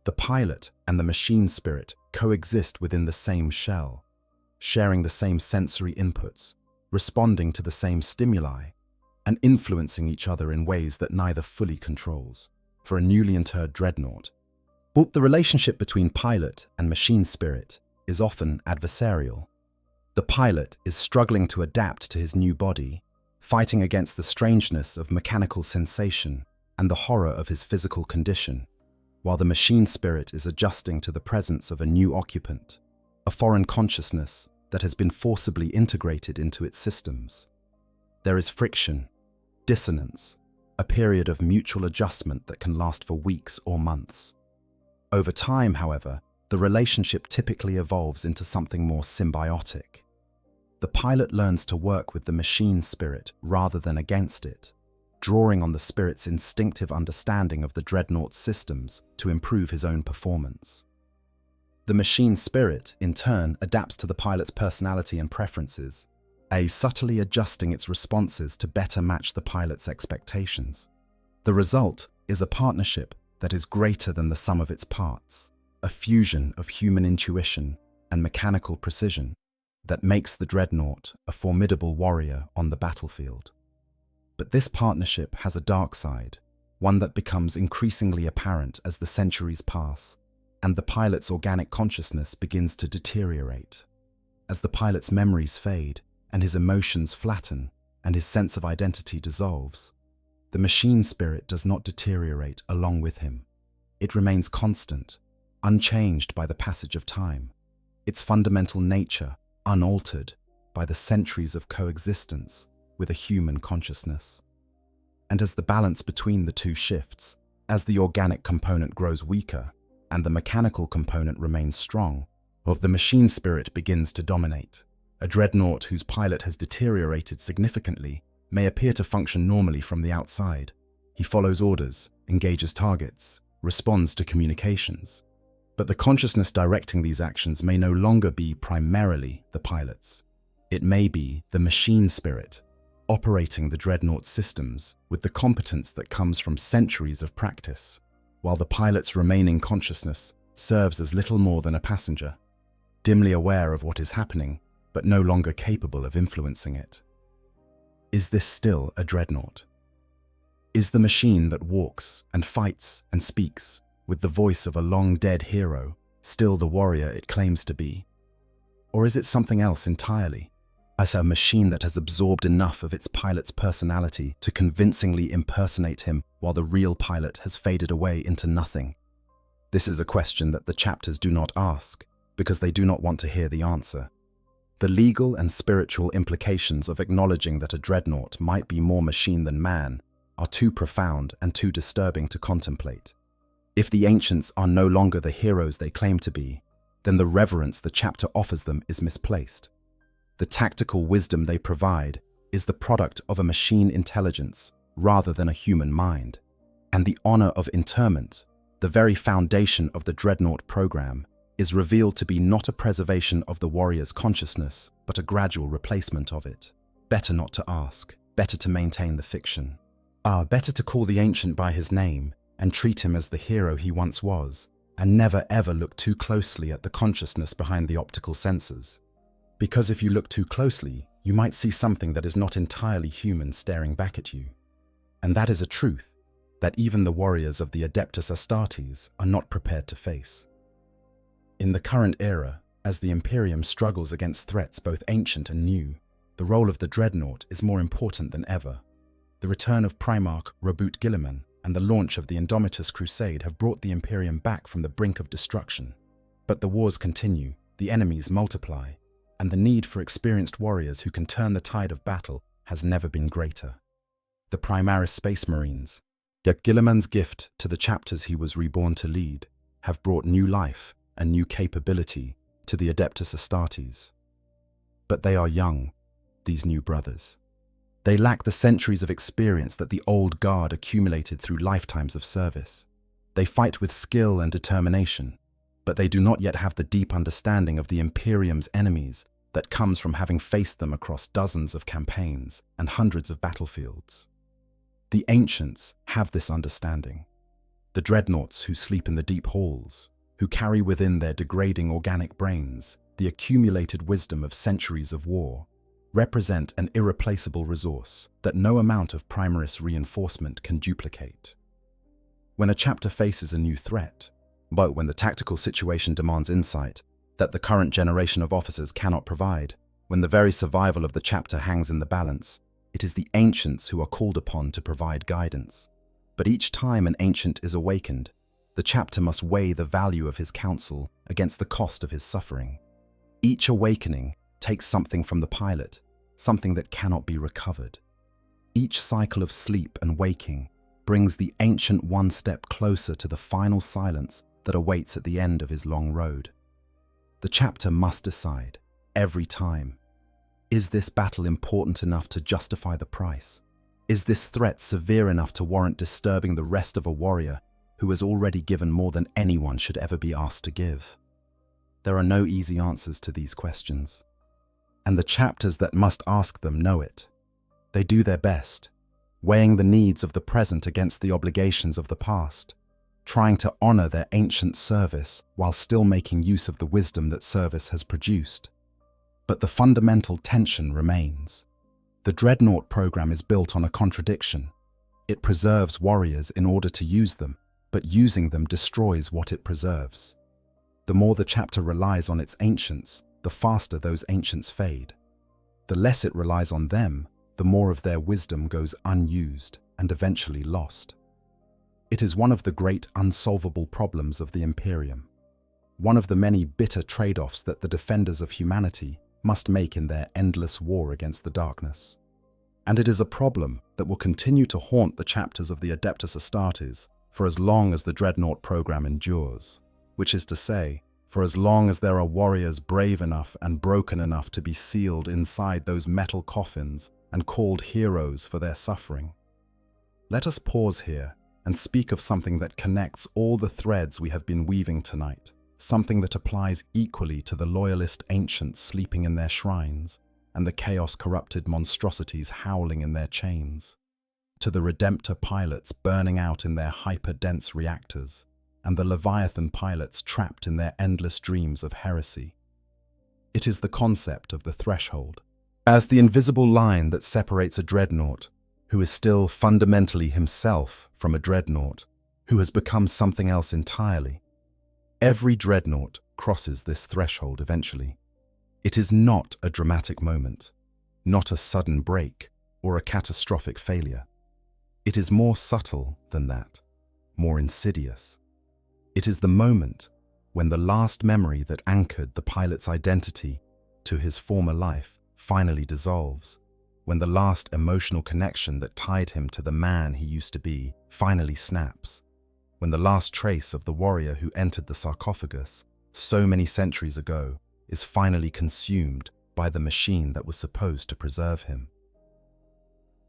The pilot and the machine spirit coexist within the same shell, sharing the same sensory inputs, responding to the same stimuli, and influencing each other in ways that neither fully controls. For a newly interred Dreadnought, the relationship between pilot and machine spirit is often adversarial. The pilot is struggling to adapt to his new body, fighting against the strangeness of mechanical sensation and the horror of his physical condition, while the machine spirit is adjusting to the presence of a new occupant, a foreign consciousness that has been forcibly integrated into its systems. There is friction, dissonance, a period of mutual adjustment that can last for weeks or months. Over time, however, the relationship typically evolves into something more symbiotic. The pilot learns to work with the machine spirit rather than against it, drawing on the spirit's instinctive understanding of the Dreadnought's systems to improve his own performance. The machine spirit, in turn, adapts to the pilot's personality and preferences, subtly adjusting its responses to better match the pilot's expectations. The result is a partnership that is greater than the sum of its parts, a fusion of human intuition and mechanical precision that makes the Dreadnought a formidable warrior on the battlefield. But this partnership has a dark side, one that becomes increasingly apparent as the centuries pass and the pilot's organic consciousness begins to deteriorate. As the pilot's memories fade and his emotions flatten and his sense of identity dissolves, the machine spirit does not deteriorate along with him. It remains constant, unchanged by the passage of time, its fundamental nature unaltered by the centuries of coexistence with a human consciousness. And as the balance between the two shifts, as the organic component grows weaker and the mechanical component remains strong, the machine spirit begins to dominate. A Dreadnought whose pilot has deteriorated significantly may appear to function normally from the outside. He follows orders, engages targets, responds to communications. But the consciousness directing these actions may no longer be primarily the pilot's. It may be the machine spirit, operating the Dreadnought systems with the competence that comes from centuries of practice, while the pilot's remaining consciousness serves as little more than a passenger, dimly aware of what is happening, but no longer capable of influencing it. Is this still a Dreadnought? Is the machine that walks and fights and speaks with the voice of a long-dead hero still the warrior it claims to be? Or is it something else entirely? As a machine that has absorbed enough of its pilot's personality to convincingly impersonate him while the real pilot has faded away into nothing? This is a question that the chapters do not ask because they do not want to hear the answer. The legal and spiritual implications of acknowledging that a Dreadnought might be more machine than man are too profound and too disturbing to contemplate. If the ancients are no longer the heroes they claim to be, then the reverence the chapter offers them is misplaced. The tactical wisdom they provide is the product of a machine intelligence rather than a human mind. And the honor of interment, the very foundation of the Dreadnought program, is revealed to be not a preservation of the warrior's consciousness, but a gradual replacement of it. Better not to ask, better to maintain the fiction. Better to call the ancient by his name and treat him as the hero he once was, and never ever look too closely at the consciousness behind the optical sensors. Because if you look too closely, you might see something that is not entirely human staring back at you. And that is a truth that even the warriors of the Adeptus Astartes are not prepared to face. In the current era, as the Imperium struggles against threats both ancient and new, the role of the Dreadnought is more important than ever. The return of Primarch Roboute Guilliman and the launch of the Indomitus Crusade have brought the Imperium back from the brink of destruction. But the wars continue, the enemies multiply, and the need for experienced warriors who can turn the tide of battle has never been greater. The Primaris Space Marines, yet Guilliman's gift to the chapters he was reborn to lead, have brought new life and new capability to the Adeptus Astartes. But they are young, these new brothers. They lack the centuries of experience that the old guard accumulated through lifetimes of service. They fight with skill and determination, but they do not yet have the deep understanding of the Imperium's enemies that comes from having faced them across dozens of campaigns and hundreds of battlefields. The ancients have this understanding. The dreadnoughts who sleep in the deep halls, who carry within their degrading organic brains the accumulated wisdom of centuries of war, represent an irreplaceable resource that no amount of Primaris reinforcement can duplicate. When a chapter faces a new threat, but when the tactical situation demands insight that the current generation of officers cannot provide, when the very survival of the chapter hangs in the balance, it is the ancients who are called upon to provide guidance. But each time an ancient is awakened, the chapter must weigh the value of his counsel against the cost of his suffering. Each awakening takes something from the pilot, something that cannot be recovered. Each cycle of sleep and waking brings the ancient one step closer to the final silence that awaits at the end of his long road. The chapter must decide, every time, is this battle important enough to justify the price? Is this threat severe enough to warrant disturbing the rest of a warrior who has already given more than anyone should ever be asked to give? There are no easy answers to these questions, and the chapters that must ask them know it. They do their best, weighing the needs of the present against the obligations of the past, trying to honor their ancient service while still making use of the wisdom that service has produced. But the fundamental tension remains. The Dreadnought program is built on a contradiction. It preserves warriors in order to use them, but using them destroys what it preserves. The more the chapter relies on its ancients, the faster those ancients fade. The less it relies on them, the more of their wisdom goes unused and eventually lost. It is one of the great unsolvable problems of the Imperium, one of the many bitter trade-offs that the defenders of humanity must make in their endless war against the darkness. And it is a problem that will continue to haunt the chapters of the Adeptus Astartes for as long as the Dreadnought program endures, which is to say, for as long as there are warriors brave enough and broken enough to be sealed inside those metal coffins and called heroes for their suffering. Let us pause here and speak of something that connects all the threads we have been weaving tonight, something that applies equally to the loyalist ancients sleeping in their shrines and the chaos-corrupted monstrosities howling in their chains, to the Redemptor pilots burning out in their hyper-dense reactors, and the Leviathan pilots trapped in their endless dreams of heresy. It is the concept of the threshold, as the invisible line that separates a dreadnought, who is still fundamentally himself, from a dreadnought, who has become something else entirely. Every dreadnought crosses this threshold eventually. It is not a dramatic moment, not a sudden break or a catastrophic failure. It is more subtle than that, more insidious. It is the moment when the last memory that anchored the pilot's identity to his former life finally dissolves, when the last emotional connection that tied him to the man he used to be finally snaps, when the last trace of the warrior who entered the sarcophagus so many centuries ago is finally consumed by the machine that was supposed to preserve him.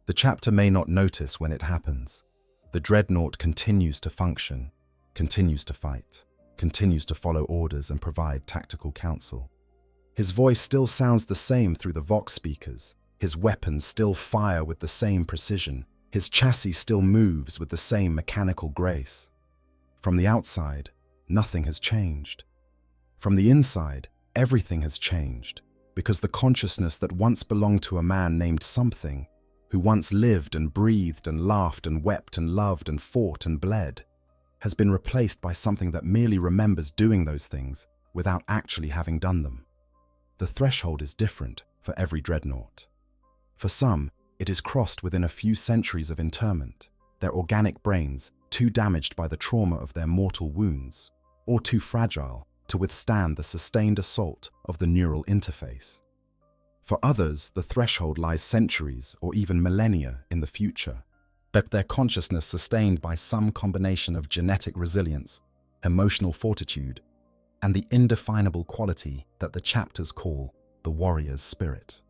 The chapter may not notice when it happens. The dreadnought continues to function, continues to fight, continues to follow orders and provide tactical counsel. His voice still sounds the same through the Vox speakers. His weapons still fire with the same precision. His chassis still moves with the same mechanical grace. From the outside, nothing has changed. From the inside, everything has changed, because the consciousness that once belonged to a man named Something, who once lived and breathed and laughed and wept and loved and fought and bled, has been replaced by something that merely remembers doing those things without actually having done them. The threshold is different for every dreadnought. For some, it is crossed within a few centuries of interment, their organic brains too damaged by the trauma of their mortal wounds, or too fragile to withstand the sustained assault of the neural interface. For others, the threshold lies centuries or even millennia in the future, but their consciousness sustained by some combination of genetic resilience, emotional fortitude, and the indefinable quality that the chapters call the warrior's spirit.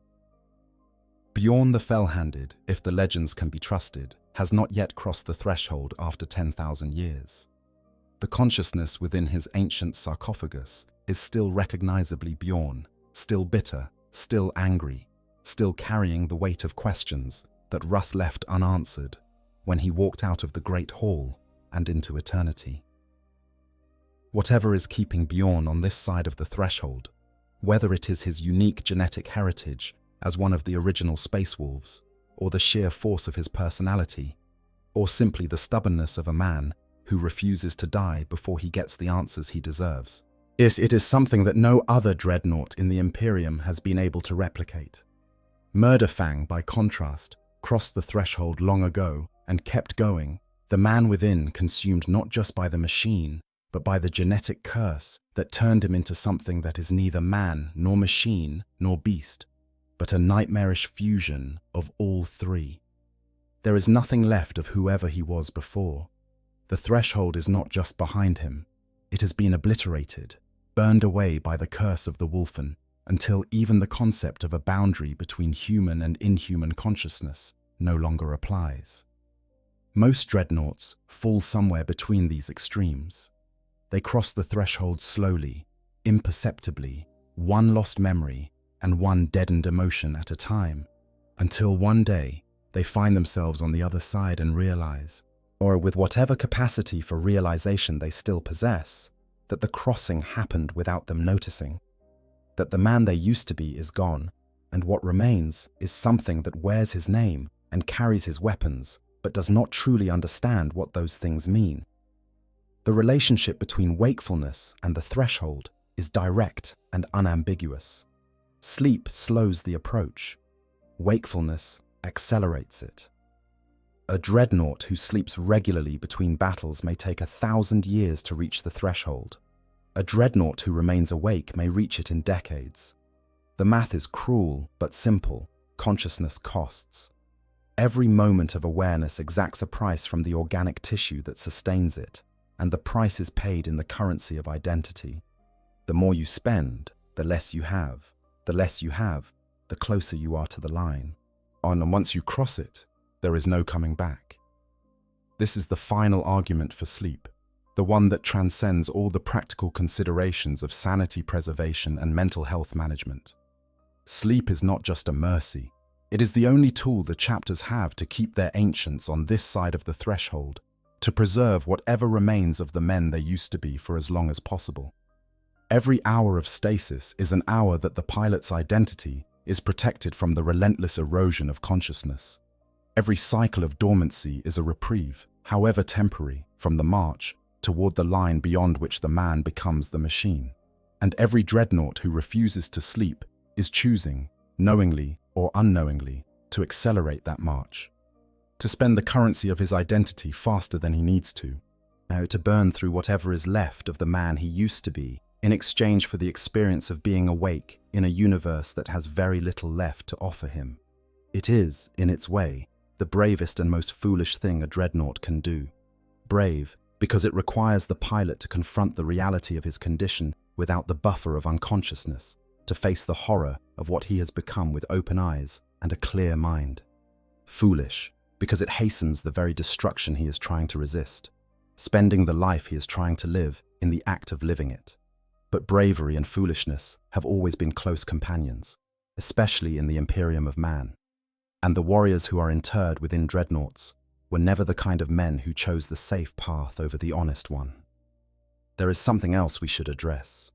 Bjorn the Fell-Handed, if the legends can be trusted, has not yet crossed the threshold after 10,000 years. The consciousness within his ancient sarcophagus is still recognizably Bjorn, still bitter, still angry, still carrying the weight of questions that Russ left unanswered when he walked out of the Great Hall and into eternity. Whatever is keeping Bjorn on this side of the threshold, whether it is his unique genetic heritage as one of the original Space Wolves, or the sheer force of his personality, or simply the stubbornness of a man who refuses to die before he gets the answers he deserves, it is something that no other Dreadnought in the Imperium has been able to replicate. Murderfang, by contrast, crossed the threshold long ago and kept going, the man within consumed not just by the machine, but by the genetic curse that turned him into something that is neither man nor machine nor beast, but a nightmarish fusion of all three. There is nothing left of whoever he was before. The threshold is not just behind him. It has been obliterated, burned away by the curse of the Wolfen, until even the concept of a boundary between human and inhuman consciousness no longer applies. Most Dreadnoughts fall somewhere between these extremes. They cross the threshold slowly, imperceptibly, one lost memory and one deadened emotion at a time, until one day they find themselves on the other side and realize, or with whatever capacity for realization they still possess, that the crossing happened without them noticing, that the man they used to be is gone, and what remains is something that wears his name and carries his weapons, but does not truly understand what those things mean. The relationship between wakefulness and the threshold is direct and unambiguous. Sleep slows the approach. Wakefulness accelerates it. A Dreadnought who sleeps regularly between battles may take 1,000 years to reach the threshold. A Dreadnought who remains awake may reach it in decades. The math is cruel but simple. Consciousness costs. Every moment of awareness exacts a price from the organic tissue that sustains it, and the price is paid in the currency of identity. The more you spend, the less you have. The less you have, the closer you are to the line. And once you cross it, there is no coming back. This is the final argument for sleep, the one that transcends all the practical considerations of sanity preservation and mental health management. Sleep is not just a mercy. It is the only tool the chapters have to keep their ancients on this side of the threshold, to preserve whatever remains of the men they used to be for as long as possible. Every hour of stasis is an hour that the pilot's identity is protected from the relentless erosion of consciousness. Every cycle of dormancy is a reprieve, however temporary, from the march toward the line beyond which the man becomes the machine. And every Dreadnought who refuses to sleep is choosing, knowingly or unknowingly, to accelerate that march, to spend the currency of his identity faster than he needs to, now to burn through whatever is left of the man he used to be, in exchange for the experience of being awake in a universe that has very little left to offer him. It is, in its way, the bravest and most foolish thing a Dreadnought can do. Brave, because it requires the pilot to confront the reality of his condition without the buffer of unconsciousness, to face the horror of what he has become with open eyes and a clear mind. Foolish, because it hastens the very destruction he is trying to resist, spending the life he is trying to live in the act of living it. But bravery and foolishness have always been close companions, especially in the Imperium of man. And the warriors who are interred within Dreadnoughts were never the kind of men who chose the safe path over the honest one. There is something else we should address.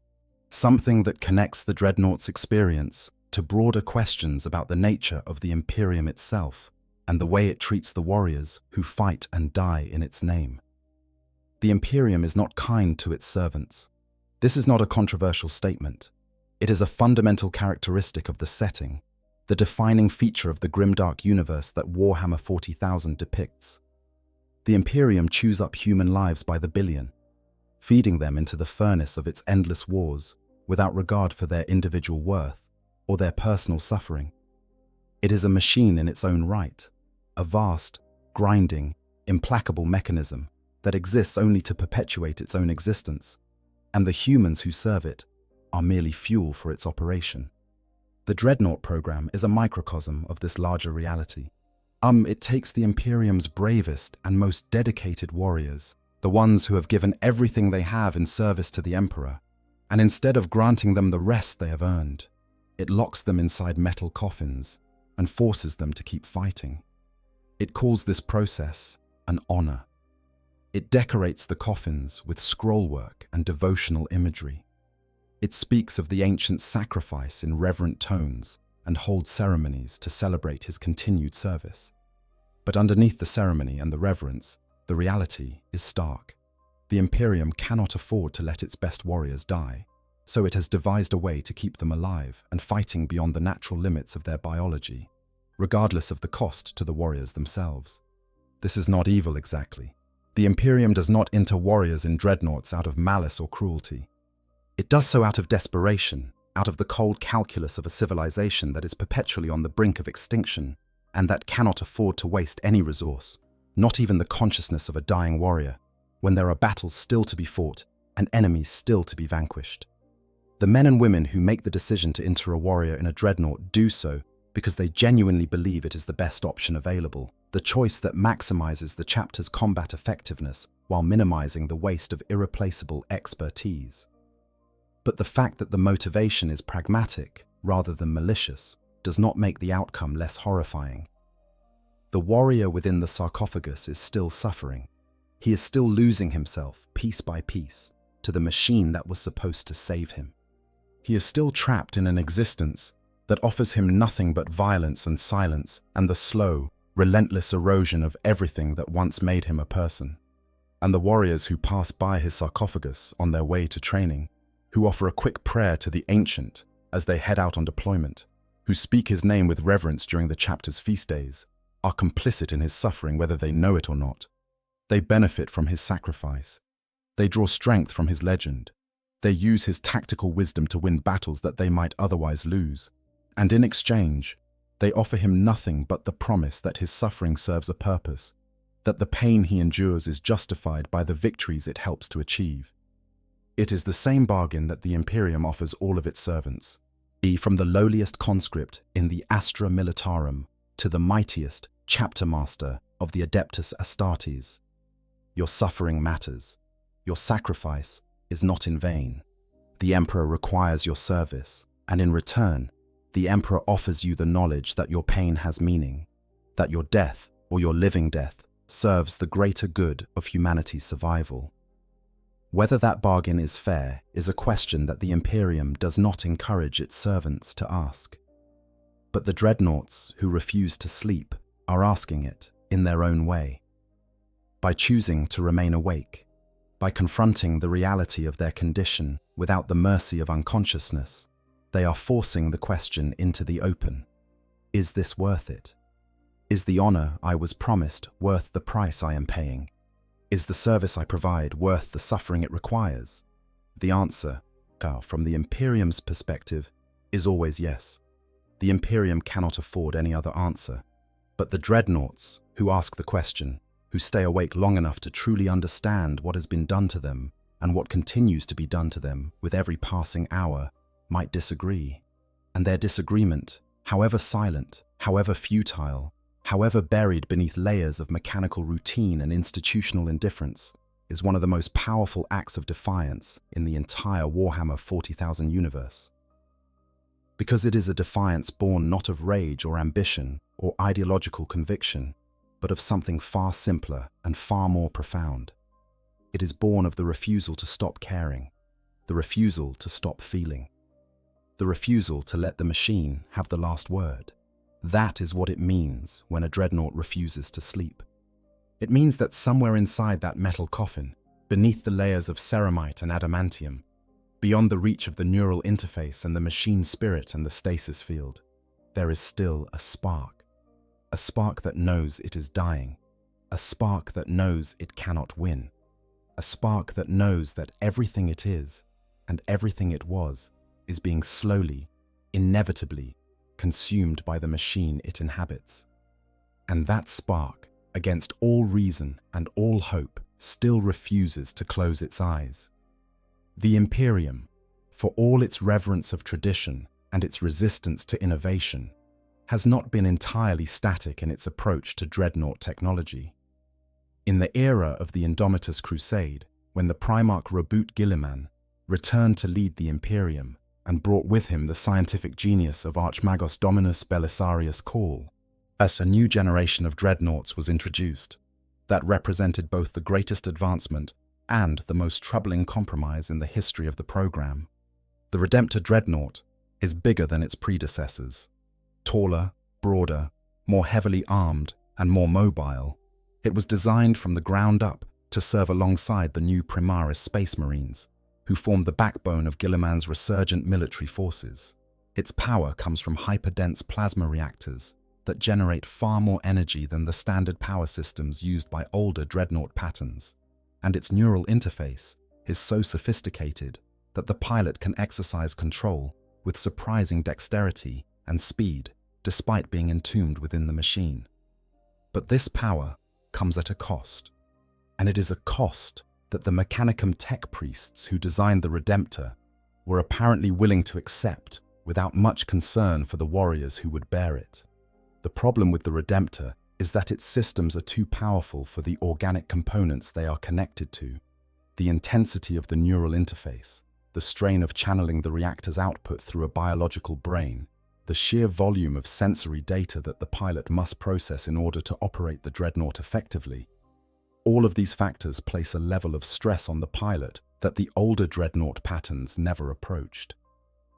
Something that connects the Dreadnought's experience to broader questions about the nature of the Imperium itself and the way it treats the warriors who fight and die in its name. The Imperium is not kind to its servants. This is not a controversial statement. It is a fundamental characteristic of the setting, the defining feature of the grimdark universe that Warhammer 40,000 depicts. The Imperium chews up human lives by the billion, feeding them into the furnace of its endless wars without regard for their individual worth or their personal suffering. It is a machine in its own right, a vast, grinding, implacable mechanism that exists only to perpetuate its own existence, and the humans who serve it are merely fuel for its operation. The Dreadnought program is a microcosm of this larger reality. It takes the Imperium's bravest and most dedicated warriors, the ones who have given everything they have in service to the Emperor, and instead of granting them the rest they have earned, It locks them inside metal coffins and forces them to keep fighting. It calls this process an honor. It decorates the coffins with scrollwork and devotional imagery. It speaks of the ancient sacrifice in reverent tones and holds ceremonies to celebrate his continued service. But underneath the ceremony and the reverence, the reality is stark. The Imperium cannot afford to let its best warriors die, so it has devised a way to keep them alive and fighting beyond the natural limits of their biology, regardless of the cost to the warriors themselves. This is not evil exactly. The Imperium does not enter warriors in dreadnoughts out of malice or cruelty. It does so out of desperation, out of the cold calculus of a civilization that is perpetually on the brink of extinction and that cannot afford to waste any resource, not even the consciousness of a dying warrior, when there are battles still to be fought and enemies still to be vanquished. The men and women who make the decision to enter a warrior in a dreadnought do so because they genuinely believe it is the best option available, the choice that maximizes the chapter's combat effectiveness while minimizing the waste of irreplaceable expertise. But the fact that the motivation is pragmatic rather than malicious does not make the outcome less horrifying. The warrior within the sarcophagus is still suffering. He is still losing himself, piece by piece, to the machine that was supposed to save him. He is still trapped in an existence that offers him nothing but violence and silence and the slow, relentless erosion of everything that once made him a person. And the warriors who pass by his sarcophagus on their way to training, who offer a quick prayer to the ancient as they head out on deployment, who speak his name with reverence during the chapter's feast days, are complicit in his suffering whether they know it or not. They benefit from his sacrifice. They draw strength from his legend. They use his tactical wisdom to win battles that they might otherwise lose. And in exchange, they offer him nothing but the promise that his suffering serves a purpose, that the pain he endures is justified by the victories it helps to achieve. It is the same bargain that the Imperium offers all of its servants, from the lowliest conscript in the Astra Militarum to the mightiest chapter master of the Adeptus Astartes. Your suffering matters. Your sacrifice is not in vain. The Emperor requires your service, and in return, the Emperor offers you the knowledge that your pain has meaning, that your death or your living death serves the greater good of humanity's survival. Whether that bargain is fair is a question that the Imperium does not encourage its servants to ask. But the dreadnoughts who refuse to sleep are asking it in their own way. By choosing to remain awake, by confronting the reality of their condition without the mercy of unconsciousness, they are forcing the question into the open. Is this worth it? Is the honor I was promised worth the price I am paying? Is the service I provide worth the suffering it requires? The answer, from the Imperium's perspective, is always yes. The Imperium cannot afford any other answer. But the dreadnoughts who ask the question, who stay awake long enough to truly understand what has been done to them and what continues to be done to them with every passing hour, might disagree. And their disagreement, however silent, however futile, however buried beneath layers of mechanical routine and institutional indifference, is one of the most powerful acts of defiance in the entire Warhammer 40,000 universe. Because it is a defiance born not of rage or ambition or ideological conviction, but of something far simpler and far more profound. It is born of the refusal to stop caring, the refusal to stop feeling, the refusal to let the machine have the last word. That is what it means when a dreadnought refuses to sleep. It means that somewhere inside that metal coffin, beneath the layers of ceramite and adamantium, beyond the reach of the neural interface and the machine spirit and the stasis field, there is still a spark that knows it is dying, a spark that knows it cannot win, a spark that knows that everything it is and everything it was is being slowly, inevitably, consumed by the machine it inhabits. And that spark, against all reason and all hope, still refuses to close its eyes. The Imperium, for all its reverence of tradition and its resistance to innovation, has not been entirely static in its approach to dreadnought technology. In the era of the Indomitus Crusade, when the Primarch Robert Guilliman returned to lead the Imperium, and brought with him the scientific genius of Archmagos Dominus Belisarius Call. As a new generation of dreadnoughts was introduced, that represented both the greatest advancement and the most troubling compromise in the history of the program. The Redemptor Dreadnought is bigger than its predecessors. Taller, broader, more heavily armed, and more mobile, it was designed from the ground up to serve alongside the new Primaris Space Marines, who formed the backbone of Guilliman's resurgent military forces. Its power comes from hyperdense plasma reactors that generate far more energy than the standard power systems used by older dreadnought patterns, and its neural interface is so sophisticated that the pilot can exercise control with surprising dexterity and speed despite being entombed within the machine. But this power comes at a cost, and it is a cost that the Mechanicum tech priests who designed the Redemptor were apparently willing to accept without much concern for the warriors who would bear it. The problem with the Redemptor is that its systems are too powerful for the organic components they are connected to. The intensity of the neural interface, the strain of channeling the reactor's output through a biological brain, the sheer volume of sensory data that the pilot must process in order to operate the dreadnought effectively. All of these factors place a level of stress on the pilot that the older dreadnought patterns never approached.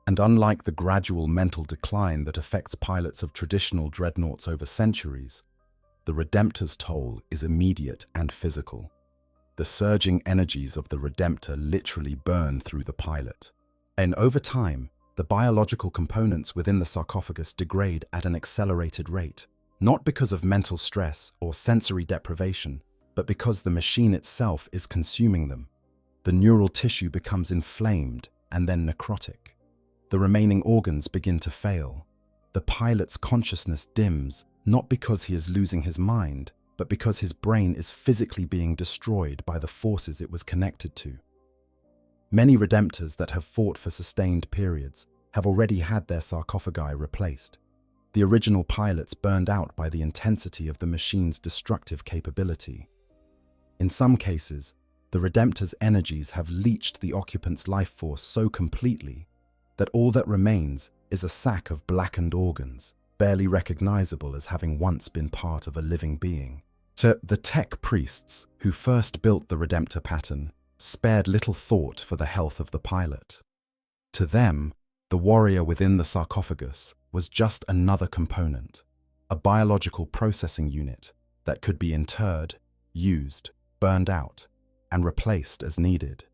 And unlike the gradual mental decline that affects pilots of traditional dreadnoughts over centuries, the Redemptor's toll is immediate and physical. The surging energies of the Redemptor literally burn through the pilot. And over time, the biological components within the sarcophagus degrade at an accelerated rate, not because of mental stress or sensory deprivation, but because the machine itself is consuming them. The neural tissue becomes inflamed and then necrotic. The remaining organs begin to fail. The pilot's consciousness dims, not because he is losing his mind, but because his brain is physically being destroyed by the forces it was connected to. Many Redemptors that have fought for sustained periods have already had their sarcophagi replaced. The original pilots burned out by the intensity of the machine's destructive capability. In some cases, the Redemptor's energies have leached the occupant's life force so completely that all that remains is a sack of blackened organs, barely recognizable as having once been part of a living being. So the tech priests who first built the Redemptor pattern spared little thought for the health of the pilot. To them, the warrior within the sarcophagus was just another component, a biological processing unit that could be interred, used, burned out, and replaced as needed.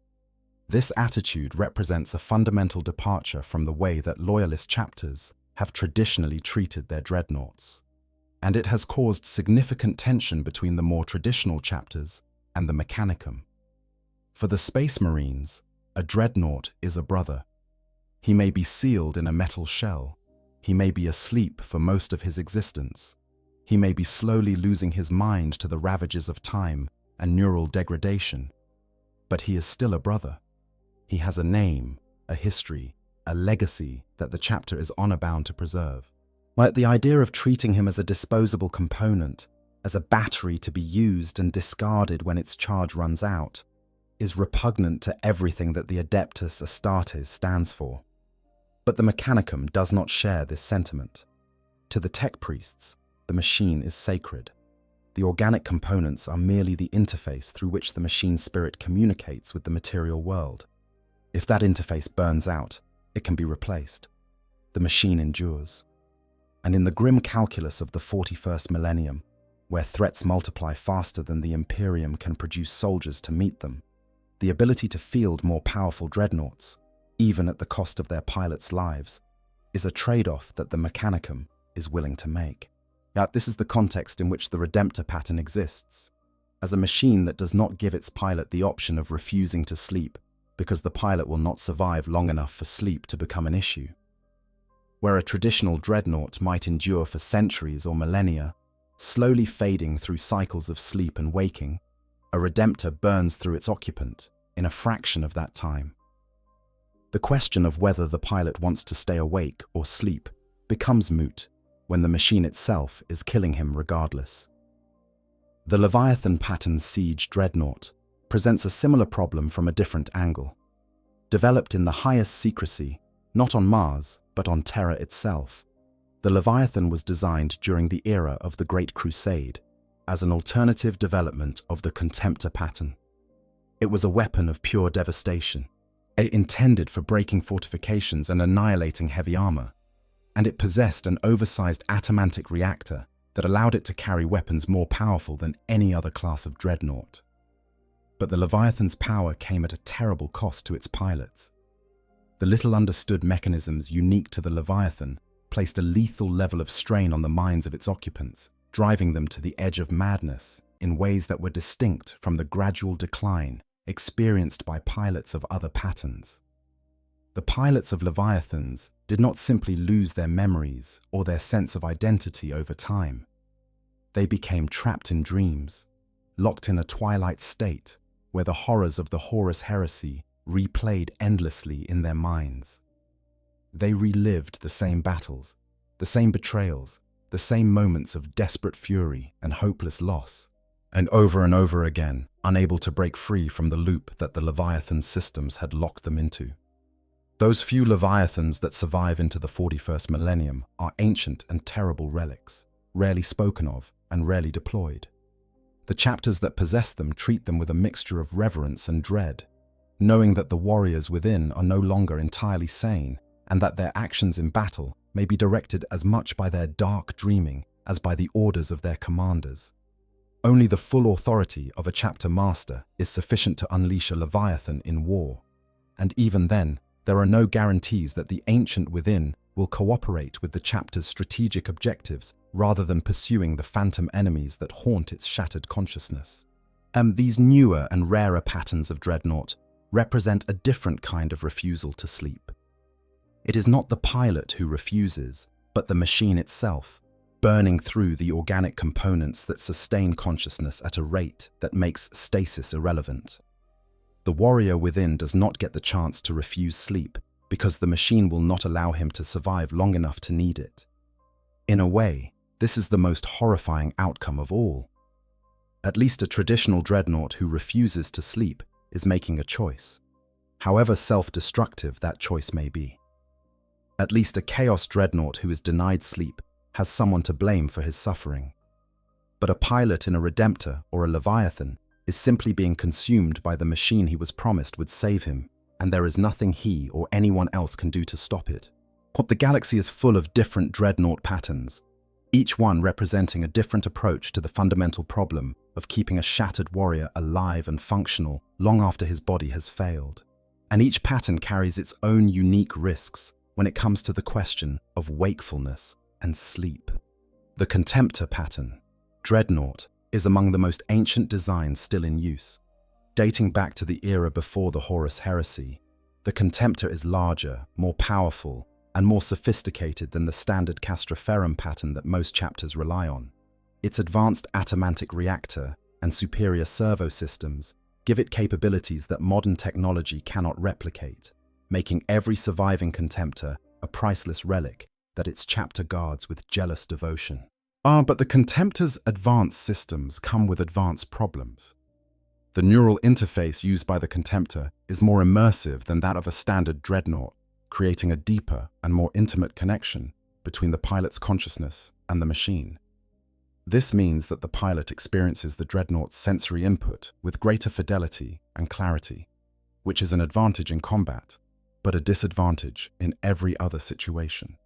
This attitude represents a fundamental departure from the way that loyalist chapters have traditionally treated their dreadnoughts, and it has caused significant tension between the more traditional chapters and the Mechanicum. For the Space Marines, a dreadnought is a brother. He may be sealed in a metal shell. He may be asleep for most of his existence. He may be slowly losing his mind to the ravages of time and neural degradation. But he is still a brother. He has a name, a history, a legacy that the chapter is honor-bound to preserve. Like the idea of treating him as a disposable component, as a battery to be used and discarded when its charge runs out, is repugnant to everything that the Adeptus Astartes stands for. But the Mechanicum does not share this sentiment. To the tech priests, the machine is sacred. The organic components are merely the interface through which the machine spirit communicates with the material world. If that interface burns out, it can be replaced. The machine endures. And in the grim calculus of the 41st millennium, where threats multiply faster than the Imperium can produce soldiers to meet them, the ability to field more powerful dreadnoughts, even at the cost of their pilots' lives, is a trade-off that the Mechanicum is willing to make. Yet this is the context in which the Redemptor pattern exists, as a machine that does not give its pilot the option of refusing to sleep because the pilot will not survive long enough for sleep to become an issue. Where a traditional dreadnought might endure for centuries or millennia, slowly fading through cycles of sleep and waking, a Redemptor burns through its occupant in a fraction of that time. The question of whether the pilot wants to stay awake or sleep becomes moot when the machine itself is killing him regardless. The Leviathan pattern siege dreadnought presents a similar problem from a different angle. Developed in the highest secrecy, Not on Mars, but on Terra itself. The Leviathan was designed during the era of the Great Crusade as an alternative development of the Contemptor pattern. It was a weapon of pure devastation, intended for breaking fortifications and annihilating heavy armor, and it possessed an oversized atomantic reactor that allowed it to carry weapons more powerful than any other class of dreadnought. But the Leviathan's power came at a terrible cost to its pilots. The little understood mechanisms unique to the Leviathan placed a lethal level of strain on the minds of its occupants, driving them to the edge of madness in ways that were distinct from the gradual decline experienced by pilots of other patterns. The pilots of Leviathans did not simply lose their memories or their sense of identity over time. They became trapped in dreams, locked in a twilight state where the horrors of the Horus heresy replayed endlessly in their minds. They relived the same battles, the same betrayals, the same moments of desperate fury and hopeless loss, and over again, unable to break free from the loop that the Leviathan systems had locked them into. Those few Leviathans that survive into the 41st millennium are ancient and terrible relics, rarely spoken of and rarely deployed. The chapters that possess them treat them with a mixture of reverence and dread, knowing that the warriors within are no longer entirely sane and that their actions in battle may be directed as much by their dark dreaming as by the orders of their commanders. Only the full authority of a chapter master is sufficient to unleash a Leviathan in war, and even then, there are no guarantees that the ancient within will cooperate with the chapter's strategic objectives rather than pursuing the phantom enemies that haunt its shattered consciousness. These newer and rarer patterns of Dreadnought represent a different kind of refusal to sleep. It is not the pilot who refuses, but the machine itself, burning through the organic components that sustain consciousness at a rate that makes stasis irrelevant. The warrior within does not get the chance to refuse sleep because the machine will not allow him to survive long enough to need it. In a way, this is the most horrifying outcome of all. At least a traditional dreadnought who refuses to sleep is making a choice, however self-destructive that choice may be. At least a chaos dreadnought who is denied sleep has someone to blame for his suffering. But a pilot in a Redemptor or a Leviathan is simply being consumed by the machine he was promised would save him, and there is nothing he or anyone else can do to stop it. The galaxy is full of different dreadnought patterns, each one representing a different approach to the fundamental problem of keeping a shattered warrior alive and functional long after his body has failed. And each pattern carries its own unique risks when it comes to the question of wakefulness and sleep. The Contemptor pattern, Dreadnought, is among the most ancient designs still in use. Dating back to the era before the Horus heresy, the Contemptor is larger, more powerful, and more sophisticated than the standard Castroferrum pattern that most chapters rely on. Its advanced atomantic reactor and superior servo systems give it capabilities that modern technology cannot replicate, making every surviving Contemptor a priceless relic that its chapter guards with jealous devotion. But the Contemptor's advanced systems come with advanced problems. The neural interface used by the Contemptor is more immersive than that of a standard dreadnought, creating a deeper and more intimate connection between the pilot's consciousness and the machine. This means that the pilot experiences the dreadnought's sensory input with greater fidelity and clarity, which is an advantage in combat, but a disadvantage in every other situation.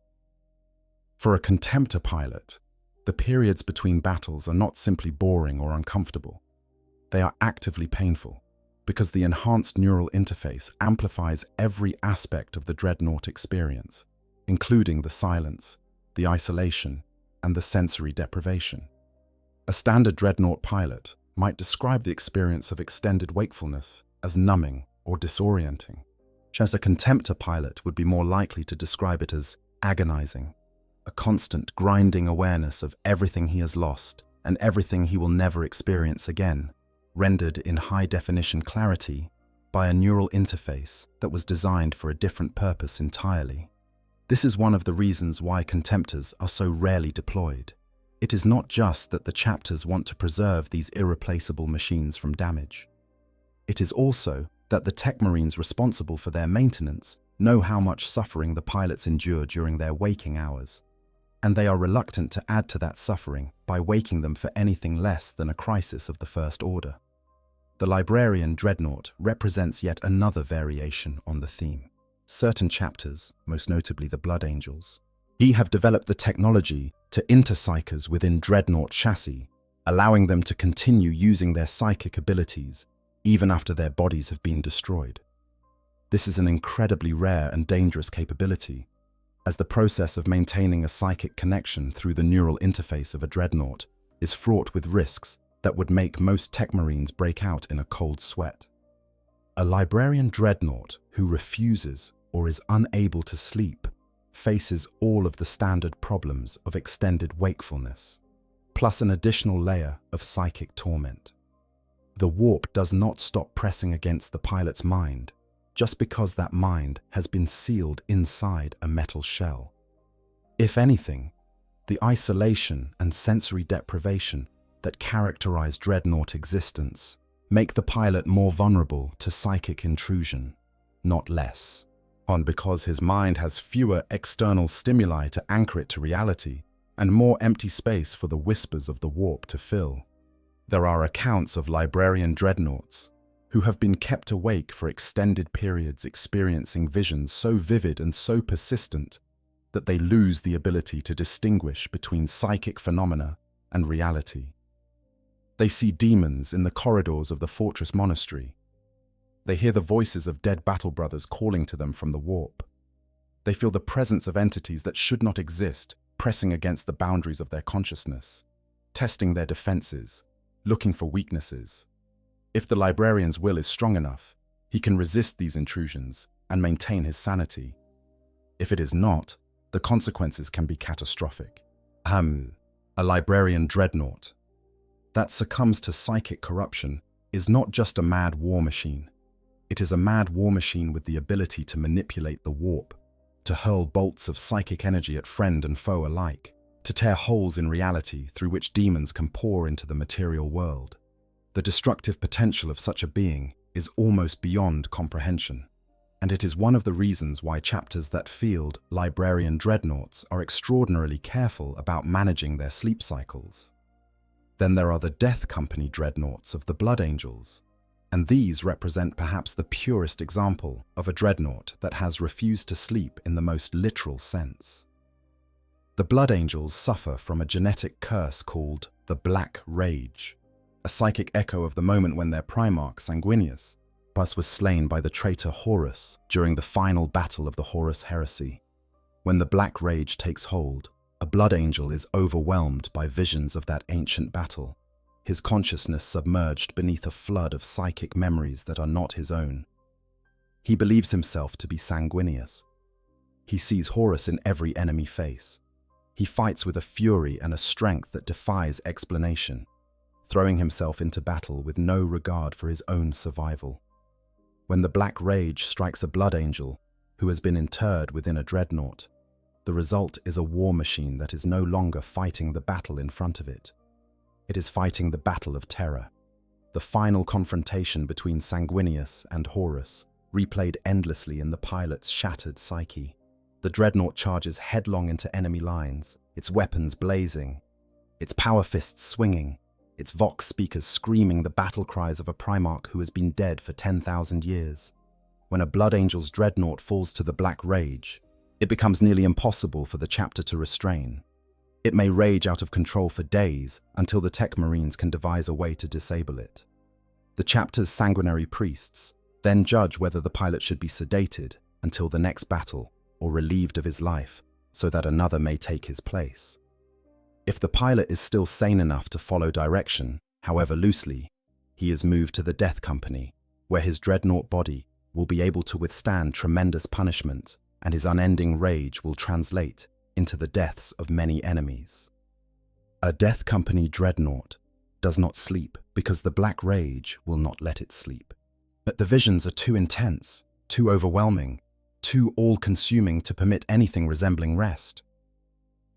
For a Contemptor pilot, the periods between battles are not simply boring or uncomfortable. They are actively painful, because the enhanced neural interface amplifies every aspect of the dreadnought experience, including the silence, the isolation, and the sensory deprivation. A standard dreadnought pilot might describe the experience of extended wakefulness as numbing or disorienting, whereas a Contemptor pilot would be more likely to describe it as agonizing, a constant grinding awareness of everything he has lost and everything he will never experience again, rendered in high-definition clarity by a neural interface that was designed for a different purpose entirely. This is one of the reasons why Contemptors are so rarely deployed. It is not just that the chapters want to preserve these irreplaceable machines from damage. It is also that the tech marines responsible for their maintenance know how much suffering the pilots endure during their waking hours, and they are reluctant to add to that suffering by waking them for anything less than a crisis of the First Order. The librarian Dreadnought represents yet another variation on the theme. Certain chapters, most notably the Blood Angels, have developed the technology to interpsychers within Dreadnought chassis, allowing them to continue using their psychic abilities even after their bodies have been destroyed. This is an incredibly rare and dangerous capability, as the process of maintaining a psychic connection through the neural interface of a Dreadnought is fraught with risks that would make most tech marines break out in a cold sweat. A librarian Dreadnought who refuses or is unable to sleep faces all of the standard problems of extended wakefulness, plus an additional layer of psychic torment. The warp does not stop pressing against the pilot's mind just because that mind has been sealed inside a metal shell. If anything, the isolation and sensory deprivation that characterize Dreadnought existence make the pilot more vulnerable to psychic intrusion, not less. Because his mind has fewer external stimuli to anchor it to reality and more empty space for the whispers of the warp to fill. There are accounts of librarian Dreadnoughts who have been kept awake for extended periods experiencing visions so vivid and so persistent that they lose the ability to distinguish between psychic phenomena and reality. They see demons in the corridors of the fortress monastery. They hear the voices of dead battle brothers calling to them from the warp. They feel the presence of entities that should not exist pressing against the boundaries of their consciousness, testing their defenses, looking for weaknesses. If the librarian's will is strong enough, he can resist these intrusions and maintain his sanity. If it is not, the consequences can be catastrophic. A librarian Dreadnought that succumbs to psychic corruption is not just a mad war machine. It is a mad war machine with the ability to manipulate the warp, to hurl bolts of psychic energy at friend and foe alike, to tear holes in reality through which demons can pour into the material world. The destructive potential of such a being is almost beyond comprehension, and it is one of the reasons why chapters that field librarian Dreadnoughts are extraordinarily careful about managing their sleep cycles. Then there are the Death Company Dreadnoughts of the Blood Angels, and these represent perhaps the purest example of a Dreadnought that has refused to sleep in the most literal sense. The Blood Angels suffer from a genetic curse called the Black Rage, a psychic echo of the moment when their Primarch Sanguinius was slain by the traitor Horus during the final battle of the Horus Heresy. When the Black Rage takes hold, a Blood Angel is overwhelmed by visions of that ancient battle, his consciousness submerged beneath a flood of psychic memories that are not his own. He believes himself to be Sanguinius. He sees Horus in every enemy face. He fights with a fury and a strength that defies explanation, throwing himself into battle with no regard for his own survival. When the Black Rage strikes a Blood Angel who has been interred within a Dreadnought, the result is a war machine that is no longer fighting the battle in front of it. It is fighting the battle of terror, the final confrontation between Sanguinius and Horus, replayed endlessly in the pilot's shattered psyche. The Dreadnought charges headlong into enemy lines, its weapons blazing, its power fists swinging, its vox speakers screaming the battle cries of a Primarch who has been dead for 10,000 years. When a Blood Angel's Dreadnought falls to the Black Rage, it becomes nearly impossible for the chapter to restrain. It may rage out of control for days until the Tech Marines can devise a way to disable it. The chapter's sanguinary priests then judge whether the pilot should be sedated until the next battle or relieved of his life so that another may take his place. If the pilot is still sane enough to follow direction, however loosely, he is moved to the Death Company, where his Dreadnought body will be able to withstand tremendous punishment and his unending rage will translate into the deaths of many enemies. A Death Company Dreadnought does not sleep because the Black Rage will not let it sleep. But the visions are too intense, too overwhelming, too all-consuming to permit anything resembling rest.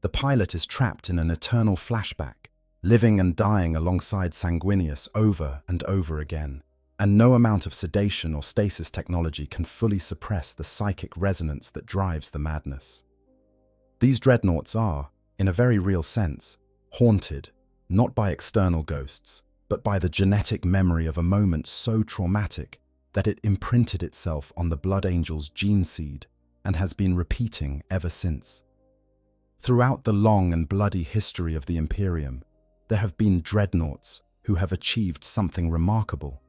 The pilot is trapped in an eternal flashback, living and dying alongside Sanguinius over and over again, and no amount of sedation or stasis technology can fully suppress the psychic resonance that drives the madness. These dreadnoughts are, in a very real sense, haunted, not by external ghosts, but by the genetic memory of a moment so traumatic that it imprinted itself on the Blood Angel's gene seed and has been repeating ever since. Throughout the long and bloody history of the Imperium, there have been dreadnoughts who have achieved something remarkable.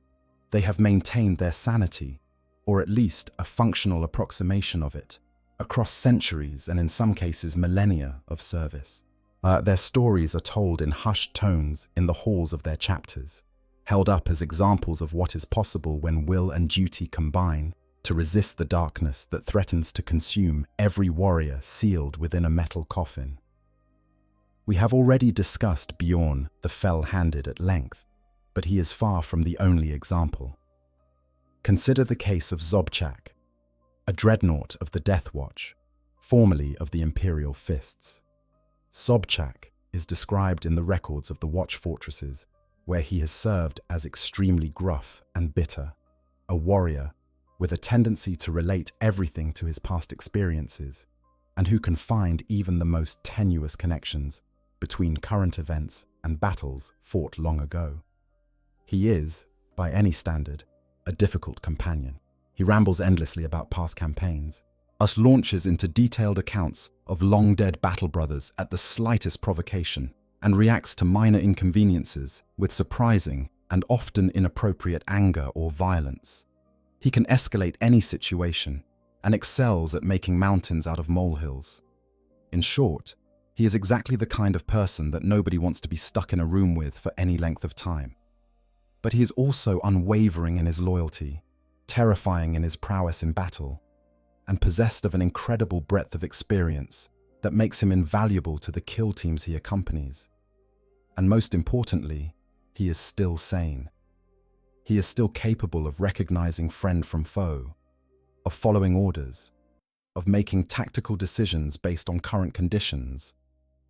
They have maintained their sanity, or at least a functional approximation of it, across centuries and in some cases millennia of service. Their stories are told in hushed tones in the halls of their chapters, held up as examples of what is possible when will and duty combine to resist the darkness that threatens to consume every warrior sealed within a metal coffin. We have already discussed Bjorn the Fell-Handed at length, but he is far from the only example. Consider the case of Zobchak, a dreadnought of the Death Watch, formerly of the Imperial Fists. Zobchak is described in the records of the Watch fortresses, where he has served as extremely gruff and bitter, a warrior with a tendency to relate everything to his past experiences, and who can find even the most tenuous connections between current events and battles fought long ago. He is, by any standard, a difficult companion. He rambles endlessly about past campaigns, thus launches into detailed accounts of long-dead battle brothers at the slightest provocation, and reacts to minor inconveniences with surprising and often inappropriate anger or violence. He can escalate any situation and excels at making mountains out of molehills. In short, he is exactly the kind of person that nobody wants to be stuck in a room with for any length of time. But he is also unwavering in his loyalty, terrifying in his prowess in battle, and possessed of an incredible breadth of experience that makes him invaluable to the kill teams he accompanies. And most importantly, he is still sane. He is still capable of recognizing friend from foe, of following orders, of making tactical decisions based on current conditions,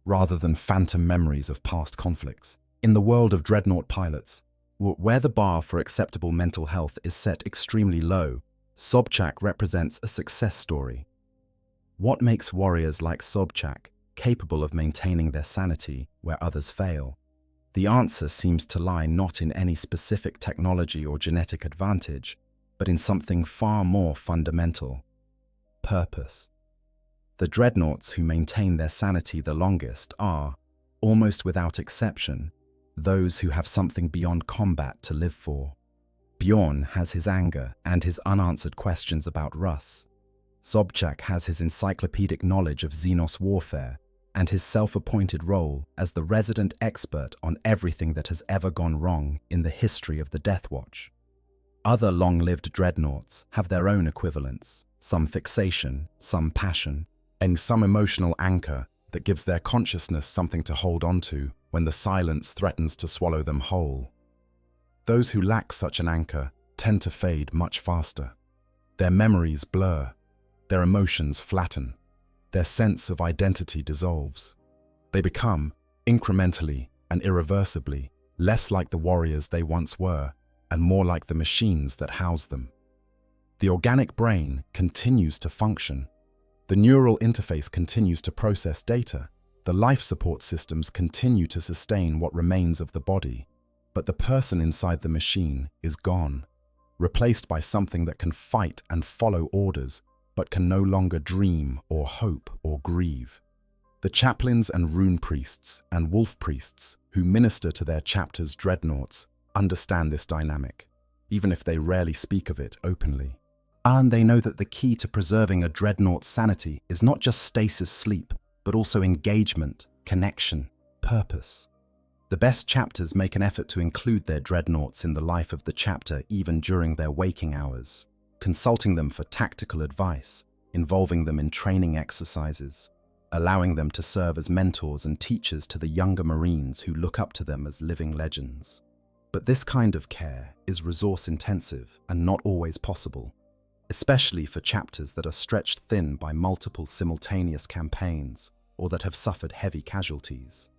rather than phantom memories of past conflicts. In the world of dreadnought pilots, where the bar for acceptable mental health is set extremely low, Zobchak represents a success story. What makes warriors like Zobchak capable of maintaining their sanity where others fail? The answer seems to lie not in any specific technology or genetic advantage, but in something far more fundamental: purpose. The dreadnoughts who maintain their sanity the longest are, almost without exception, those who have something beyond combat to live for. Bjorn has his anger and his unanswered questions about Russ. Zobchak has his encyclopedic knowledge of Xenos warfare and his self-appointed role as the resident expert on everything that has ever gone wrong in the history of the Death Watch. Other long-lived dreadnoughts have their own equivalents, some fixation, some passion, and some emotional anchor that gives their consciousness something to hold on to when the silence threatens to swallow them whole. Those who lack such an anchor tend to fade much faster. Their memories blur, their emotions flatten, their sense of identity dissolves. They become, incrementally and irreversibly, less like the warriors they once were and more like the machines that house them. The organic brain continues to function. The neural interface continues to process data. The life support systems continue to sustain what remains of the body. But the person inside the machine is gone, replaced by something that can fight and follow orders, but can no longer dream or hope or grieve. The chaplains and rune priests and wolf priests who minister to their chapter's dreadnoughts understand this dynamic, even if they rarely speak of it openly. And they know that the key to preserving a dreadnaught's sanity is not just stasis sleep, but also engagement, connection, purpose. The best chapters make an effort to include their dreadnoughts in the life of the chapter even during their waking hours, consulting them for tactical advice, involving them in training exercises, allowing them to serve as mentors and teachers to the younger Marines who look up to them as living legends. But this kind of care is resource-intensive and not always possible, especially for chapters that are stretched thin by multiple simultaneous campaigns or that have suffered heavy casualties.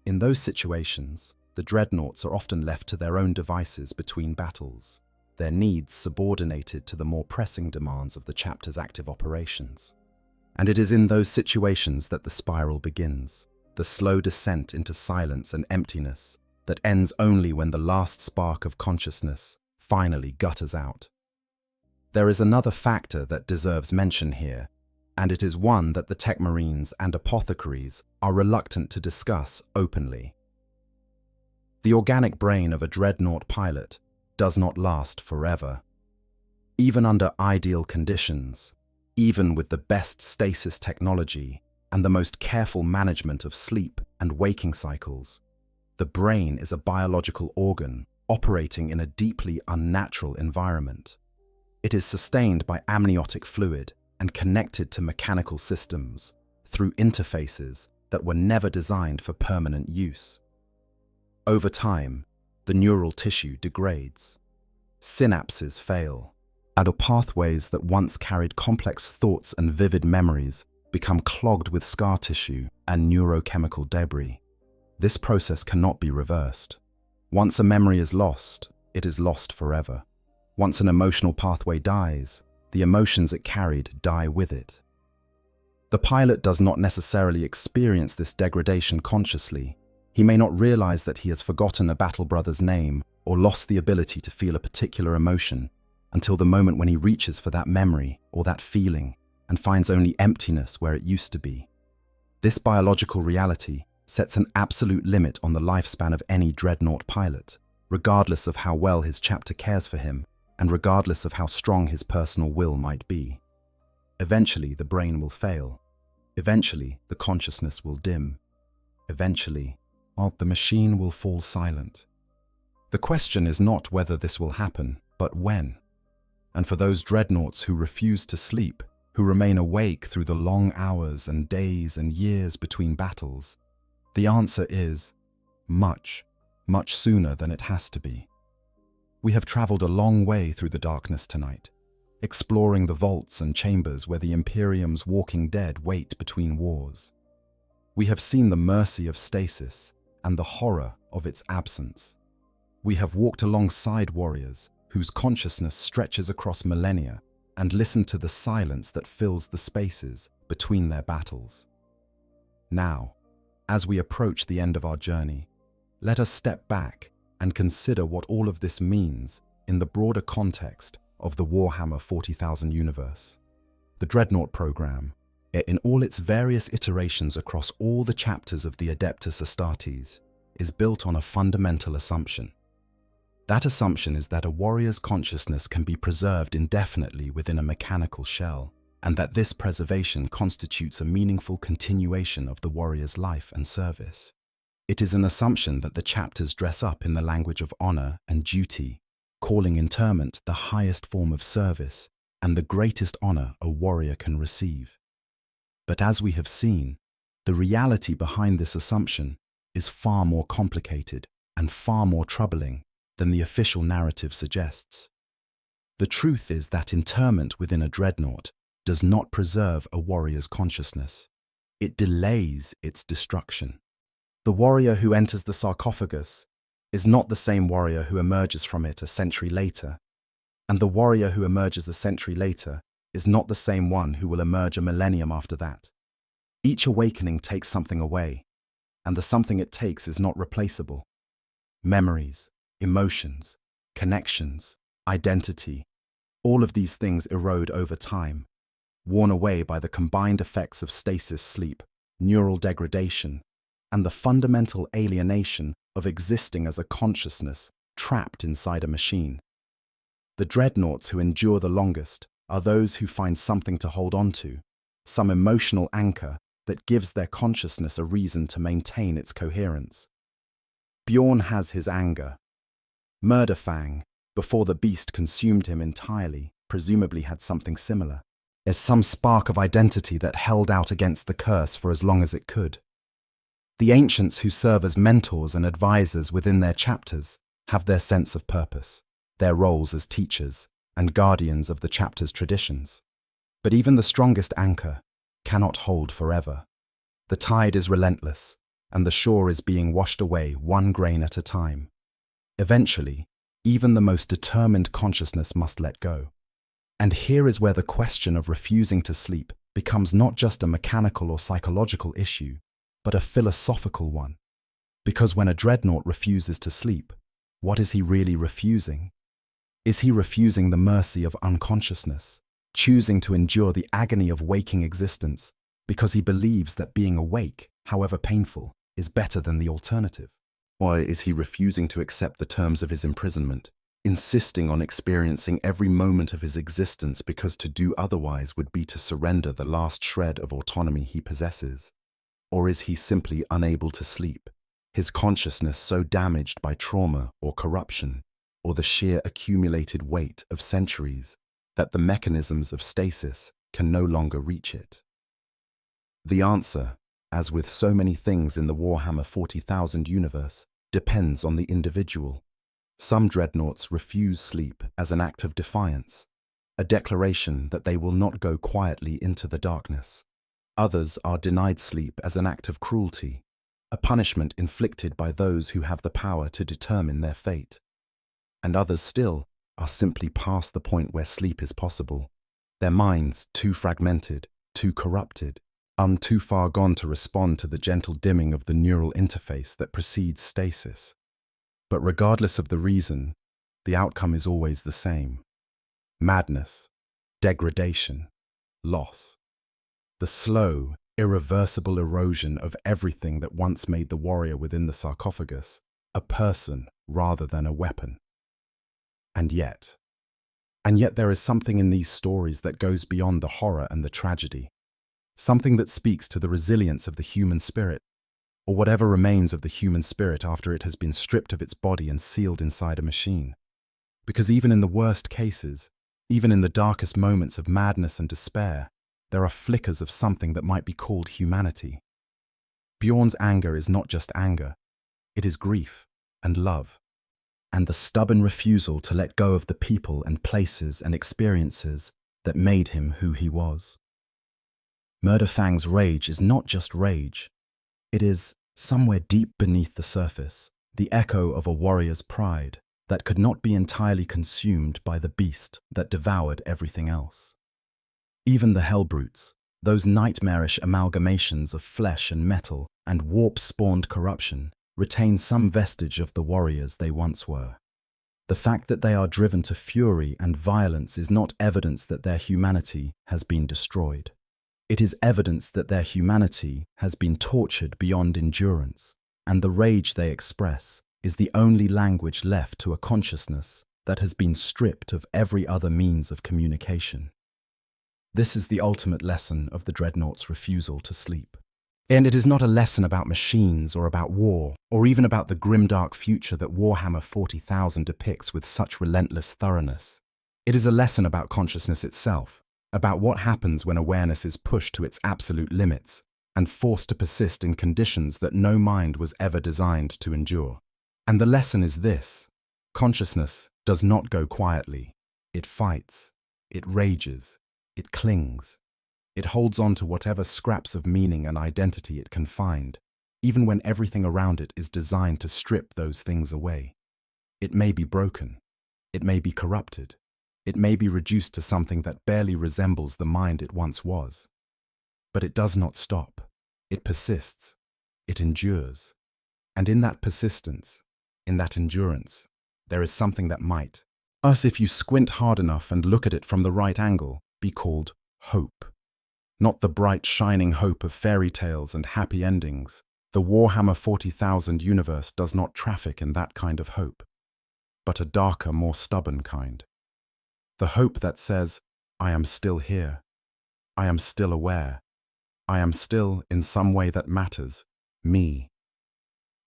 In those situations, the dreadnoughts are often left to their own devices between battles. their needs subordinated to the more pressing demands of the chapter's active operations. And it is in those situations that the spiral begins, the slow descent into silence and emptiness that ends only when the last spark of consciousness finally gutters out. There is another factor that deserves mention here, and it is one that the tech marines and apothecaries are reluctant to discuss openly. The organic brain of a Dreadnought pilot does not last forever. Even under ideal conditions, even with the best stasis technology and the most careful management of sleep and waking cycles, the brain is a biological organ operating in a deeply unnatural environment. It is sustained by amniotic fluid and connected to mechanical systems through interfaces that were never designed for permanent use. Over time, the neural tissue degrades. Synapses fail, and pathways that once carried complex thoughts and vivid memories become clogged with scar tissue and neurochemical debris. This process cannot be reversed. Once a memory is lost, it is lost forever. Once an emotional pathway dies, the emotions it carried die with it. The pilot does not necessarily experience this degradation consciously. He may not realize that he has forgotten a battle brother's name or lost the ability to feel a particular emotion until the moment when he reaches for that memory or that feeling and finds only emptiness where it used to be. This biological reality sets an absolute limit on the lifespan of any Dreadnought pilot, regardless of how well his chapter cares for him and regardless of how strong his personal will might be. Eventually, the brain will fail. Eventually, the consciousness will dim. Eventually, the machine will fall silent. The question is not whether this will happen, but when. And for those Dreadnoughts who refuse to sleep, who remain awake through the long hours and days and years between battles, the answer is much, much sooner than it has to be. We have traveled a long way through the darkness tonight, exploring the vaults and chambers where the Imperium's walking dead wait between wars. We have seen the mercy of stasis and the horror of its absence. We have walked alongside warriors whose consciousness stretches across millennia and listened to the silence that fills the spaces between their battles. Now, as we approach the end of our journey, let us step back and consider what all of this means in the broader context of the Warhammer 40,000 universe. The Dreadnought program, in all its various iterations across all the chapters of the Adeptus Astartes, is built on a fundamental assumption. That assumption is that a warrior's consciousness can be preserved indefinitely within a mechanical shell, and that this preservation constitutes a meaningful continuation of the warrior's life and service. It is an assumption that the chapters dress up in the language of honor and duty, calling interment the highest form of service and the greatest honor a warrior can receive. But as we have seen, the reality behind this assumption is far more complicated and far more troubling than the official narrative suggests. The truth is that interment within a Dreadnought does not preserve a warrior's consciousness. It delays its destruction. The warrior who enters the sarcophagus is not the same warrior who emerges from it a century later, and the warrior who emerges a century later is not the same one who will emerge a millennium after that. Each awakening takes something away, and the something it takes is not replaceable. Memories, emotions, connections, identity, all of these things erode over time, worn away by the combined effects of stasis sleep, neural degradation, and the fundamental alienation of existing as a consciousness trapped inside a machine. The Dreadnoughts who endure the longest are those who find something to hold on to, some emotional anchor that gives their consciousness a reason to maintain its coherence. Bjorn has his anger. Murderfang, before the beast consumed him entirely, presumably had something similar. There's some spark of identity that held out against the curse for as long as it could. The ancients who serve as mentors and advisors within their chapters have their sense of purpose, their roles as teachers and guardians of the chapter's traditions. But even the strongest anchor cannot hold forever. The tide is relentless, and the shore is being washed away one grain at a time. Eventually, even the most determined consciousness must let go. And here is where the question of refusing to sleep becomes not just a mechanical or psychological issue, but a philosophical one. Because when a dreadnought refuses to sleep, what is he really refusing? Is he refusing the mercy of unconsciousness, choosing to endure the agony of waking existence because he believes that being awake, however painful, is better than the alternative? Or is he refusing to accept the terms of his imprisonment, insisting on experiencing every moment of his existence because to do otherwise would be to surrender the last shred of autonomy he possesses? Or is he simply unable to sleep, his consciousness so damaged by trauma or corruption, or the sheer accumulated weight of centuries, that the mechanisms of stasis can no longer reach it? The answer, as with so many things in the Warhammer 40,000 universe, depends on the individual. Some dreadnoughts refuse sleep as an act of defiance, a declaration that they will not go quietly into the darkness. Others are denied sleep as an act of cruelty, a punishment inflicted by those who have the power to determine their fate. And others still are simply past the point where sleep is possible, their minds too fragmented, too corrupted, too far gone to respond to the gentle dimming of the neural interface that precedes stasis. But regardless of the reason, the outcome is always the same: madness, degradation, loss. The slow, irreversible erosion of everything that once made the warrior within the sarcophagus a person rather than a weapon. And yet there is something in these stories that goes beyond the horror and the tragedy. Something that speaks to the resilience of the human spirit, or whatever remains of the human spirit after it has been stripped of its body and sealed inside a machine. Because even in the worst cases, even in the darkest moments of madness and despair, there are flickers of something that might be called humanity. Bjorn's anger is not just anger, it is grief and love, and the stubborn refusal to let go of the people and places and experiences that made him who he was. Murderfang's rage is not just rage. It is, somewhere deep beneath the surface, the echo of a warrior's pride that could not be entirely consumed by the beast that devoured everything else. Even the Hellbrutes, those nightmarish amalgamations of flesh and metal and warp-spawned corruption, retain some vestige of the warriors they once were. The fact that they are driven to fury and violence is not evidence that their humanity has been destroyed. It is evidence that their humanity has been tortured beyond endurance, and the rage they express is the only language left to a consciousness that has been stripped of every other means of communication. This is the ultimate lesson of the Dreadnought's refusal to sleep. And it is not a lesson about machines or about war, or even about the grimdark future that Warhammer 40,000 depicts with such relentless thoroughness. It is a lesson about consciousness itself, about what happens when awareness is pushed to its absolute limits and forced to persist in conditions that no mind was ever designed to endure. And the lesson is this: consciousness does not go quietly. It fights, it rages, it clings. It holds on to whatever scraps of meaning and identity it can find, even when everything around it is designed to strip those things away. It may be broken, it may be corrupted, it may be reduced to something that barely resembles the mind it once was. But it does not stop. It persists. It endures. And in that persistence, in that endurance, there is something that might, if you squint hard enough and look at it from the right angle, be called hope. Not the bright, shining hope of fairy tales and happy endings. The Warhammer 40,000 universe does not traffic in that kind of hope, but a darker, more stubborn kind. The hope that says, I am still here. I am still aware. I am still, in some way that matters, me.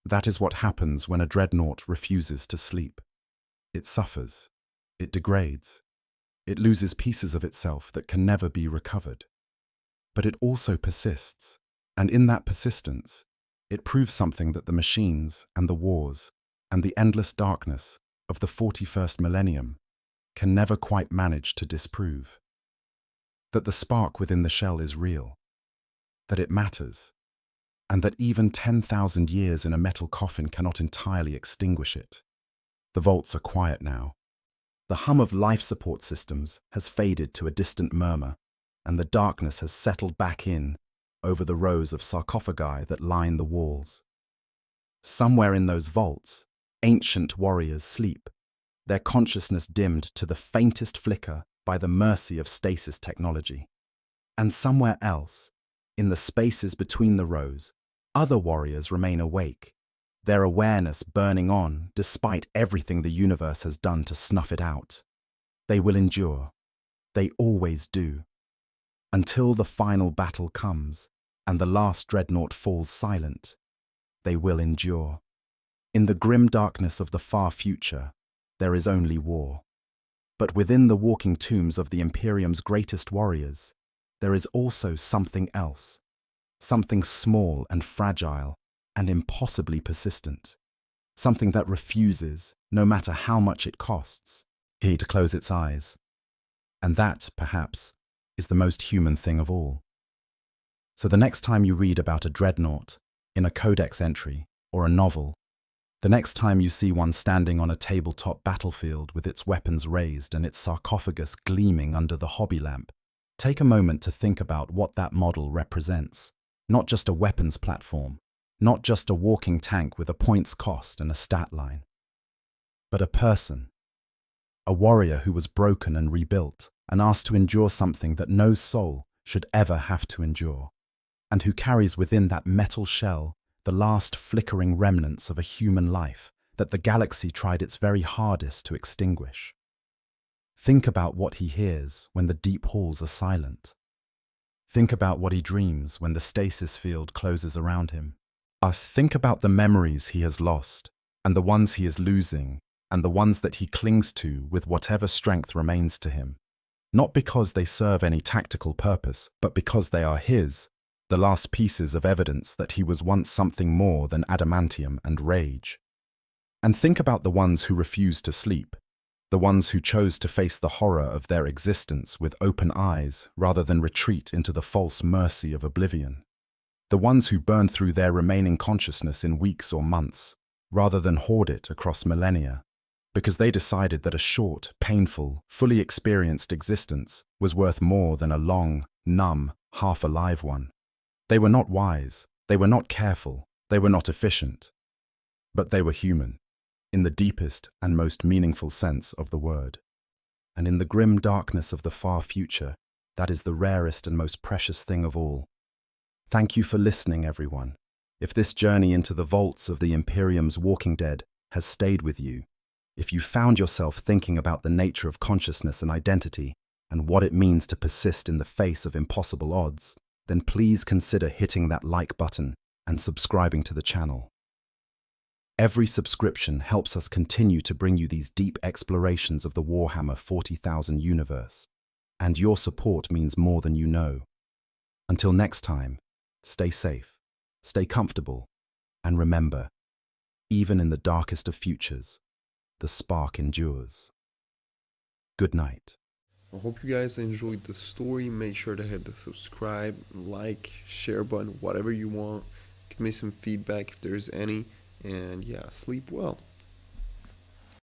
That is what happens when a dreadnought refuses to sleep. It suffers. It degrades. It loses pieces of itself that can never be recovered. But it also persists, and in that persistence, it proves something that the machines and the wars and the endless darkness of the 41st millennium can never quite manage to disprove. That the spark within the shell is real, that it matters, and that even 10,000 years in a metal coffin cannot entirely extinguish it. The vaults are quiet now. The hum of life support systems has faded to a distant murmur, and the darkness has settled back in over the rows of sarcophagi that line the walls. Somewhere in those vaults, ancient warriors sleep, their consciousness dimmed to the faintest flicker by the mercy of stasis technology. And somewhere else, in the spaces between the rows, other warriors remain awake, their awareness burning on despite everything the universe has done to snuff it out. They will endure. They always do. Until the final battle comes and the last dreadnought falls silent, they will endure. In the grim darkness of the far future, there is only war. But within the walking tombs of the Imperium's greatest warriors, there is also something else, something small and fragile and impossibly persistent, something that refuses, no matter how much it costs, to close its eyes. And that, perhaps, is the most human thing of all. So the next time you read about a dreadnought in a codex entry or a novel, the next time you see one standing on a tabletop battlefield with its weapons raised and its sarcophagus gleaming under the hobby lamp, take a moment to think about what that model represents. Not just a weapons platform, not just a walking tank with a points cost and a stat line, but a person, a warrior who was broken and rebuilt and asked to endure something that no soul should ever have to endure, and who carries within that metal shell the last flickering remnants of a human life that the galaxy tried its very hardest to extinguish. Think about what he hears when the deep halls are silent. Think about what he dreams when the stasis field closes around him. Think about the memories he has lost, and the ones he is losing, and the ones that he clings to with whatever strength remains to him. Not because they serve any tactical purpose, but because they are his, the last pieces of evidence that he was once something more than adamantium and rage. And think about the ones who refuse to sleep, the ones who chose to face the horror of their existence with open eyes rather than retreat into the false mercy of oblivion. The ones who burn through their remaining consciousness in weeks or months, rather than hoard it across millennia, because they decided that a short, painful, fully experienced existence was worth more than a long, numb, half-alive one. They were not wise, they were not careful, they were not efficient, but they were human, in the deepest and most meaningful sense of the word. And in the grim darkness of the far future, that is the rarest and most precious thing of all. Thank you for listening, everyone. If this journey into the vaults of the Imperium's Walking Dead has stayed with you, if you found yourself thinking about the nature of consciousness and identity and what it means to persist in the face of impossible odds, then please consider hitting that like button and subscribing to the channel. Every subscription helps us continue to bring you these deep explorations of the Warhammer 40,000 universe, and your support means more than you know. Until next time, stay safe, stay comfortable, and remember, even in the darkest of futures, the spark endures. Good night. I hope you guys enjoyed the story. Make sure to hit the subscribe, like, share button, whatever you want. Give me some feedback if there's any. And yeah, sleep well.